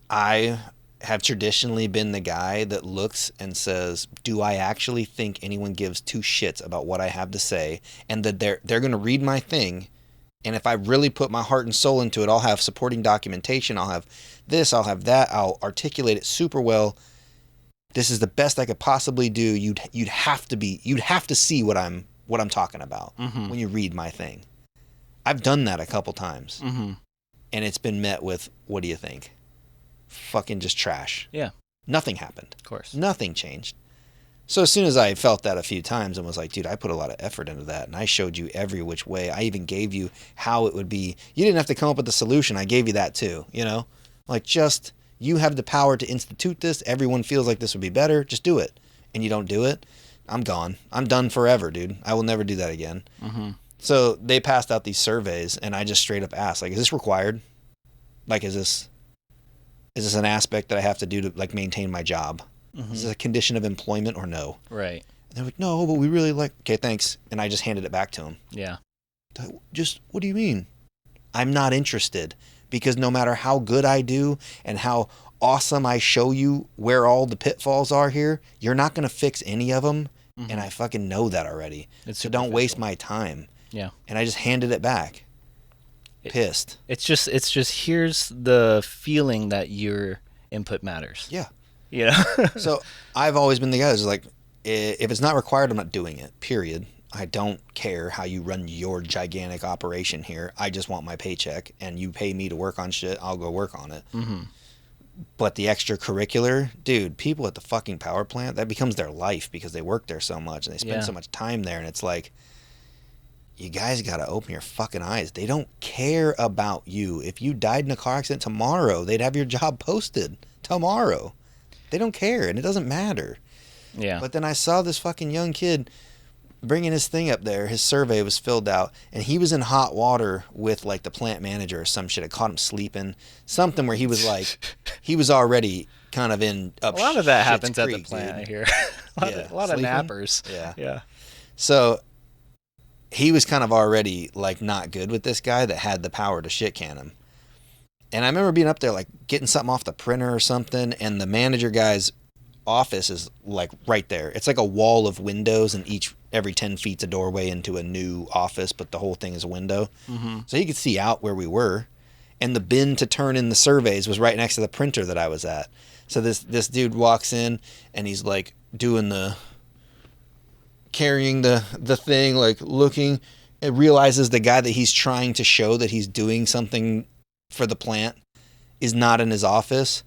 [SPEAKER 2] I have traditionally been the guy that looks and says, do I actually think anyone gives two shits about what I have to say? And that they're going to read my thing. And if I really put my heart and soul into it, I'll have supporting documentation. I'll have this, I'll have that. I'll articulate it super well. This is the best I could possibly do. You'd have to see what I'm talking about when you read my thing. I've done that a couple times. And it's been met with, what do you think? Fucking just trash.
[SPEAKER 1] Yeah.
[SPEAKER 2] Nothing happened.
[SPEAKER 1] Of course.
[SPEAKER 2] Nothing changed. So as soon as I felt that a few times and was like, dude, I put a lot of effort into that, and I showed you every which way. I even gave you how it would be. You didn't have to come up with the solution. I gave you that too, Like, just, you have the power to institute this. Everyone feels like this would be better. Just do it. And you don't do it, I'm gone. I'm done forever, dude. I will never do that again. So they passed out these surveys, and I just straight up asked, like, is this required? Like, is this an aspect that I have to do to, like, maintain my job? Is this a condition of employment or no?
[SPEAKER 1] Right.
[SPEAKER 2] And they're like, no, but we really like, okay, thanks. And I just handed it back to him.
[SPEAKER 1] Yeah.
[SPEAKER 2] Just, what do you mean? I'm not interested, because no matter how good I do and how awesome I show you where all the pitfalls are here, you're not going to fix any of them. And I fucking know that already. So don't waste my time.
[SPEAKER 1] Yeah. And
[SPEAKER 2] I just handed it back. Pissed.
[SPEAKER 1] It's just here's the feeling that your input matters.
[SPEAKER 2] Yeah.
[SPEAKER 1] So
[SPEAKER 2] I've always been the guy who's like, if it's not required, I'm not doing it, period. I don't care how you run your gigantic operation here. I just want my paycheck, and you pay me to work on shit, I'll go work on it. But the extracurricular, dude, people at the fucking power plant, that becomes their life because they work there so much and they spend so much time there. And it's like, you guys got to open your fucking eyes. They don't care about you. If you died in a car accident tomorrow, they'd have your job posted tomorrow. They don't care, and it doesn't matter.
[SPEAKER 1] Yeah.
[SPEAKER 2] But then I saw this fucking young kid, bringing his thing up there, his survey was filled out, and he was in hot water with like the plant manager or some shit. I caught him sleeping, something where he was like, he was already kind of in up.
[SPEAKER 1] A lot of that
[SPEAKER 2] Shit's
[SPEAKER 1] happens
[SPEAKER 2] Creek,
[SPEAKER 1] at the plant,
[SPEAKER 2] dude.
[SPEAKER 1] I hear. a lot of nappers. Yeah.
[SPEAKER 2] So he was kind of already like not good with this guy that had the power to shit can him. And I remember being up there like getting something off the printer or something, and the manager guy's office is like right there. It's like a wall of windows, and every 10 feet's a doorway into a new office, but the whole thing is a window. Mm-hmm. So he could see out where we were. And the bin to turn in the surveys was right next to the printer that I was at. So this dude walks in, and he's like carrying the thing, like looking, and realizes the guy that he's trying to show that he's doing something for the plant is not in his office.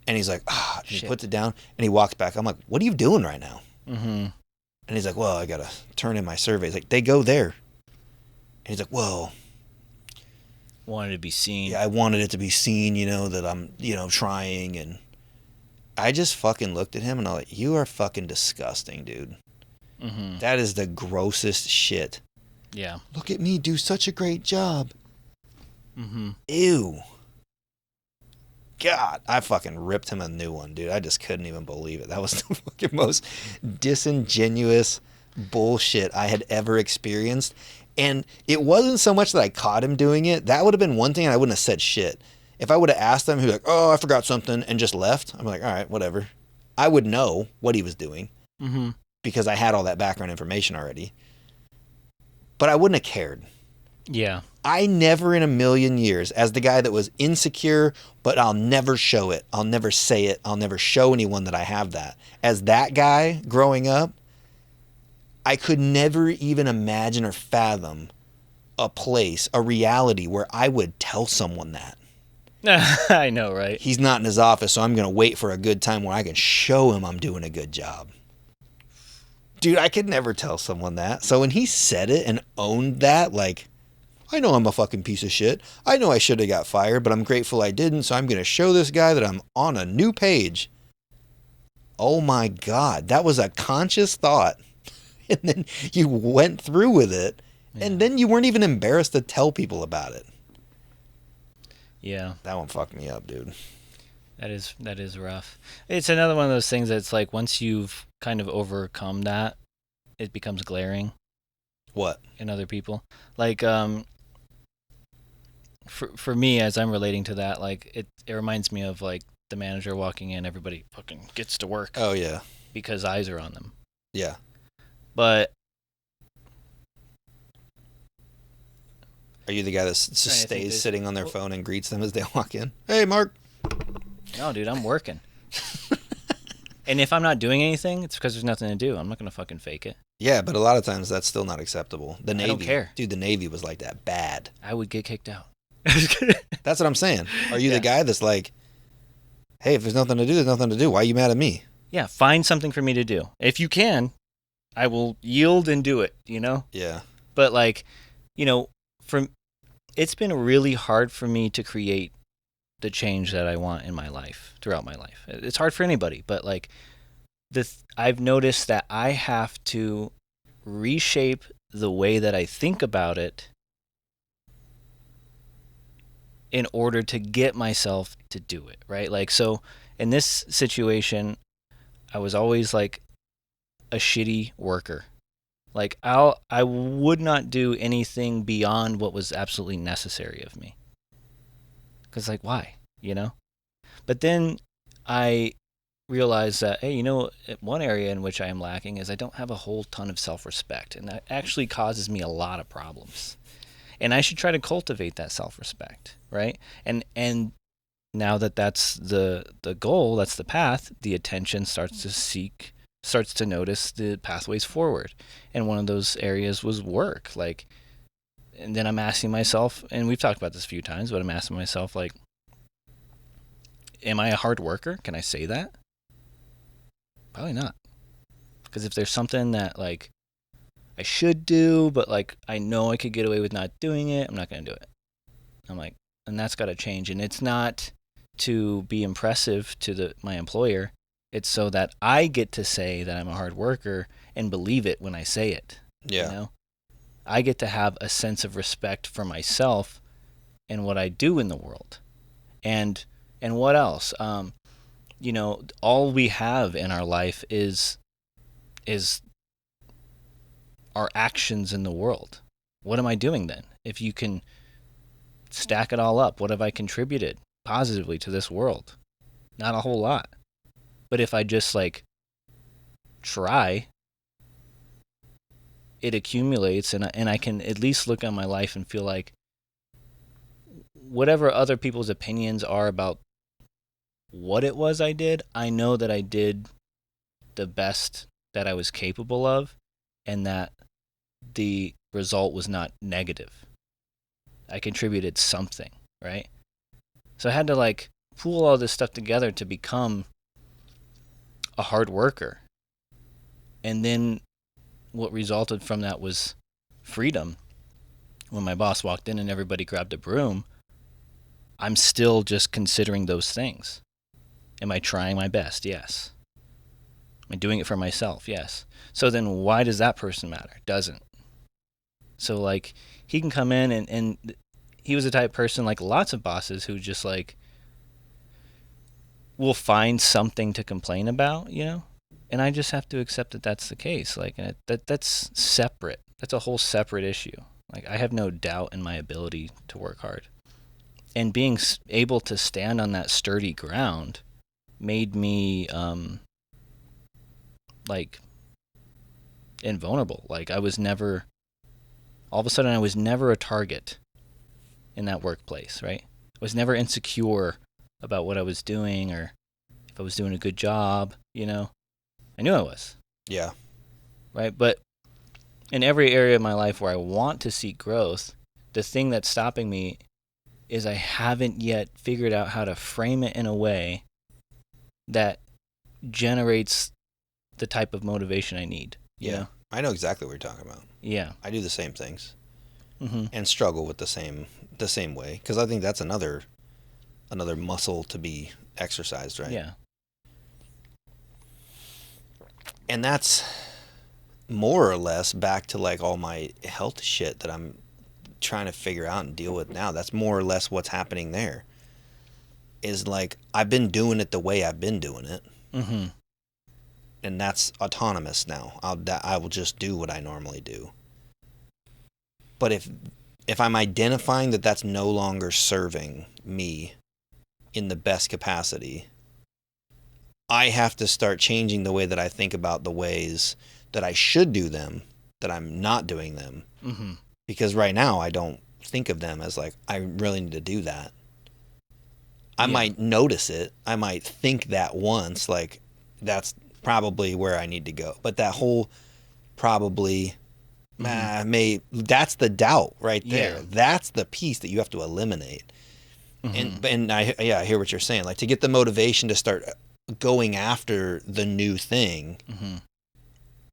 [SPEAKER 2] And he's like, he puts it down, and he walks back. I'm like, what are you doing right now? Mm-hmm. And he's like, well, I got to turn in my surveys. Like, they go there. And he's like, whoa.
[SPEAKER 1] Wanted to be seen.
[SPEAKER 2] Yeah, I wanted it to be seen, that I'm, trying. And I just fucking looked at him, and I'm like, you are fucking disgusting, dude. Mm-hmm. That is the grossest shit.
[SPEAKER 1] Yeah.
[SPEAKER 2] Look at me do such a great job.
[SPEAKER 1] Mm-hmm.
[SPEAKER 2] Ew. God, I fucking ripped him a new one, dude. I just couldn't even believe it. That was the fucking most disingenuous bullshit I had ever experienced. And it wasn't so much that I caught him doing it. That would have been one thing, and I wouldn't have said shit. If I would have asked him, he'd be like, oh, I forgot something, and just left. I'm like, all right, whatever. I would know what he was doing because I had all that background information already. But I wouldn't have cared.
[SPEAKER 1] Yeah.
[SPEAKER 2] I never in a million years, as the guy that was insecure, but I'll never show it. I'll never say it. I'll never show anyone that I have that. As that guy growing up, I could never even imagine or fathom a place, a reality where I would tell someone that.
[SPEAKER 1] I know, right?
[SPEAKER 2] He's not in his office, so I'm going to wait for a good time where I can show him I'm doing a good job. Dude, I could never tell someone that. So when he said it and owned that, like, I know I'm a fucking piece of shit. I know I should have got fired, but I'm grateful I didn't, so I'm going to show this guy that I'm on a new page. Oh my God, that was a conscious thought. And then you went through with it, and then you weren't even embarrassed to tell people about it.
[SPEAKER 1] Yeah.
[SPEAKER 2] That one fucked me up, dude.
[SPEAKER 1] That is rough. It's another one of those things that's like once you've kind of overcome that, it becomes glaring.
[SPEAKER 2] What?
[SPEAKER 1] In other people. Like, for me, as I'm relating to that, like, it reminds me of, like, the manager walking in, everybody fucking gets to work.
[SPEAKER 2] Oh, yeah.
[SPEAKER 1] Because eyes are on them.
[SPEAKER 2] Yeah.
[SPEAKER 1] But...
[SPEAKER 2] Are you the guy that just stays sitting on their phone and greets them as they walk in? Hey, Mark.
[SPEAKER 1] No, dude, I'm working. And if I'm not doing anything, it's because there's nothing to do. I'm not going to fucking fake it.
[SPEAKER 2] Yeah, but a lot of times that's still not acceptable. The Navy,
[SPEAKER 1] I don't care.
[SPEAKER 2] Dude, the Navy was like that bad.
[SPEAKER 1] I would get kicked out.
[SPEAKER 2] That's what I'm saying. Are you the guy that's like, hey, if there's nothing to do, there's nothing to do. Why are you mad at me?
[SPEAKER 1] Yeah, find something for me to do. If you can, I will yield and do it,
[SPEAKER 2] Yeah.
[SPEAKER 1] But, like, it's been really hard for me to create the change that I want in my life, throughout my life. It's hard for anybody, but, like, I've noticed that I have to reshape the way that I think about it in order to get myself to do it, right? Like, so in this situation, I was always like a shitty worker. Like, I would not do anything beyond what was absolutely necessary of me. Because, like, why? But then I realized that, hey, one area in which I am lacking is I don't have a whole ton of self-respect. And that actually causes me a lot of problems. And I should try to cultivate that self-respect, right? And now that that's the goal, that's the path, the attention starts to notice the pathways forward. And one of those areas was work. Like, and then I'm asking myself, and we've talked about this a few times, but I'm asking myself, like, am I a hard worker? Can I say that? Probably not. Because if there's something that, like, I should do, but, like, I know I could get away with not doing it, I'm not going to do it. I'm like, and that's got to change. And it's not to be impressive to my employer. It's so that I get to say that I'm a hard worker and believe it when I say it.
[SPEAKER 2] Yeah.
[SPEAKER 1] You know? I get to have a sense of respect for myself and what I do in the world. And what else? All we have in our life is our actions in the world. What am I doing then? If you can stack it all up, what have I contributed positively to this world? Not a whole lot. But if I just try, it accumulates, and I can at least look on my life and feel like whatever other people's opinions are about what it was I did, I know that I did the best that I was capable of, and that the result was not negative. I contributed something, right? So I had to pool all this stuff together to become a hard worker. And then what resulted from that was freedom. When my boss walked in and everybody grabbed a broom, I'm still just considering those things. Am I trying my best? Yes. Am I doing it for myself? Yes. So then why does that person matter? Doesn't. So he can come in and he was the type of person, like lots of bosses, who just will find something to complain about, and I just have to accept that that's the case. That's separate. That's a whole separate issue. I have no doubt in my ability to work hard, and being able to stand on that sturdy ground made me invulnerable. I was never, all of a sudden I was never a target in that workplace, right? I was never insecure about what I was doing or if I was doing a good job, I knew I was.
[SPEAKER 2] Yeah.
[SPEAKER 1] Right? But in every area of my life where I want to seek growth, the thing that's stopping me is I haven't yet figured out how to frame it in a way that generates the type of motivation I need. You know?
[SPEAKER 2] I know exactly what you're talking about.
[SPEAKER 1] Yeah.
[SPEAKER 2] I do the same things.
[SPEAKER 1] Mm-hmm.
[SPEAKER 2] And struggle with the same way, because I think that's another muscle to be exercised, right?
[SPEAKER 1] Yeah.
[SPEAKER 2] And that's more or less back to all my health shit that I'm trying to figure out and deal with now. That's more or less what's happening there. Is I've been doing it the way I've been doing it.
[SPEAKER 1] Mm-hmm.
[SPEAKER 2] And that's autonomous now. I will just do what I normally do. But if I'm identifying that that's no longer serving me in the best capacity, I have to start changing the way that I think about the ways that I should do them, that I'm not doing them.
[SPEAKER 1] Mm-hmm.
[SPEAKER 2] Because right now I don't think of them as I really need to do that. I might notice it. I might think that once, that's probably where I need to go. But that whole probably... that's the doubt right there.
[SPEAKER 1] Yeah.
[SPEAKER 2] That's the piece that you have to eliminate.
[SPEAKER 1] Mm-hmm.
[SPEAKER 2] And I hear what you're saying. To get the motivation to start going after the new thing,
[SPEAKER 1] mm-hmm.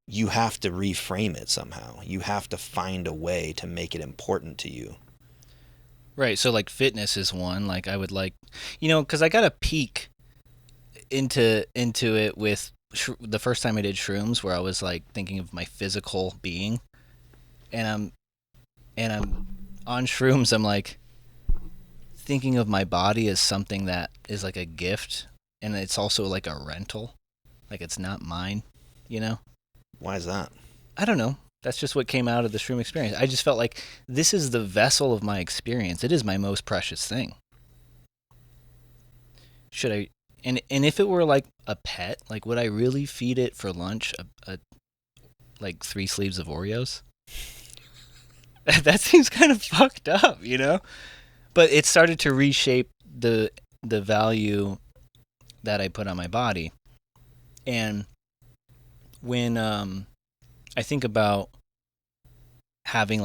[SPEAKER 2] you have to reframe it somehow. You have to find a way to make it important to you.
[SPEAKER 1] Right. So fitness is one. I would because I got a peek into it with the first time I did shrooms, where I was thinking of my physical being. And I'm on shrooms. I'm thinking of my body as something that is a gift, and it's also a rental. It's not mine,
[SPEAKER 2] Why is that?
[SPEAKER 1] I don't know. That's just what came out of the shroom experience. I just felt this is the vessel of my experience. It is my most precious thing. Should I? And if it were a pet, would I really feed it for lunch a 3 sleeves of Oreos? That seems kind of fucked up, But it started to reshape the value that I put on my body. And when I think about having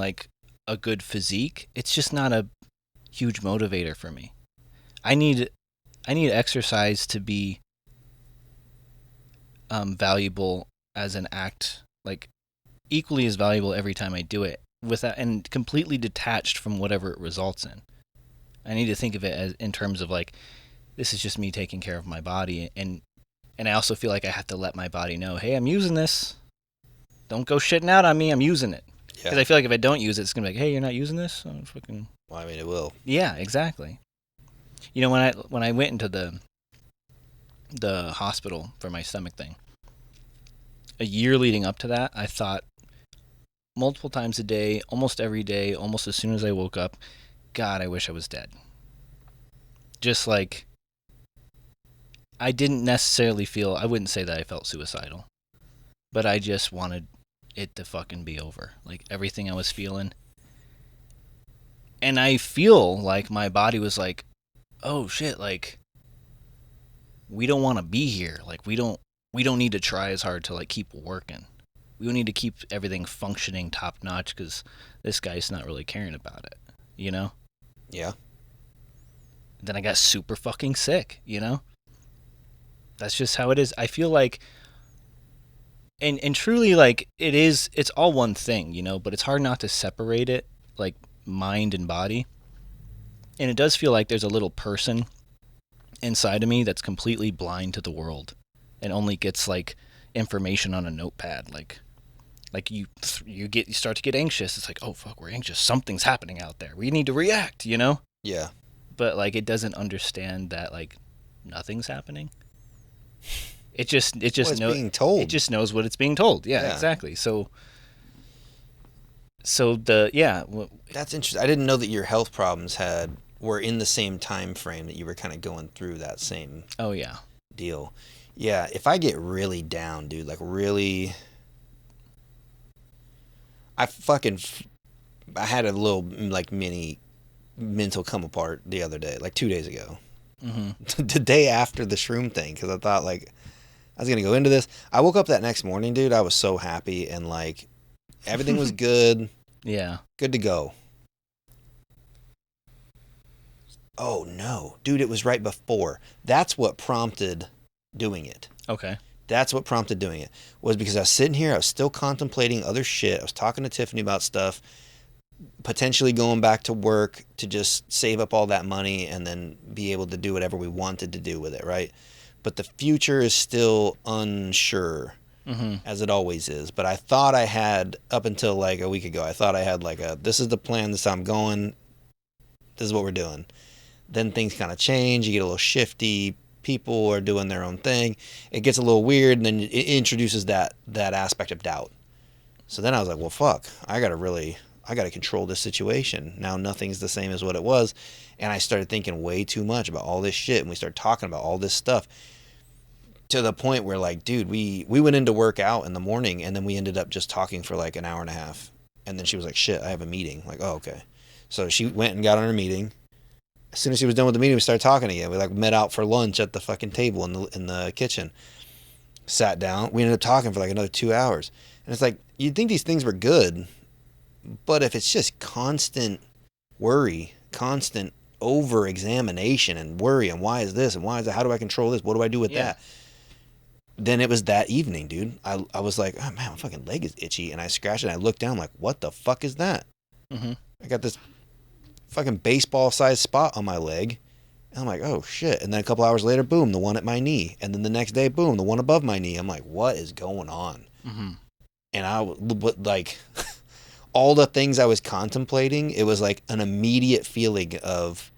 [SPEAKER 1] a good physique, it's just not a huge motivator for me. I need exercise to be valuable as an act, equally as valuable every time I do it, and completely detached from whatever it results in. I need to think of it as in terms of this is just me taking care of my body, and And I also feel like I have to let my body know, hey, I'm using this. Don't go shitting out on me. I'm using it. Because
[SPEAKER 2] Yeah.
[SPEAKER 1] I feel like if I don't use it, it's gonna be like, hey, you're not using this. Oh, fucking.
[SPEAKER 2] Well, I mean, it will.
[SPEAKER 1] Yeah, exactly. You know, when I went into the hospital for my stomach thing, a year leading up to that, I thought multiple times a day, almost every day, almost as soon as I woke up, God, I wish I was dead. Just like, I didn't necessarily feel, I wouldn't say that I felt suicidal, but I just wanted it to fucking be over. Like, everything I was feeling. And I feel like my body was like, oh shit, like, we don't want to be here. Like, we don't need to try as hard to like keep working. We need to keep everything functioning top notch because this guy's not really caring about it, you know?
[SPEAKER 2] Yeah.
[SPEAKER 1] Then I got super fucking sick, you know? That's just how it is. I feel like, and truly, like, it's all one thing, you know? But it's hard not to separate it, like, mind and body. And it does feel like there's a little person inside of me that's completely blind to the world and only gets, like, information on a notepad. Like you start to get anxious. It's like, oh fuck, we're anxious. Something's happening out there. We need to react, you know?
[SPEAKER 2] Yeah.
[SPEAKER 1] But like, it doesn't understand that like nothing's happening. It just
[SPEAKER 2] Well,
[SPEAKER 1] knows.
[SPEAKER 2] being told.
[SPEAKER 1] It just knows what it's being told. Yeah, exactly. So
[SPEAKER 2] That's interesting. I didn't know that your health problems were in the same time frame that you were kind of going through that same.
[SPEAKER 1] Oh yeah.
[SPEAKER 2] Deal. Yeah. If I get really down, dude, like really. I had a little like mini mental come apart the other day, like 2 days ago.
[SPEAKER 1] Mm-hmm.
[SPEAKER 2] The day after the shroom thing, because I thought like I was gonna go into this. I woke up that next morning, dude. I was so happy and like everything was good.
[SPEAKER 1] Yeah.
[SPEAKER 2] Good to go. Oh no, dude! It was right before. That's what prompted doing it.
[SPEAKER 1] Okay.
[SPEAKER 2] That's what prompted doing it, was because I was sitting here, I was still contemplating other shit. I was talking to Tiffany about stuff, potentially going back to work to just save up all that money and then be able to do whatever we wanted to do with it, right? But the future is still unsure, as it always is. But I thought I had, up until like a week ago, I thought I had like this is the plan, this is how I'm going, this is what we're doing. Then things kind of change, you get a little shifty, people are doing their own thing, it gets a little weird, and then it introduces that aspect of doubt. So then I was like, well fuck, I gotta control this situation. Now nothing's the same as what it was. And I started thinking way too much about all this shit, and we started talking about all this stuff to the point where like, dude, we went in to work out in the morning, and then we ended up just talking for like an hour and a half. And then she was like, shit, I have a meeting. Like, oh okay. So she went and got on her meeting. As soon as she was done with the meeting, we started talking again. We like met out for lunch at the fucking table in the kitchen. Sat down. We ended up talking for like another 2 hours. And it's like, you'd think these things were good, but if it's just constant worry, constant over examination and worry, and why is this and why is that? How do I control this? What do I do with that? Then it was that evening, dude. I was like, oh man, my fucking leg is itchy, and I scratched it. And I looked down, like, what the fuck is that? I got this fucking baseball-sized spot on my leg. And I'm like, oh shit. And then a couple hours later, boom, the one at my knee. And then the next day, boom, the one above my knee. I'm like, what is going on? And I like all the things I was contemplating, it was like an immediate feeling of,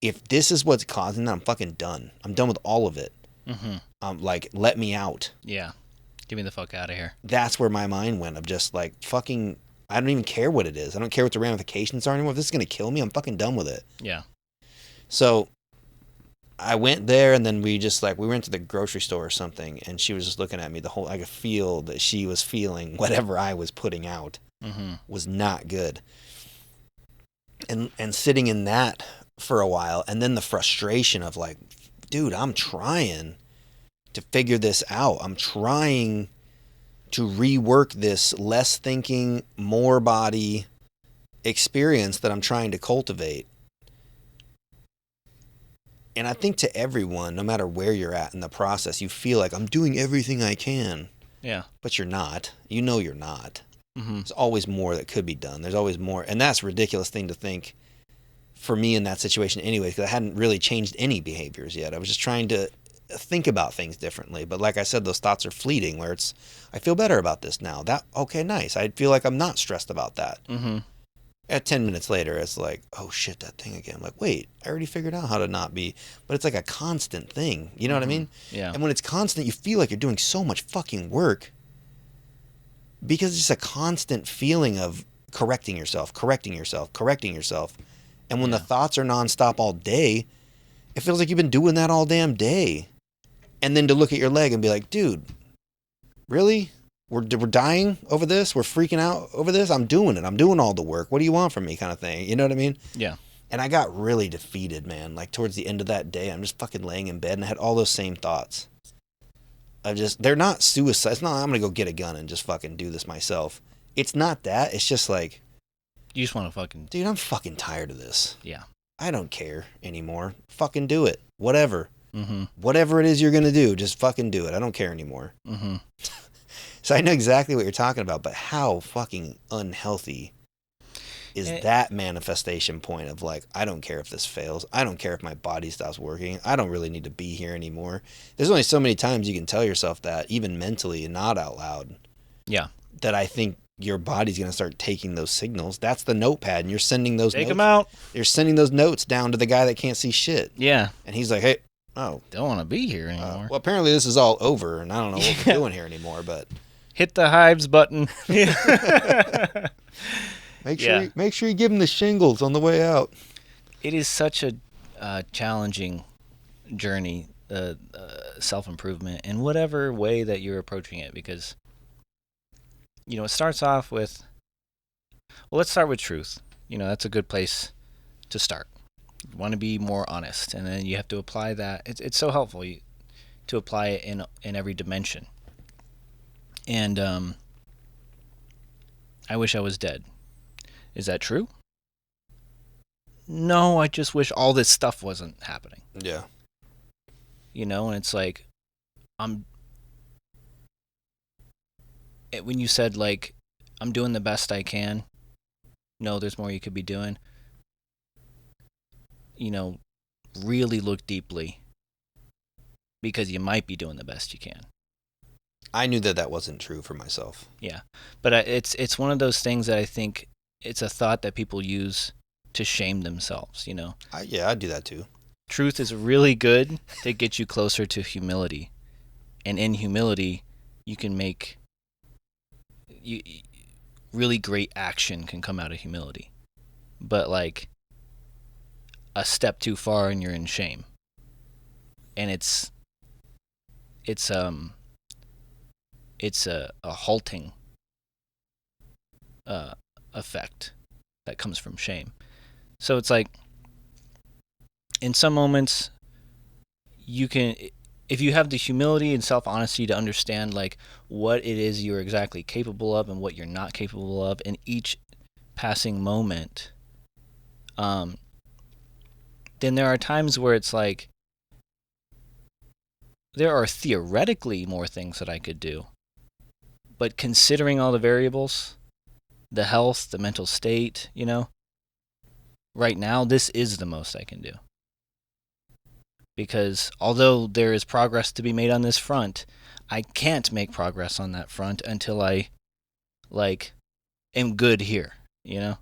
[SPEAKER 2] if this is what's causing that, I'm fucking done. I'm done with all of it. Like, let me out.
[SPEAKER 1] Yeah. Get me the fuck out of here.
[SPEAKER 2] That's where my mind went, of just like, fucking, I don't even care what it is. I don't care what the ramifications are anymore. If this is going to kill me, I'm fucking done with it.
[SPEAKER 1] Yeah.
[SPEAKER 2] So I went there, and then we went to the grocery store or something, and she was just looking at me I could feel that she was feeling whatever I was putting out was not good. And sitting in that for a while, and then the frustration of like, dude, I'm trying to figure this out. I'm trying to rework this less thinking, more body experience that I'm trying to cultivate. And I think to everyone, no matter where you're at in the process, you feel like, I'm doing everything I can.
[SPEAKER 1] Yeah.
[SPEAKER 2] But you're not. You know you're not. There's always more that could be done. There's always more. And that's a ridiculous thing to think for me in that situation anyway, because I hadn't really changed any behaviors yet. I was just trying to think about things differently. But like I said, those thoughts are fleeting, where it's, I feel better about this now. Okay, nice. I feel like I'm not stressed about that.
[SPEAKER 1] Mm-hmm.
[SPEAKER 2] At 10 minutes later, it's like, oh shit, that thing again. I'm like, wait, I already figured out how to not be. But it's like a constant thing. You know what I mean?
[SPEAKER 1] Yeah.
[SPEAKER 2] And when it's constant, you feel like you're doing so much fucking work, because it's just a constant feeling of correcting yourself. And when the thoughts are nonstop all day, it feels like you've been doing that all damn day. And then to look at your leg and be like, dude, really? We're dying over this? We're freaking out over this? I'm doing it. I'm doing all the work. What do you want from me, kind of thing? You know what I mean?
[SPEAKER 1] Yeah.
[SPEAKER 2] And I got really defeated, man. Like towards the end of that day, I'm just fucking laying in bed and I had all those same thoughts. They're not suicide. It's not, I'm going to go get a gun and just fucking do this myself. It's not that. It's just like,
[SPEAKER 1] You just want to fucking...
[SPEAKER 2] dude, I'm fucking tired of this.
[SPEAKER 1] Yeah.
[SPEAKER 2] I don't care anymore. Fucking do it. Whatever.
[SPEAKER 1] Mm-hmm.
[SPEAKER 2] Whatever it is you're going to do, just fucking do it. I don't care anymore.
[SPEAKER 1] Mm-hmm.
[SPEAKER 2] So I know exactly what you're talking about, but how fucking unhealthy is that manifestation point of like, I don't care if this fails. I don't care if my body stops working. I don't really need to be here anymore. There's only so many times you can tell yourself that, even mentally and not out loud.
[SPEAKER 1] Yeah.
[SPEAKER 2] That I think your body's going to start taking those signals. That's the notepad, and you're sending those
[SPEAKER 1] Take
[SPEAKER 2] notes.
[SPEAKER 1] them out.
[SPEAKER 2] You're sending those notes down to the guy that can't see shit.
[SPEAKER 1] Yeah.
[SPEAKER 2] And he's like, hey, oh.
[SPEAKER 1] Don't want to be here anymore.
[SPEAKER 2] Well, apparently this is all over, and I don't know what we're doing here anymore, but...
[SPEAKER 1] Hit the hives button.
[SPEAKER 2] Make sure you give him the shingles on the way out.
[SPEAKER 1] It is such a challenging journey, self-improvement, in whatever way that you're approaching it, because, you know, it starts off with, well, let's start with truth. You know, that's a good place to start. You want to be more honest, and then you have to apply that. It's so helpful to apply it in every dimension. And I wish I was dead. Is that true? No, I just wish all this stuff wasn't happening.
[SPEAKER 2] Yeah.
[SPEAKER 1] You know, and it's like, when you said, like, I'm doing the best I can, no, there's more you could be doing. You know, really look deeply, because you might be doing the best you can.
[SPEAKER 2] I knew that wasn't true for myself.
[SPEAKER 1] Yeah, but it's one of those things that I think it's a thought that people use to shame themselves, you know?
[SPEAKER 2] I do that too.
[SPEAKER 1] Truth is really good to get you closer to humility. And in humility, you can make... really great action can come out of humility. But, like, a step too far and you're in shame. And it's a halting effect that comes from shame. So it's like, in some moments, you can, if you have the humility and self-honesty to understand, like, what it is you're exactly capable of and what you're not capable of in each passing moment, then there are times where it's like, there are theoretically more things that I could do. But considering all the variables, the health, the mental state, you know, right now, this is the most I can do. Because although there is progress to be made on this front, I can't make progress on that front until I, like, am good here, you know?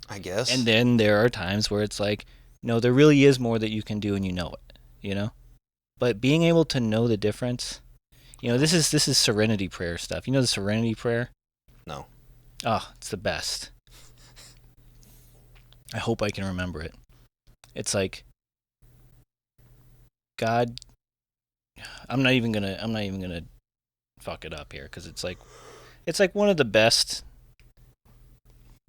[SPEAKER 2] I guess.
[SPEAKER 1] And then there are times where it's like, no, there really is more that you can do and you know it, you know? But being able to know the difference, you know, this is serenity prayer stuff. You know the serenity prayer?
[SPEAKER 2] No.
[SPEAKER 1] Oh, it's the best. I hope I can remember it. It's like, God, I'm not even gonna fuck it up here, because it's like one of the best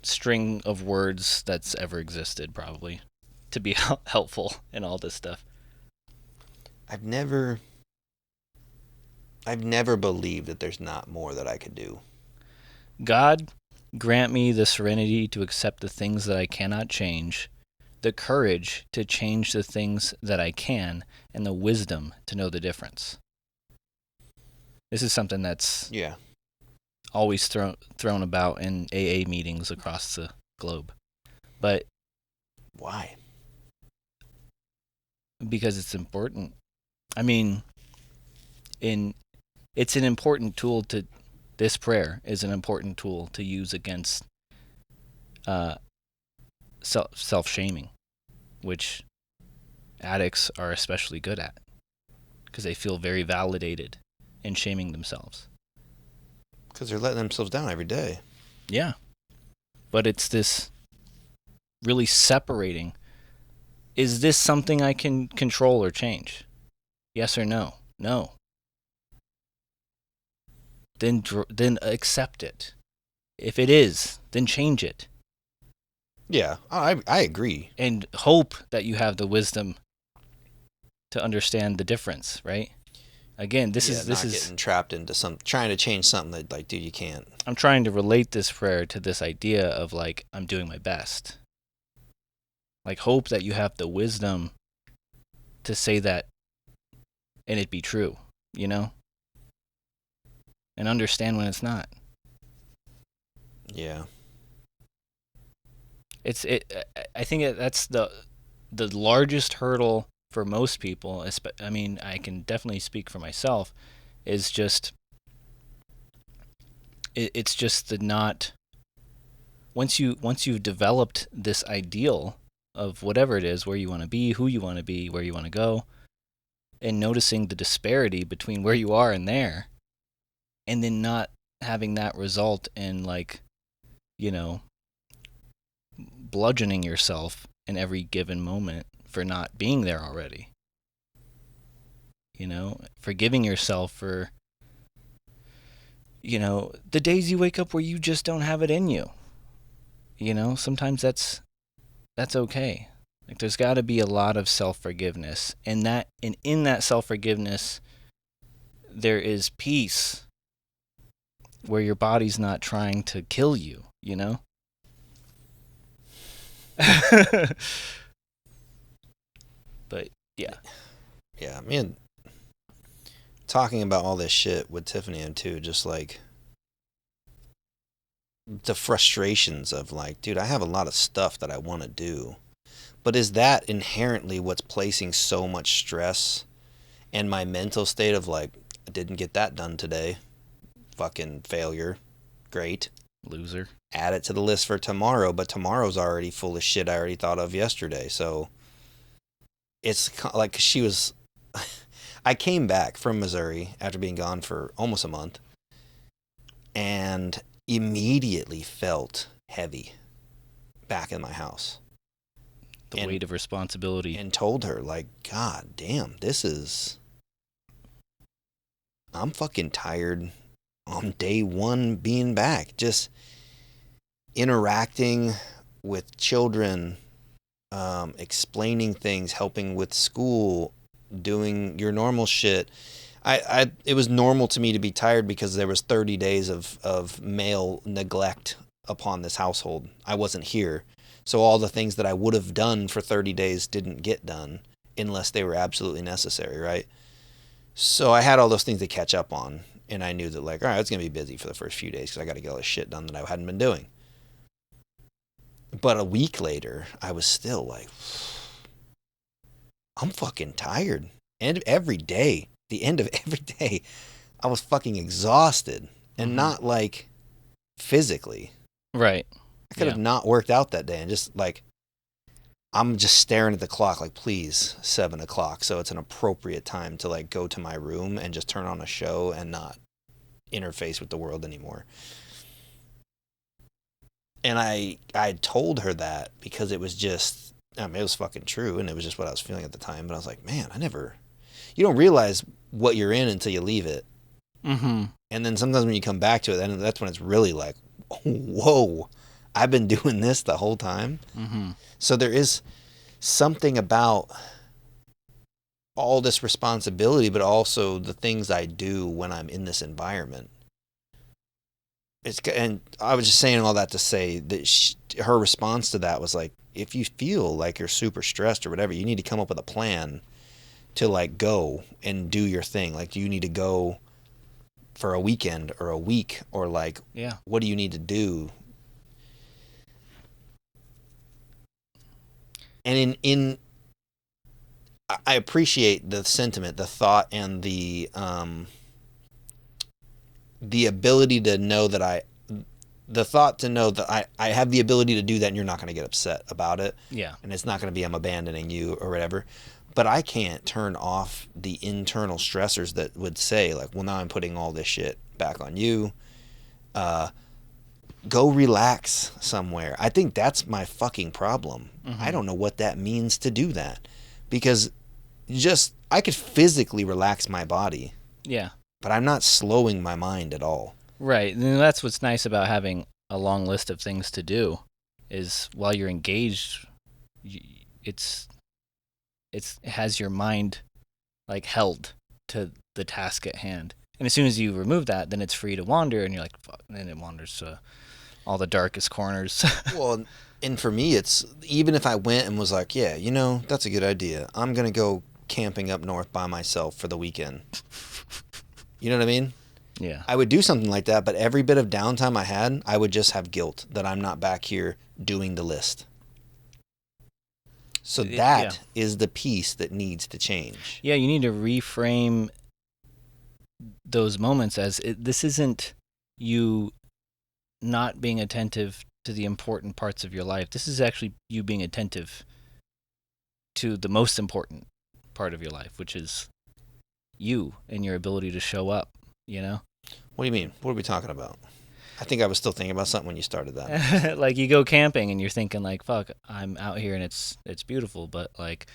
[SPEAKER 1] string of words that's ever existed, probably, to be helpful in all this stuff.
[SPEAKER 2] I've never believed that there's not more that I could do.
[SPEAKER 1] God, grant me the serenity to accept the things that I cannot change, the courage to change the things that I can, and the wisdom to know the difference. This is something that's always thrown about in AA meetings across the globe. But
[SPEAKER 2] why?
[SPEAKER 1] because it's important. I mean, in it's an important tool to this prayer is an important tool to use against uh, self-shaming, which addicts are especially good at because they feel very validated in shaming themselves.
[SPEAKER 2] Because they're letting themselves down every day.
[SPEAKER 1] Yeah. But it's this really separating. Is this something I can control or change? Yes or no? No. Then accept it. If it is, then change it.
[SPEAKER 2] Yeah, I agree.
[SPEAKER 1] And hope that you have the wisdom to understand the difference, right? Again, this is
[SPEAKER 2] getting trapped into trying to change something that, like, dude, you can't.
[SPEAKER 1] I'm trying to relate this prayer to this idea of, like, I'm doing my best. Like, hope that you have the wisdom to say that and it be true, you know? And understand when it's not.
[SPEAKER 2] Yeah.
[SPEAKER 1] I think that's the largest hurdle for most people. I mean, I can definitely speak for myself. Is just it's just the not. Once you've developed this ideal of whatever it is, where you want to be, who you want to be, where you want to go, and noticing the disparity between where you are and there, and then not having that result in, like, you know, bludgeoning yourself in every given moment for not being there already. You know, forgiving yourself for, you know, the days you wake up where you just don't have it in you. You know, sometimes that's okay. Like, there's got to be a lot of self-forgiveness, and in that self-forgiveness there is peace where your body's not trying to kill you, you know? But yeah.
[SPEAKER 2] Yeah, man. Talking about all this shit with Tiffany and too, just like the frustrations of, like, dude, I have a lot of stuff that I want to do. But is that inherently what's placing so much stress and my mental state of, like, I didn't get that done today. Fucking failure. Great.
[SPEAKER 1] Loser.
[SPEAKER 2] Add it to the list for tomorrow, but tomorrow's already full of shit I already thought of yesterday. So it's like she was... I came back from Missouri after being gone for almost a month and immediately felt heavy back in my house.
[SPEAKER 1] The weight of responsibility.
[SPEAKER 2] And told her, like, God damn, I'm fucking tired on day one being back. Just interacting with children, explaining things, helping with school, doing your normal shit. It was normal to me to be tired because there was 30 days of male neglect upon this household. I wasn't here. So all the things that I would have done for 30 days didn't get done unless they were absolutely necessary, right? So I had all those things to catch up on, and I knew that, like, all right, it's going to be busy for the first few days because I got to get all this shit done that I hadn't been doing. But a week later, I was still like, I'm fucking tired. And every day, the end of every day, I was fucking exhausted. And not, like, physically.
[SPEAKER 1] Right.
[SPEAKER 2] I could have not worked out that day and just, like, I'm just staring at the clock like, please, 7 o'clock. So it's an appropriate time to, like, go to my room and just turn on a show and not interface with the world anymore. And I told her that because it was just, I mean, it was fucking true. And it was just what I was feeling at the time. But I was like, man, you don't realize what you're in until you leave it.
[SPEAKER 1] Mm-hmm.
[SPEAKER 2] And then sometimes when you come back to it, then that's when it's really like, whoa, I've been doing this the whole time.
[SPEAKER 1] Mm-hmm.
[SPEAKER 2] So there is something about all this responsibility, but also the things I do when I'm in this environment. And I was just saying all that to say that her response to that was like, if you feel like you're super stressed or whatever, you need to come up with a plan to, like, go and do your thing. Like, you need to go for a weekend or a week, or, like, what do you need to do? And in I appreciate the sentiment, the thought, and the ability to know that the thought to know that I have the ability to do that, and you're not going to get upset about it.
[SPEAKER 1] Yeah.
[SPEAKER 2] And it's not going to be I'm abandoning you or whatever. But I can't turn off the internal stressors that would say, like, well, now I'm putting all this shit back on you. Go relax somewhere. I think that's my fucking problem.
[SPEAKER 1] Mm-hmm.
[SPEAKER 2] I don't know what that means to do that. Because just, I could physically relax my body.
[SPEAKER 1] Yeah.
[SPEAKER 2] But I'm not slowing my mind at all.
[SPEAKER 1] Right. And that's what's nice about having a long list of things to do, is while you're engaged, it has your mind like held to the task at hand. And as soon as you remove that, then it's free to wander, and you're like, fuck, and then it wanders to all the darkest corners.
[SPEAKER 2] Well, and for me, it's, even if I went and was like, yeah, you know, that's a good idea. I'm going to go camping up north by myself for the weekend. You know what I mean?
[SPEAKER 1] Yeah.
[SPEAKER 2] I would do something like that, but every bit of downtime I had, I would just have guilt that I'm not back here doing the list. So that is the piece that needs to change.
[SPEAKER 1] Yeah, you need to reframe those moments as this isn't you not being attentive to the important parts of your life. This is actually you being attentive to the most important part of your life, which is you and your ability to show up, you know?
[SPEAKER 2] What do you mean? What are we talking about? I think I was still thinking about something when you started that.
[SPEAKER 1] Like, you go camping and you're thinking like, fuck, I'm out here and it's beautiful, but like,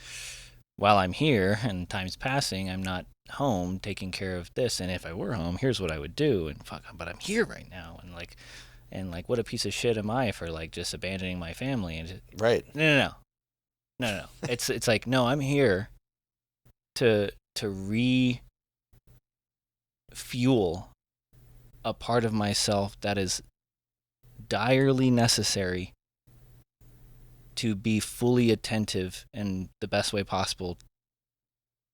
[SPEAKER 1] while I'm here and time's passing, I'm not home taking care of this. And if I were home, here's what I would do. And fuck, but I'm here right now. And like, what a piece of shit am I for like just abandoning my family? And
[SPEAKER 2] Right.
[SPEAKER 1] No. It's like, no, I'm here to refuel a part of myself that is direly necessary to be fully attentive in the best way possible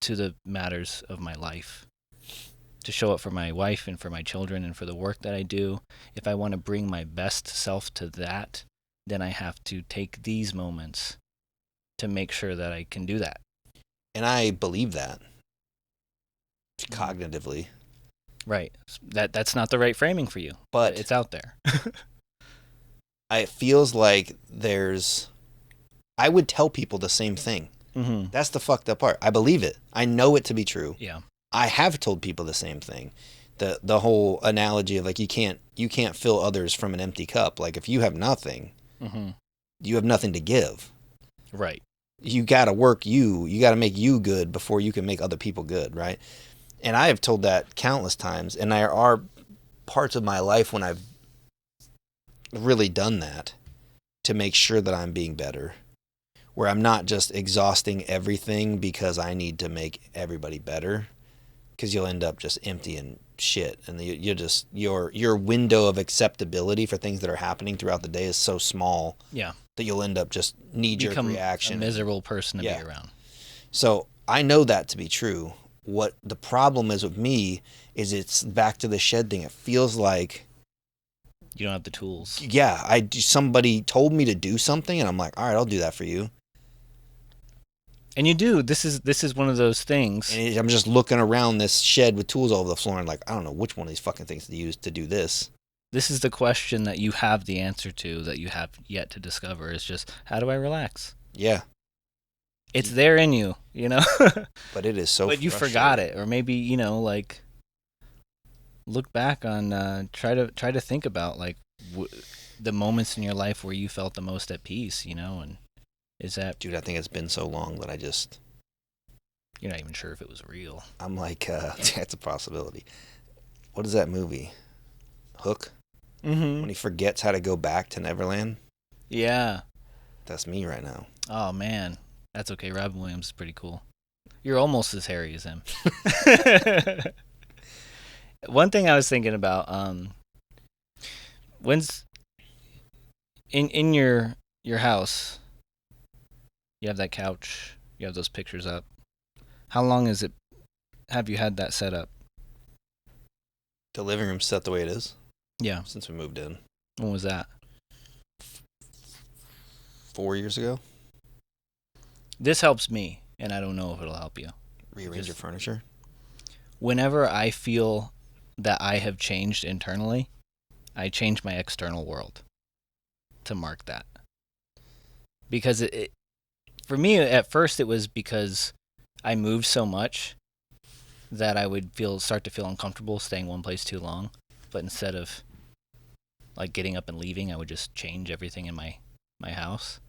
[SPEAKER 1] to the matters of my life, to show up for my wife and for my children and for the work that I do. If I want to bring my best self to that, then I have to take these moments to make sure that I can do that.
[SPEAKER 2] And I believe that cognitively.
[SPEAKER 1] Right. That's not the right framing for you, but it's out there.
[SPEAKER 2] It feels like I would tell people the same thing.
[SPEAKER 1] Mm-hmm.
[SPEAKER 2] That's the fucked up part. I believe it. I know it to be true.
[SPEAKER 1] Yeah.
[SPEAKER 2] I have told people the same thing. The whole analogy of like, you can't fill others from an empty cup. Like, if you have nothing,
[SPEAKER 1] mm-hmm.
[SPEAKER 2] you have nothing to give.
[SPEAKER 1] Right.
[SPEAKER 2] You got to work you got to make you good before you can make other people good, right? And I have told that countless times, and there are parts of my life when I've really done that to make sure that I'm being better, where I'm not just exhausting everything because I need to make everybody better, because you'll end up just empty and shit, and your window of acceptability for things that are happening throughout the day is so small. Yeah. That you'll end up just knee-jerk reaction.
[SPEAKER 1] A miserable person to be around.
[SPEAKER 2] So I know that to be true. What the problem is with me is it's back to the shed thing. It feels like
[SPEAKER 1] you don't have the tools.
[SPEAKER 2] Yeah, somebody told me to do something, and I'm like, all right, I'll do that for you.
[SPEAKER 1] And you do. This is one of those things.
[SPEAKER 2] And I'm just looking around this shed with tools all over the floor, and like, I don't know which one of these fucking things to use to do this.
[SPEAKER 1] This is the question that you have the answer to, that you have yet to discover, is just, how do I relax? Yeah. It's there in you, you know?
[SPEAKER 2] But it is so
[SPEAKER 1] But you forgot it. Or maybe, you know, like, look back on, try to think about, like, the moments in your life where you felt the most at peace, you know? And is that...
[SPEAKER 2] Dude, I think it's been so long that I just...
[SPEAKER 1] You're not even sure if it was real.
[SPEAKER 2] I'm like, that's a possibility. What is that movie? Hook?
[SPEAKER 1] Mm-hmm.
[SPEAKER 2] When he forgets how to go back to Neverland?
[SPEAKER 1] Yeah.
[SPEAKER 2] That's me right now.
[SPEAKER 1] Oh, man. That's okay. Robin Williams is pretty cool. You're almost as hairy as him. One thing I was thinking about, when's in your house, you have that couch, you have those pictures up. How long have you had that set up?
[SPEAKER 2] The living room's set the way it is?
[SPEAKER 1] Yeah.
[SPEAKER 2] Since we moved in.
[SPEAKER 1] When was that?
[SPEAKER 2] 4 years ago.
[SPEAKER 1] This helps me. and I don't know if it'll help you.
[SPEAKER 2] Rearrange your furniture?
[SPEAKER 1] Whenever I feel that I have changed internally, I change my external world to mark that. Because for me, at first, it was because I moved so much that I would start to feel uncomfortable staying one place too long. But instead of like getting up and leaving, I would just change everything in my house.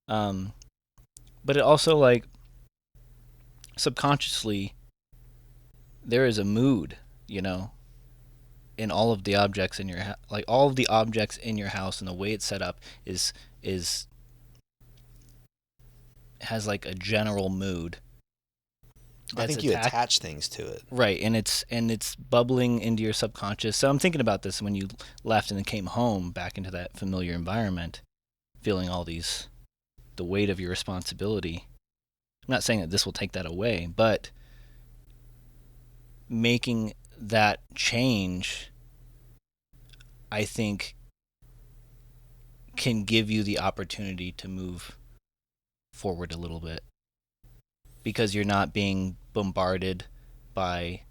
[SPEAKER 1] But it also, like, subconsciously, there is a mood, in all of the objects in your like all of the objects in your house, and the way it's set up is has like a general mood.
[SPEAKER 2] I think you attach things to it.
[SPEAKER 1] Right, and it's bubbling into your subconscious. So I'm thinking about this when you left and then came home back into that familiar environment, feeling all the weight of your responsibility. I'm not saying that this will take that away, but making that change, I think, can give you the opportunity to move forward a little bit, because you're not being bombarded by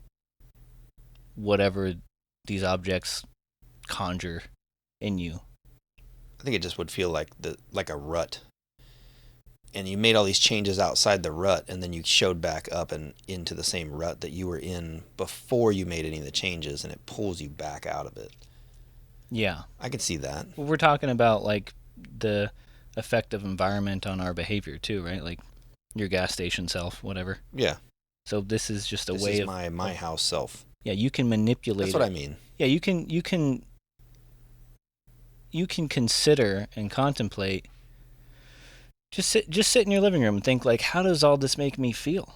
[SPEAKER 1] whatever these objects conjure in you.
[SPEAKER 2] I think it just would feel like a rut. And you made all these changes outside the rut, and then you showed back up and into the same rut that you were in before you made any of the changes, and it pulls you back out of it.
[SPEAKER 1] Yeah.
[SPEAKER 2] I can see that.
[SPEAKER 1] Well, we're talking about, like, the effect of environment on our behavior too, right? Like your gas station self, whatever.
[SPEAKER 2] Yeah.
[SPEAKER 1] So this is just a way
[SPEAKER 2] of my house self.
[SPEAKER 1] Yeah, you can manipulate.
[SPEAKER 2] That's what I mean.
[SPEAKER 1] Yeah, you can consider and contemplate. Just sit in your living room and think, like, how does all this make me feel?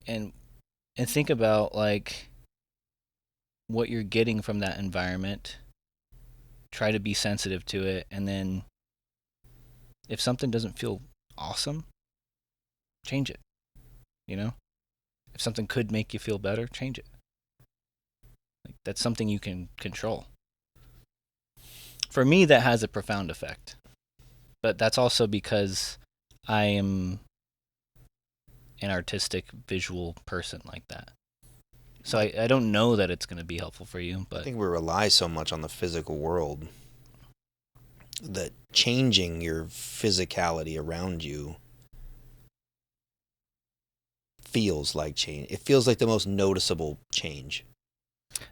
[SPEAKER 1] And think about, like, what you're getting from that environment. Try to be sensitive to it, and then if something doesn't feel awesome, change it. If something could make you feel better, change it. Like, that's something you can control. For me, that has a profound effect. But that's also because I am an artistic, visual person like that. So I don't know that it's going to be helpful for you. But
[SPEAKER 2] I think we rely so much on the physical world that changing your physicality around you feels like change. It feels like the most noticeable change.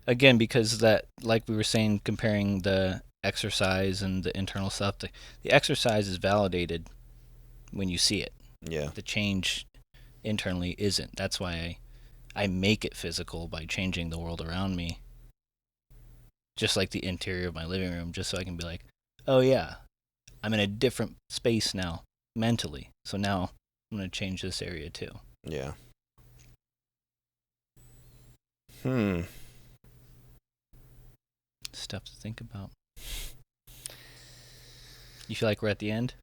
[SPEAKER 1] Again, because that, like we were saying, comparing the exercise and the internal stuff, the exercise is validated when you see it.
[SPEAKER 2] Yeah.
[SPEAKER 1] The change internally isn't. That's why I make it physical by changing the world around me. Just like the interior of my living room, just so I can be like, oh yeah, I'm in a different space now, mentally. So now I'm going to change this area too.
[SPEAKER 2] Yeah.
[SPEAKER 1] Stuff to think about. You feel like we're at the end?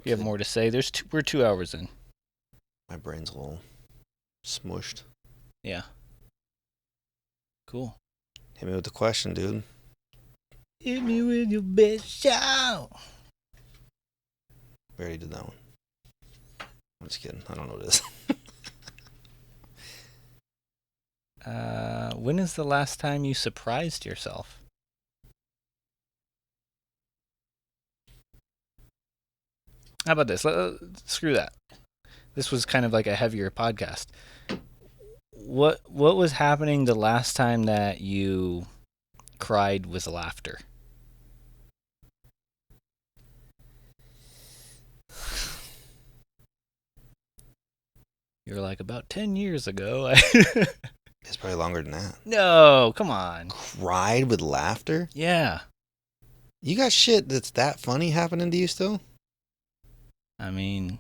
[SPEAKER 1] You have more to say? We're 2 hours in.
[SPEAKER 2] My brain's a little smushed.
[SPEAKER 1] Yeah. Cool.
[SPEAKER 2] Hit me with the question, dude.
[SPEAKER 1] Hit me with your best shot.
[SPEAKER 2] We already did that one. I'm just kidding. I don't know what it is.
[SPEAKER 1] When is the last time you surprised yourself? How about this? Screw that. This was kind of like a heavier podcast. What was happening the last time that you cried with laughter? You're like, about 10 years ago.
[SPEAKER 2] It's probably longer than that.
[SPEAKER 1] No, come on.
[SPEAKER 2] Cried with laughter?
[SPEAKER 1] Yeah.
[SPEAKER 2] You got shit that's that funny happening to you still?
[SPEAKER 1] I mean,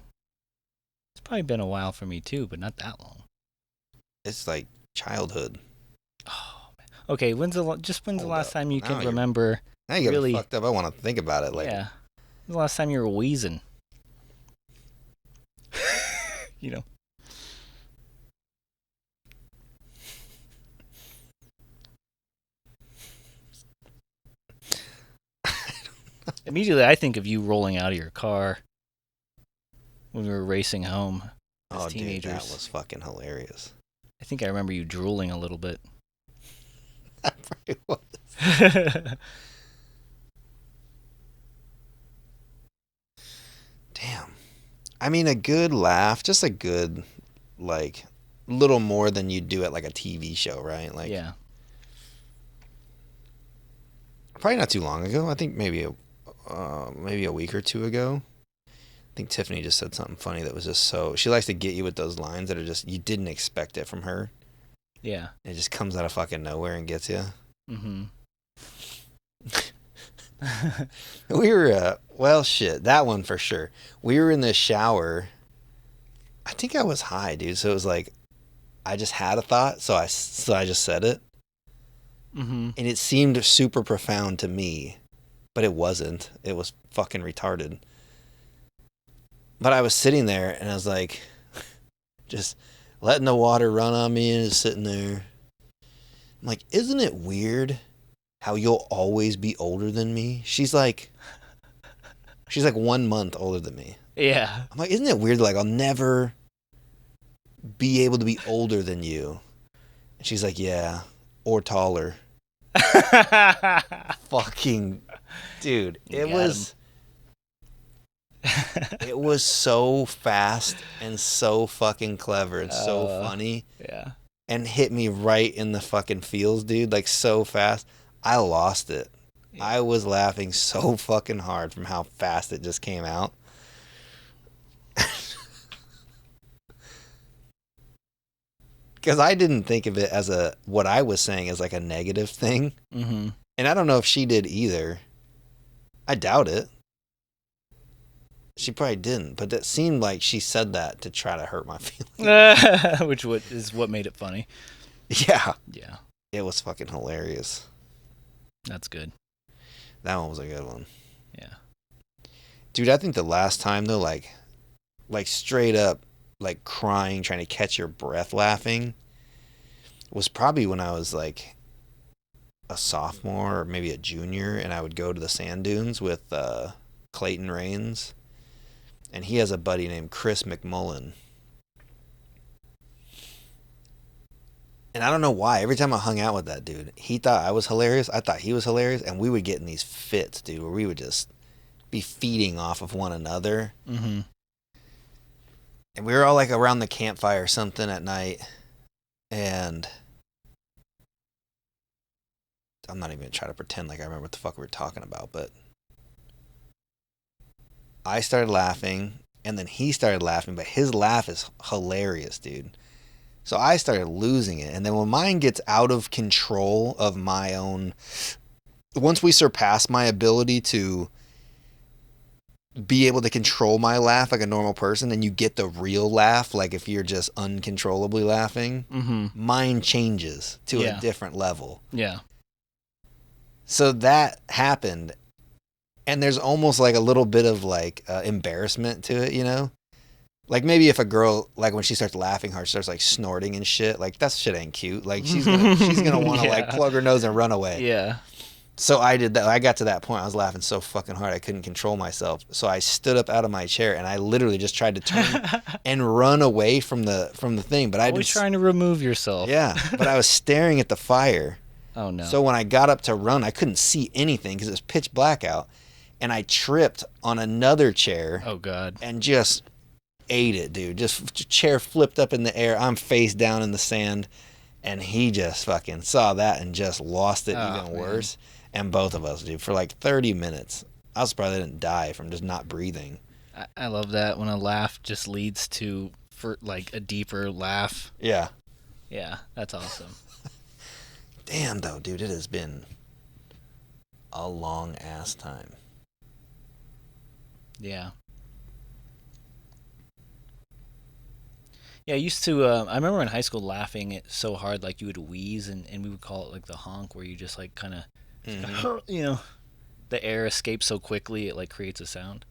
[SPEAKER 1] it's probably been a while for me too, but not that long.
[SPEAKER 2] It's like childhood.
[SPEAKER 1] Oh, man. Okay, when's the last time you can remember?
[SPEAKER 2] Now you
[SPEAKER 1] really
[SPEAKER 2] got fucked up. I want to think about it. Like,
[SPEAKER 1] yeah. When's the last time you were wheezing? Immediately, I think of you rolling out of your car, when we were racing home as
[SPEAKER 2] Oh,
[SPEAKER 1] teenagers.
[SPEAKER 2] dude, that was fucking hilarious.
[SPEAKER 1] I think I remember you drooling a little bit.
[SPEAKER 2] That probably was. Damn. I mean, a good laugh, just a good, like, little more than you'd do at like a TV show, right? Like,
[SPEAKER 1] yeah.
[SPEAKER 2] probably not too long ago. I think maybe a week or two ago. I think Tiffany just said something funny that was just so. She likes to get you with those lines that are just you didn't expect it from her.
[SPEAKER 1] Yeah.
[SPEAKER 2] It just comes out of fucking nowhere and gets you.
[SPEAKER 1] Mm-hmm.
[SPEAKER 2] We were well, shit, that one for sure. We were in the shower. I think I was high, dude. So it was like, I just had a thought, so I just said it.
[SPEAKER 1] Mm-hmm.
[SPEAKER 2] And it seemed super profound to me, but it wasn't. It was fucking retarded. But I was sitting there and I was like, just letting the water run on me and just sitting there. I'm like, isn't it weird how you'll always be older than me? She's like 1 month older than me.
[SPEAKER 1] Yeah.
[SPEAKER 2] I'm like, isn't it weird? Like, I'll never be able to be older than you. And she's like, yeah, or taller. Fucking dude, it was it was so fast and so fucking clever and so funny.
[SPEAKER 1] Yeah.
[SPEAKER 2] And hit me right in the fucking feels, dude, like so fast. I lost it. Yeah. I was laughing so fucking hard from how fast it just came out. Because I didn't think of it as what I was saying as like a negative thing.
[SPEAKER 1] Mm-hmm.
[SPEAKER 2] And I don't know if she did either. I doubt it. She probably didn't, but that seemed like she said that to try to hurt my feelings.
[SPEAKER 1] Which is what made it funny.
[SPEAKER 2] Yeah.
[SPEAKER 1] Yeah.
[SPEAKER 2] It was fucking hilarious.
[SPEAKER 1] That's good.
[SPEAKER 2] That one was a good one.
[SPEAKER 1] Yeah.
[SPEAKER 2] Dude, I think the last time though, like straight up, like crying, trying to catch your breath laughing, was probably when I was like a sophomore or maybe a junior, and I would go to the sand dunes with Clayton Rains, and he has a buddy named Chris McMullen. And I don't know why, every time I hung out with that dude, he thought I was hilarious, I thought he was hilarious, and we would get in these fits, dude, where we would just be feeding off of one another.
[SPEAKER 1] Mm-hmm.
[SPEAKER 2] And we were all like around the campfire or something at night, and I'm not even going to try to pretend like I remember what the fuck we were talking about, but I started laughing, and then he started laughing, but his laugh is hilarious, dude. So I started losing it, and then when mine gets out of control of my own, once we surpass my ability to be able to control my laugh like a normal person, and you get the real laugh, like if you're just uncontrollably laughing,
[SPEAKER 1] mm-hmm.
[SPEAKER 2] mine changes to a different level.
[SPEAKER 1] Yeah.
[SPEAKER 2] So that happened, and there's almost like a little bit of like embarrassment to it, you know? Like maybe if a girl, like when she starts laughing hard, starts like snorting and shit, like that shit ain't cute. Like she's gonna want to like plug her nose and run away.
[SPEAKER 1] Yeah.
[SPEAKER 2] So I did that. I got to that point. I was laughing so fucking hard I couldn't control myself. So I stood up out of my chair and I literally just tried to turn and run away from the thing. But I was
[SPEAKER 1] trying to remove yourself.
[SPEAKER 2] Yeah, but I was staring at the fire.
[SPEAKER 1] Oh no.
[SPEAKER 2] So when I got up to run, I couldn't see anything because it was pitch black out, and I tripped on another chair.
[SPEAKER 1] Oh god.
[SPEAKER 2] And just ate it, dude. Just chair flipped up in the air. I'm face down in the sand, and he just fucking saw that and just lost it even worse. And both of us, dude, for like 30 minutes. I was surprised I didn't die from just not breathing.
[SPEAKER 1] I love that when a laugh just leads to like a deeper laugh.
[SPEAKER 2] Yeah.
[SPEAKER 1] Yeah, that's awesome.
[SPEAKER 2] Damn, though, dude, it has been a long ass time.
[SPEAKER 1] Yeah. Yeah, I used to, I remember in high school laughing it so hard, like you would wheeze, and we would call it like the honk, where you just like kind of, you know, the air escapes so quickly, it like creates a sound.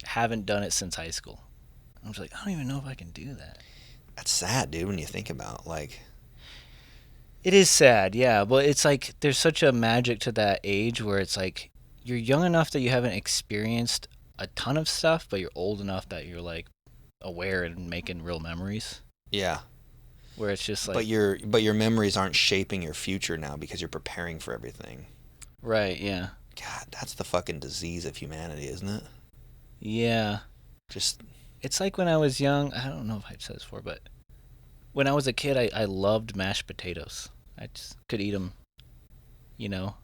[SPEAKER 1] Haven't done it since high school. I was like, I don't even know if I can do that.
[SPEAKER 2] That's sad, dude, when you think about, like.
[SPEAKER 1] It is sad, yeah, but it's like, there's such a magic to that age where it's like, you're young enough that you haven't experienced a ton of stuff, but you're old enough that you're like aware and making real memories.
[SPEAKER 2] Yeah.
[SPEAKER 1] Where it's just like,
[SPEAKER 2] But your memories aren't shaping your future now because you're preparing for everything.
[SPEAKER 1] right, yeah.
[SPEAKER 2] God, that's the fucking disease of humanity, isn't it?
[SPEAKER 1] Yeah.
[SPEAKER 2] Just
[SPEAKER 1] It's like when I was young, I don't know if I've said this before, but when I was a kid, I loved mashed potatoes. I just could eat them, you know,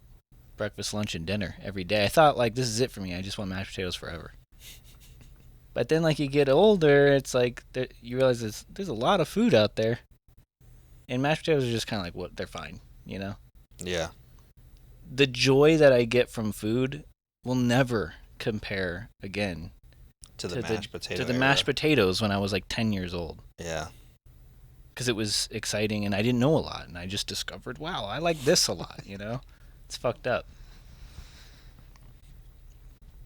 [SPEAKER 1] breakfast, lunch, and dinner every day. I thought, like, this is it for me. I just want mashed potatoes forever. But then, like, you get older, it's like you realize there's a lot of food out there. And mashed potatoes are just kind of like, what, they're fine, you know?
[SPEAKER 2] yeah.
[SPEAKER 1] The joy that I get from food will never compare again
[SPEAKER 2] To the mashed potato.
[SPEAKER 1] to the
[SPEAKER 2] era.
[SPEAKER 1] mashed potatoes when I was like 10 years old.
[SPEAKER 2] Yeah.
[SPEAKER 1] Because it was exciting and I didn't know a lot. And I just discovered, wow, I like this a lot, you know? It's fucked up.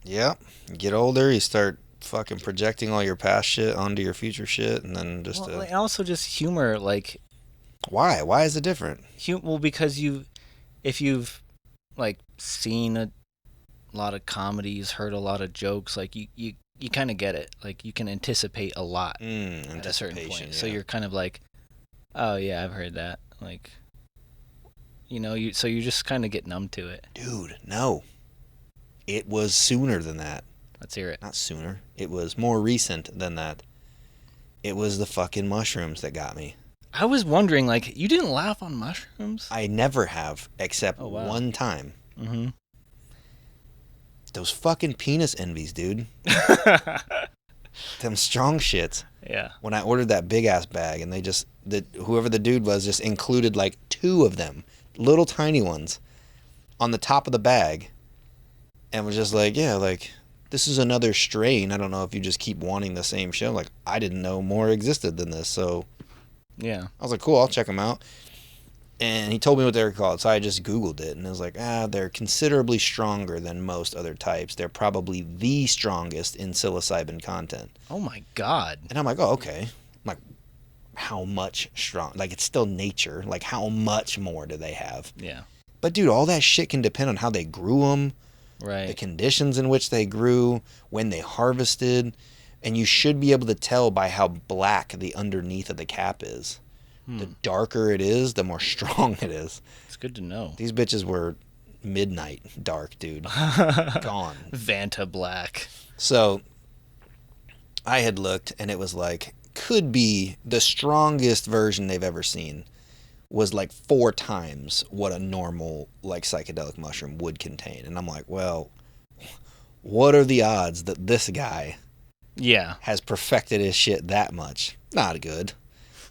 [SPEAKER 2] Yeah. You get older, you start fucking projecting all your past shit onto your future shit, and then just
[SPEAKER 1] Well, and also just humor, like,
[SPEAKER 2] why? Why is it different?
[SPEAKER 1] well, because if you've, like, seen a lot of comedies, heard a lot of jokes, like, you kind of get it. Like, you can anticipate a lot at a certain point.
[SPEAKER 2] Yeah.
[SPEAKER 1] So you're kind of like, oh, yeah, I've heard that. Like, you know, so you just kind of get numb to it.
[SPEAKER 2] Dude, no. It was sooner than that.
[SPEAKER 1] Let's hear it.
[SPEAKER 2] Not sooner. It was more recent than that. It was the fucking mushrooms that got me.
[SPEAKER 1] I was wondering, like, you didn't laugh on mushrooms?
[SPEAKER 2] I never have, except
[SPEAKER 1] Oh, wow.
[SPEAKER 2] one time.
[SPEAKER 1] Mm-hmm.
[SPEAKER 2] Those fucking penis envies, dude. Them strong shits.
[SPEAKER 1] Yeah.
[SPEAKER 2] When I ordered that big ass bag, and whoever the dude was just included like 2 of them, little tiny ones, on the top of the bag, and was just like, yeah, like, this is another strain. I don't know if you just keep wanting the same shit. Like, I didn't know more existed than this, so
[SPEAKER 1] Yeah.
[SPEAKER 2] I was like, cool, I'll check them out. And he told me what they were called, so I just Googled it, and I was like, they're considerably stronger than most other types. They're probably the strongest in psilocybin content.
[SPEAKER 1] Oh, my God.
[SPEAKER 2] And I'm like, oh, okay. I'm like, how much strong? Like, it's still nature. Like, how much more do they have?
[SPEAKER 1] Yeah.
[SPEAKER 2] But, dude, all that shit can depend on how they grew them,
[SPEAKER 1] Right.
[SPEAKER 2] the conditions in which they grew, when they harvested. And you should be able to tell by how black the underneath of the cap is. The darker it is, the more strong it is.
[SPEAKER 1] It's good to know.
[SPEAKER 2] These bitches were midnight dark, dude. Gone.
[SPEAKER 1] Vanta Black.
[SPEAKER 2] So I had looked, and it was like, could be the strongest version they've ever seen was like 4 times what a normal like psychedelic mushroom would contain. And I'm like, well, what are the odds that this guy has perfected his shit that much? Not good.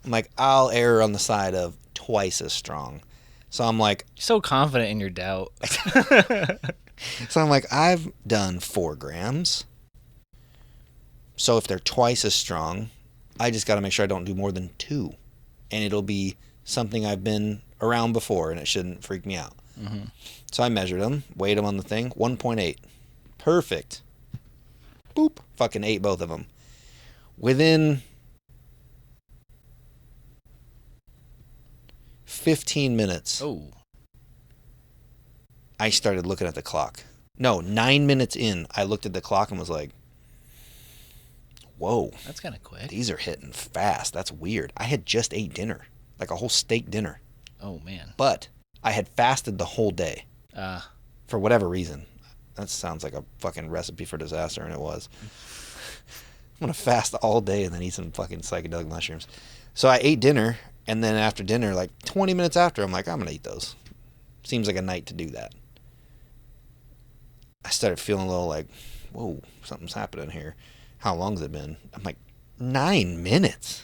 [SPEAKER 2] I'm like, I'll err on the side of twice as strong. So I'm like,
[SPEAKER 1] So confident in your doubt.
[SPEAKER 2] I've done 4 grams. So if they're twice as strong, I just got to make sure I don't do more than 2. And it'll be something I've been around before, and it shouldn't freak me out.
[SPEAKER 1] Mm-hmm.
[SPEAKER 2] So I measured them, weighed them on the thing, 1.8. Perfect. Boop. Fucking ate both of them. Within 15 minutes, I started looking at the clock. No, 9 minutes in, I looked at the clock and was like, whoa.
[SPEAKER 1] That's kind of quick.
[SPEAKER 2] These are hitting fast. That's weird. I had just ate dinner, like a whole steak dinner.
[SPEAKER 1] Oh, man.
[SPEAKER 2] But I had fasted the whole day for whatever reason. That sounds like a fucking recipe for disaster, and it was. I'm going to fast all day and then eat some fucking psychedelic mushrooms. So I ate dinner, and then after dinner, like 20 minutes after, I'm like, I'm going to eat those. Seems like a night to do that. I started feeling a little like, whoa, something's happening here. How long's it been? I'm like, 9 minutes.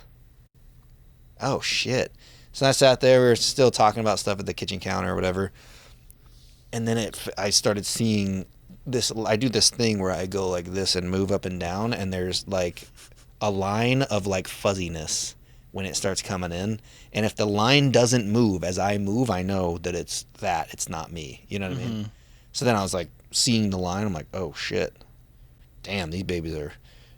[SPEAKER 2] Oh, shit. So I sat there. We were still talking about stuff at the kitchen counter or whatever. And then I started seeing this. I do this thing where I go like this and move up and down. And there's like a line of like fuzziness when it starts coming in. And if the line doesn't move as I move, I know that it's not me. You know what I mean? So then I was like seeing the line. I'm like, oh, shit. Damn, these babies are...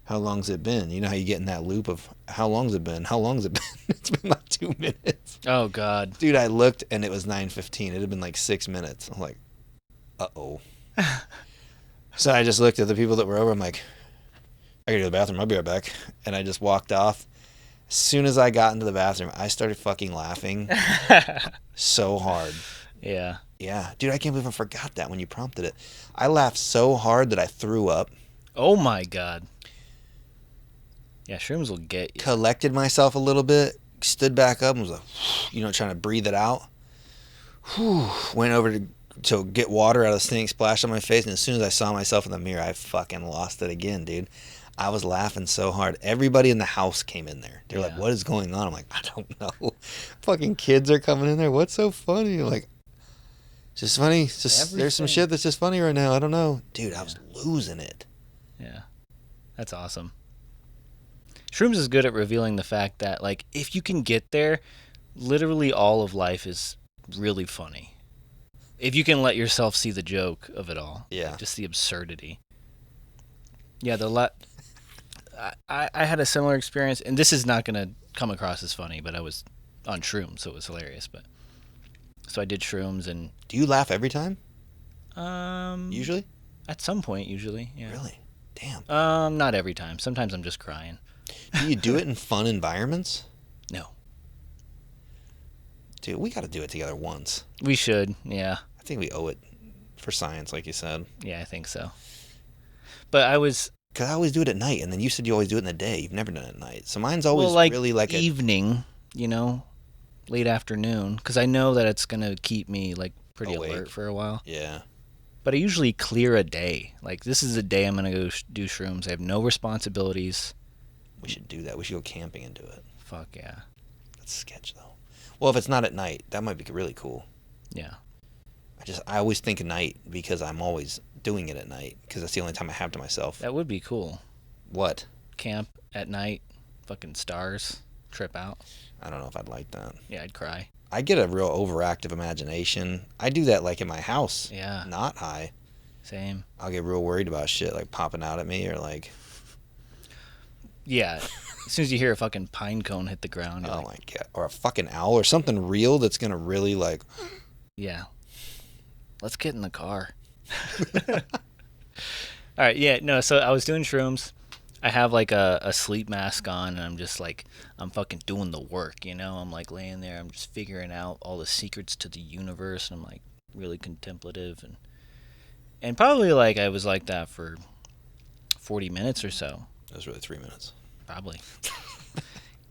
[SPEAKER 2] How long's it been? You know how you get in that loop of how long's it been? How long's it been? It's been like 2 minutes.
[SPEAKER 1] Oh, God.
[SPEAKER 2] Dude, I looked and it was 9:15. It had been like 6 minutes. I'm like, uh-oh. So I just looked at the people that were over. I'm like, I gotta go to the bathroom. I'll be right back. And I just walked off. As soon as I got into the bathroom, I started fucking laughing so hard.
[SPEAKER 1] Yeah.
[SPEAKER 2] Yeah, dude, I can't believe I forgot that when you prompted it. I laughed so hard that I threw up.
[SPEAKER 1] Oh my god. Yeah, shrooms will get you.
[SPEAKER 2] Collected myself a little bit, stood back up, and was like, trying to breathe it out. Went over to get water out of this thing, splashed on my face, and as soon as I saw myself in the mirror, I fucking lost it again, dude. I was laughing so hard. Everybody in the house came in there. They're like, "What is going on?" I'm like, "I don't know." Fucking kids are coming in there. What's so funny? I'm like, it's just funny. It's just there's some shit that's just funny right now. I don't know, dude. I was losing it.
[SPEAKER 1] Yeah, that's awesome. Shrooms is good at revealing the fact that, like, if you can get there, literally all of life is really funny. If you can let yourself see the joke of it all.
[SPEAKER 2] Yeah.
[SPEAKER 1] Like, just the absurdity. Yeah, I had a similar experience, and this is not going to come across as funny, but I was on shrooms, so it was hilarious. But so I did shrooms, and
[SPEAKER 2] do you laugh every time?
[SPEAKER 1] Usually, at some point, usually. Yeah.
[SPEAKER 2] Really? Damn.
[SPEAKER 1] Not every time. Sometimes I'm just crying.
[SPEAKER 2] Do you do it in fun environments?
[SPEAKER 1] No.
[SPEAKER 2] Dude, we got to do it together once.
[SPEAKER 1] We should. Yeah.
[SPEAKER 2] I think we owe it for science, like you said.
[SPEAKER 1] Yeah, I think so. But I was...
[SPEAKER 2] Because I always do it at night, and then you said you always do it in the day. You've never done it at night. So mine's always really like
[SPEAKER 1] evening, late afternoon. Because I know that it's going to keep me, like, pretty alert for a while.
[SPEAKER 2] Yeah.
[SPEAKER 1] But I usually clear a day. Like, this is a day I'm going to go do shrooms. I have no responsibilities.
[SPEAKER 2] We should do that. We should go camping and do it.
[SPEAKER 1] Fuck yeah.
[SPEAKER 2] That's sketch, though. Well, if it's not at night, that might be really cool.
[SPEAKER 1] Yeah.
[SPEAKER 2] I always think at night because I'm always doing it at night because that's the only time I have to myself.
[SPEAKER 1] That would be cool.
[SPEAKER 2] What?
[SPEAKER 1] Camp at night, fucking stars, trip out.
[SPEAKER 2] I don't know if I'd like that.
[SPEAKER 1] Yeah, I'd cry.
[SPEAKER 2] I get a real overactive imagination. I do that like in my house.
[SPEAKER 1] Yeah.
[SPEAKER 2] Not high.
[SPEAKER 1] Same.
[SPEAKER 2] I'll get real worried about shit like popping out at me or like...
[SPEAKER 1] Yeah. As soon as you hear a fucking pine cone hit the ground.
[SPEAKER 2] Oh my God. Or a fucking owl or something real that's going to really like...
[SPEAKER 1] Yeah. Let's get in the car. All right. Yeah. No. So I was doing shrooms. I have like a sleep mask on, and I'm just like, I'm fucking doing the work, I'm like laying there. I'm just figuring out all the secrets to the universe. And I'm like really contemplative. And probably like I was like that for 40 minutes or so.
[SPEAKER 2] That was really 3 minutes.
[SPEAKER 1] Probably.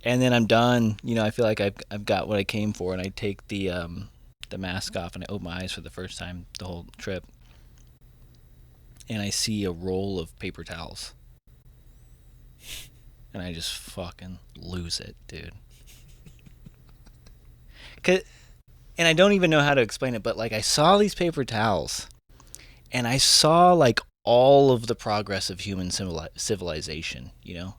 [SPEAKER 1] And then I'm done. I feel like I've got what I came for, and I take the mask off, and I open my eyes for the first time the whole trip, and I see a roll of paper towels, and I just fucking lose it, dude. And I don't even know how to explain it, but like I saw these paper towels, and I saw like all of the progress of human civilization.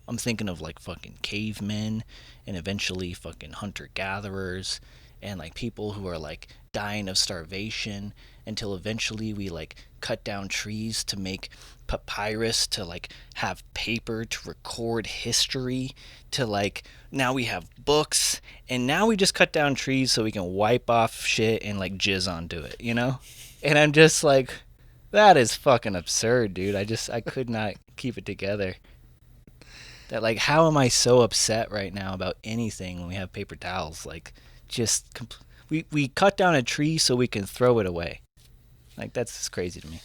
[SPEAKER 1] I'm thinking of like fucking cavemen, and eventually fucking hunter-gatherers, and like people who are like dying of starvation, until eventually we like cut down trees to make papyrus, to like have paper to record history, to like now we have books, and now we just cut down trees so we can wipe off shit and like jizz onto it, And I'm just like, that is fucking absurd, dude. I could not keep it together. That like, how am I so upset right now about anything when we have paper towels? Like, just we cut down a tree so we can throw it away. Like, that's just crazy to me.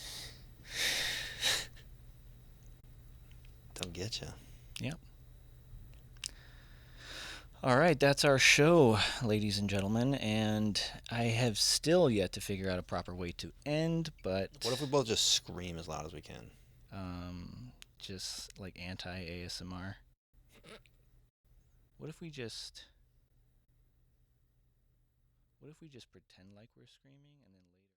[SPEAKER 2] Don't get you.
[SPEAKER 1] Yep. All right, that's our show, ladies and gentlemen, and I have still yet to figure out a proper way to end, but...
[SPEAKER 2] What if we both just scream as loud as we can?
[SPEAKER 1] Just like anti-ASMR. What if we just pretend like we're screaming and then later...